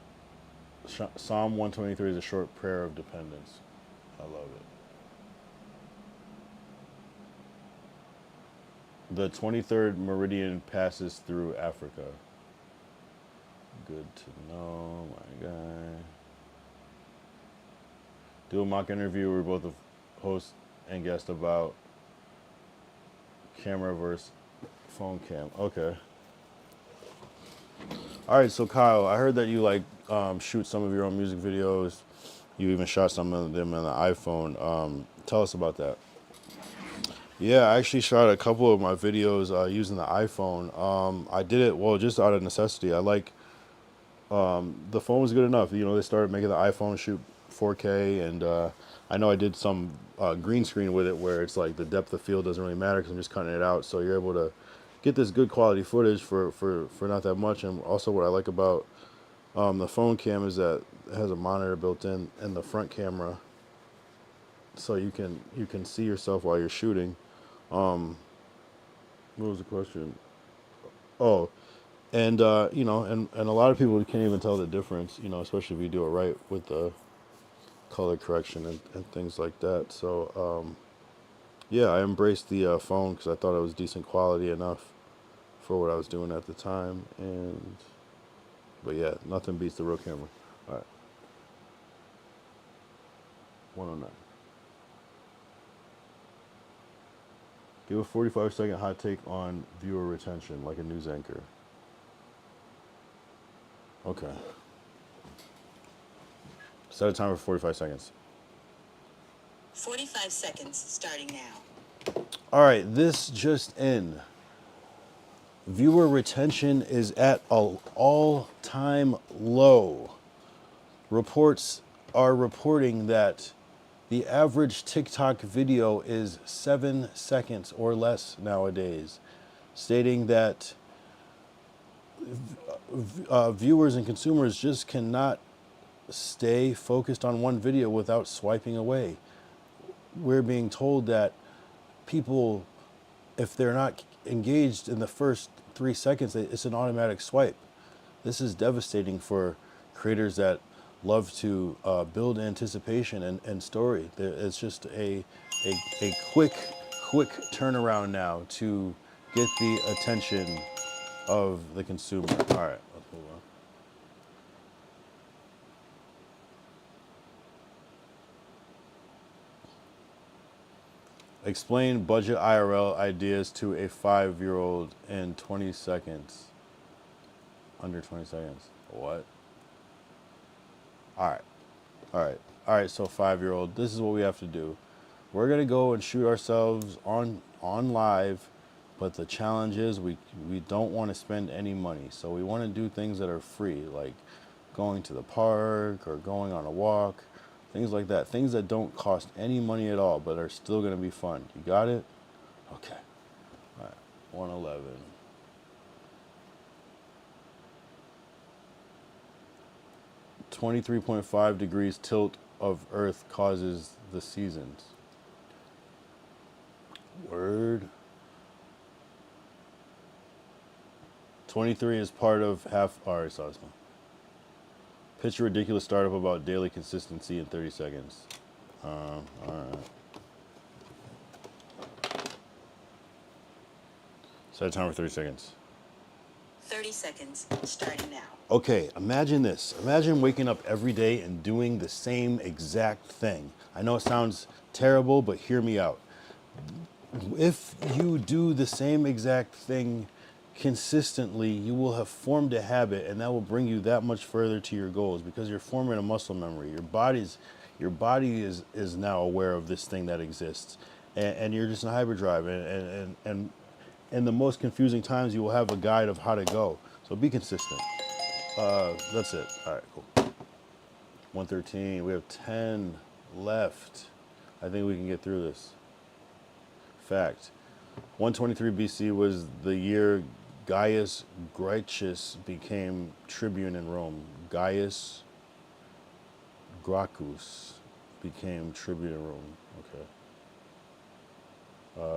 123 is a short prayer of dependence. I love it. The 23rd meridian passes through Africa. Good to know, my guy. Do a mock interview where both the host and guest about camera versus phone cam. Okay. All right, so Kyle, I heard that you like shoot some of your own music videos. You even shot some of them on the iPhone. Tell us about that. Yeah, I actually shot a couple of my videos using the iPhone. I did it, just out of necessity. I like, the phone was good enough. They started making the iPhone shoot 4K, and I know I did some green screen with it where it's like the depth of field doesn't really matter because I'm just cutting it out. So you're able to get this good quality footage for not that much. And also what I like about the phone cam is that it has a monitor built in the front camera, so you can see yourself while you're shooting. What was the question? Oh, and and a lot of people can't even tell the difference, especially if you do it right with the color correction and things like that. So yeah, I embraced the phone because I thought it was decent quality enough for what I was doing at the time. But yeah, nothing beats the real camera. All right. 109. Give a 45-second hot take on viewer retention, like a news anchor. Okay. Set a timer for 45 seconds. 45 seconds starting now. All right, this just in. Viewer retention is at an all-time low. Reports are reporting that the average TikTok video is 7 seconds or less nowadays, stating that viewers and consumers just cannot stay focused on one video without swiping away. We're being told that people, if they're not engaged in the first 3 seconds, it's an automatic swipe. This is devastating for creators that love to build anticipation and story. It's just a quick turnaround now to get the attention of the consumer. All right, let's move on. Explain budget IRL ideas to a 5-year-old in 20 seconds. Under 20 seconds. What? All right, so 5-year-old, this is what we have to do. We're going to go and shoot ourselves on live, but the challenge is we don't want to spend any money. So we want to do things that are free, like going to the park or going on a walk, things like that. Things that don't cost any money at all, but are still going to be fun. You got it? Okay. All right, 111. 23.5 degrees tilt of Earth causes the seasons. Word. 23 is part of half. All right, so that's fine. Pitch a ridiculous startup about daily consistency in 30 seconds. All right. Set a timer for 30 seconds. 30 seconds starting now. Okay, imagine this. Imagine waking up every day and doing the same exact thing. I know it sounds terrible, but hear me out. If you do the same exact thing consistently, you will have formed a habit, and that will bring you that much further to your goals because you're forming a muscle memory. Your body is now aware of this thing that exists, and you're just in hyperdrive. And in the most confusing times, you will have a guide of how to go. So be consistent. That's it. All right, cool. 113. We have 10 left. I think we can get through this. Fact. 123 BC was the year Gaius Gracchus became tribune in Rome. Gaius Gracchus became tribune in Rome. Okay.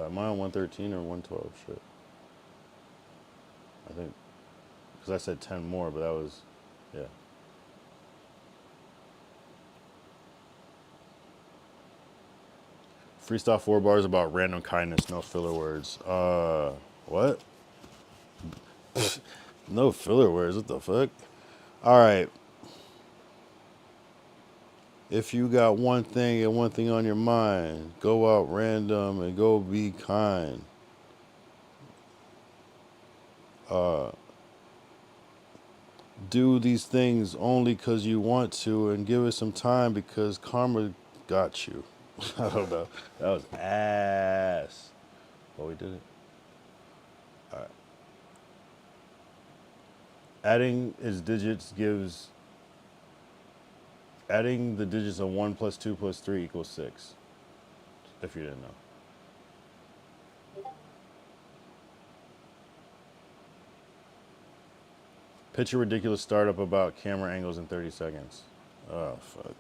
Am I on 113 or 112? Shit. I think, because I said 10 more, but that was, yeah. Freestyle 4 bars about random kindness, no filler words. What? No filler words, what the fuck? All right. If you got one thing and one thing on your mind, go out random and go be kind. Do these things only because you want to, and give it some time because karma got you. I don't know. That was ass. But we did it. All right. Adding the digits of 1 plus 2 plus 3 equals 6. If you didn't know. Pitch a ridiculous startup about camera angles in 30 seconds. Oh, fuck.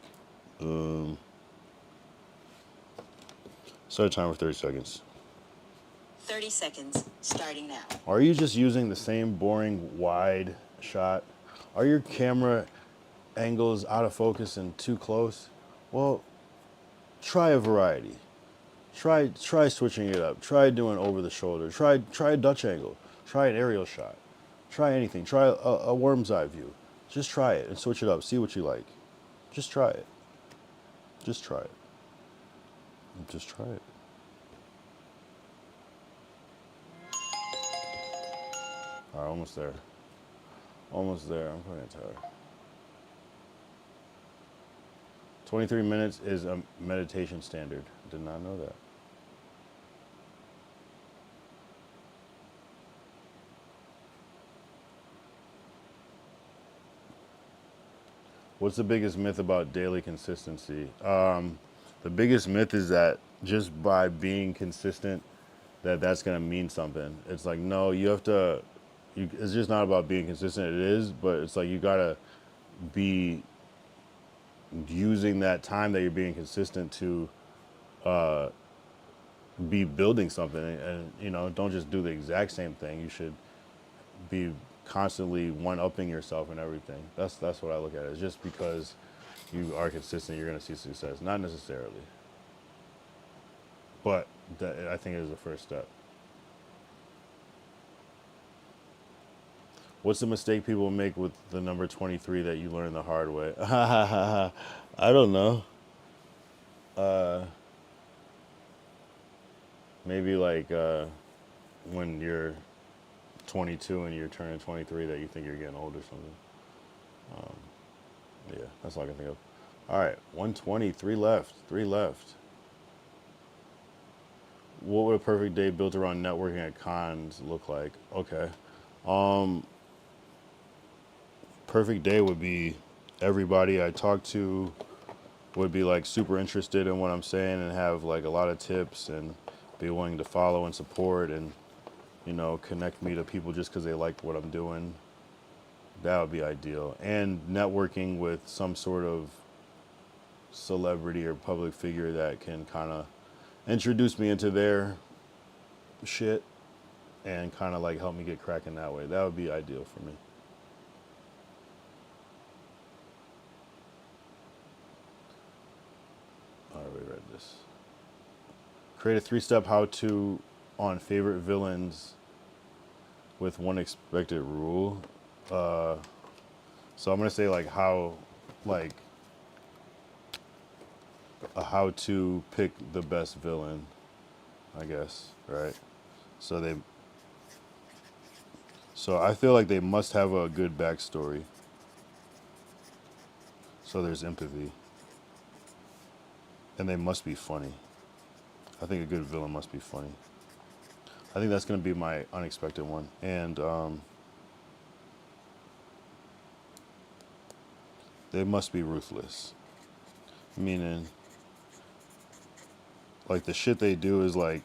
Start a timer for 30 seconds. 30 seconds starting now. Are you just using the same boring wide shot? Are your camera angles out of focus and too close? Well, try a variety. Try switching it up. Try doing over the shoulder. Try a Dutch angle. Try an aerial shot. Try anything. Try a worm's eye view. Just try it and switch it up. See what you like. Just try it. Just try it. Just try it. All right, almost there. Almost there. I'm kind of tired. 23 minutes is a meditation standard. Did not know that. What's the biggest myth about daily consistency? The biggest myth is that just by being consistent, that's gonna mean something. It's like, no, you have to. It's just not about being consistent. It is, but it's like you gotta be using that time that you're being consistent to be building something, and you know, don't just do the exact same thing. You should be constantly one-upping yourself and everything. That's what I look at it. It's just because you are consistent, you're gonna see success. Not necessarily, but I think it is the first step. What's the mistake people make with the number 23 that you learned the hard way? I don't know. Maybe like when you're 22 and you're turning 23 that you think you're getting old or something. Yeah, that's all I can think of. All right, 120, 3 left, 3 left. What would a perfect day built around networking at cons look like? Okay. Perfect day would be everybody I talk to would be like super interested in what I'm saying and have like a lot of tips and be willing to follow and support and, you know, connect me to people just because they like what I'm doing. That would be ideal. And networking with some sort of celebrity or public figure that can kind of introduce me into their shit and kind of like help me get cracking that way. That would be ideal for me. I already read this. Create a 3-step how-to on favorite villains with one expected rule. So I'm gonna say like how to pick the best villain, I guess, right? So I feel like they must have a good backstory. So there's empathy. And they must be funny. I think a good villain must be funny. I think that's going to be my unexpected one. And they must be ruthless. Meaning, like, the shit they do is like,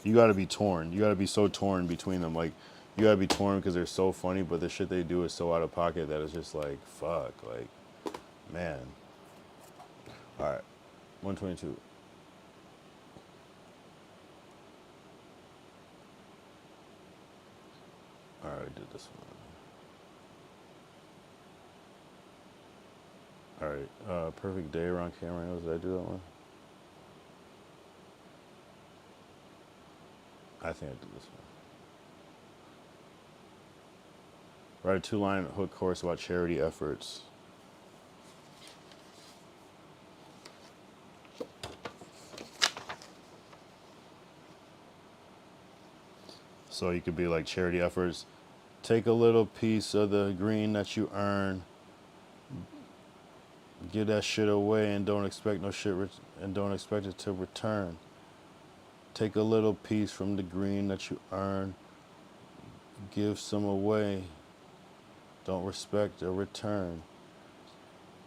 you got to be torn. You got to be so torn between them. Like, you got to be torn because they're so funny, but the shit they do is so out of pocket that it's just like, fuck. Like, man. All right. 122. I already did this one. All right. Perfect day around cameras. Did I do that one? I think I did this one. Write a 2-line hook course about charity efforts. So you could be like, charity efforts, take a little piece of the green that you earn, give that shit away and don't expect no shit and don't expect it to return. Take a little piece from the green that you earn, give some away, don't respect a return.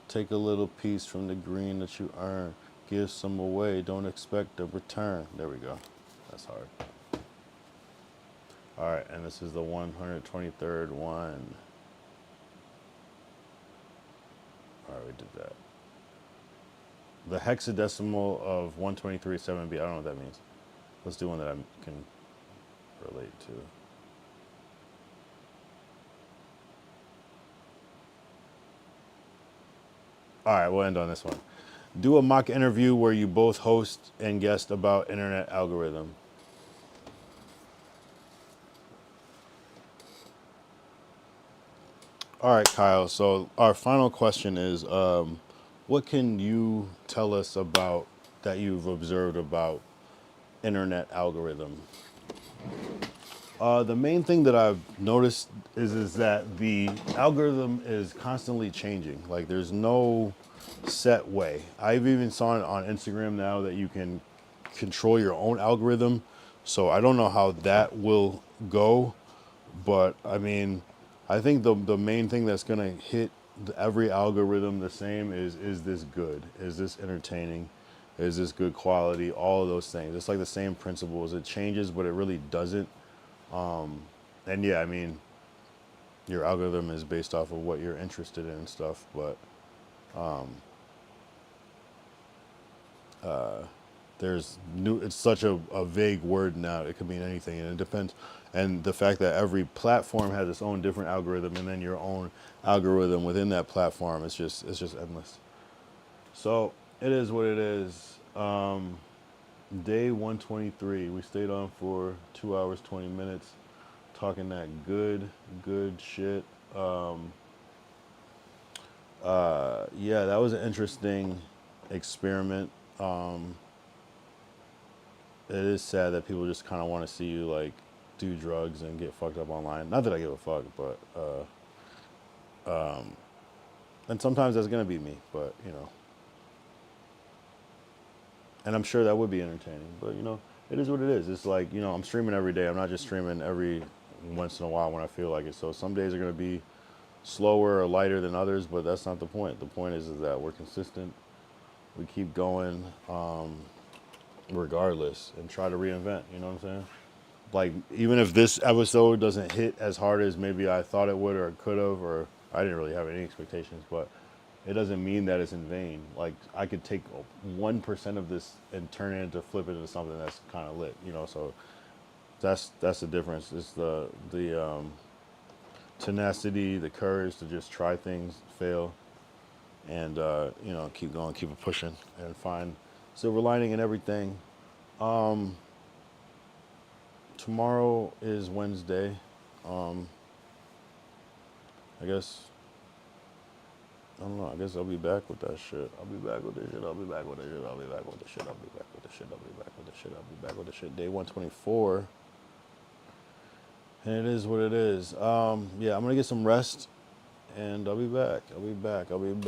Take a little piece from the green that you earn, give some away, don't expect a return. There we go. That's hard. All right, and this is the 123rd one. All right, we did that. The hexadecimal of 123 is 7B. I don't know what that means. Let's do one that I can relate to. All right, we'll end on this one. Do a mock interview where you both host and guest about internet algorithm. All right, Kyle. So our final question is, what can you tell us about that you've observed about internet algorithm? The main thing that I've noticed is that the algorithm is constantly changing. Like there's no set way. I've even saw it on Instagram now that you can control your own algorithm. So I don't know how that will go, but I mean, I think the main thing that's gonna hit every algorithm the same is this good? Is this entertaining? Is this good quality? All of those things. It's like the same principles. It changes, but it really doesn't. And yeah, I mean, your algorithm is based off of what you're interested in and stuff, but there's new, it's such a vague word now. It could mean anything, and it depends. And the fact that every platform has its own different algorithm, and then your own algorithm within that platform, it's just endless. So it is what it is. Day 123. We stayed on for 2 hours 20 minutes, talking that good shit. Yeah, that was an interesting experiment. It is sad that people just kind of want to see you like do drugs and get fucked up online. Not that I give a fuck, but and sometimes that's gonna be me, but you know, and I'm sure that would be entertaining. But you know, it is what it is. It's like, you know, I'm streaming every day. I'm not just streaming every once in a while when I feel like it. So some days are gonna be slower or lighter than others, but that's not the point. The point is that we're consistent. We keep going, regardless, and try to reinvent. You know what I'm saying? Like, even if this episode doesn't hit as hard as maybe I thought it would or it could have, or I didn't really have any expectations, but it doesn't mean that it's in vain. Like, I could take 1% of this and turn it into, flip it into something that's kind of lit, you know. So that's the difference. It's the tenacity, the courage to just try things, fail, and you know, keep going, keep it pushing, and find silver lining in everything. Tomorrow is Wednesday. I guess, I don't know. I guess I'll be back with that shit. I'll be back with this shit. I'll be back with this shit. I'll be back with this shit. I'll be back with this shit. I'll be back with this shit. I'll be back with this shit. Day 124. And it is what it is. Yeah, I'm gonna get some rest, and I'll be back. I'll be back. I'll be back.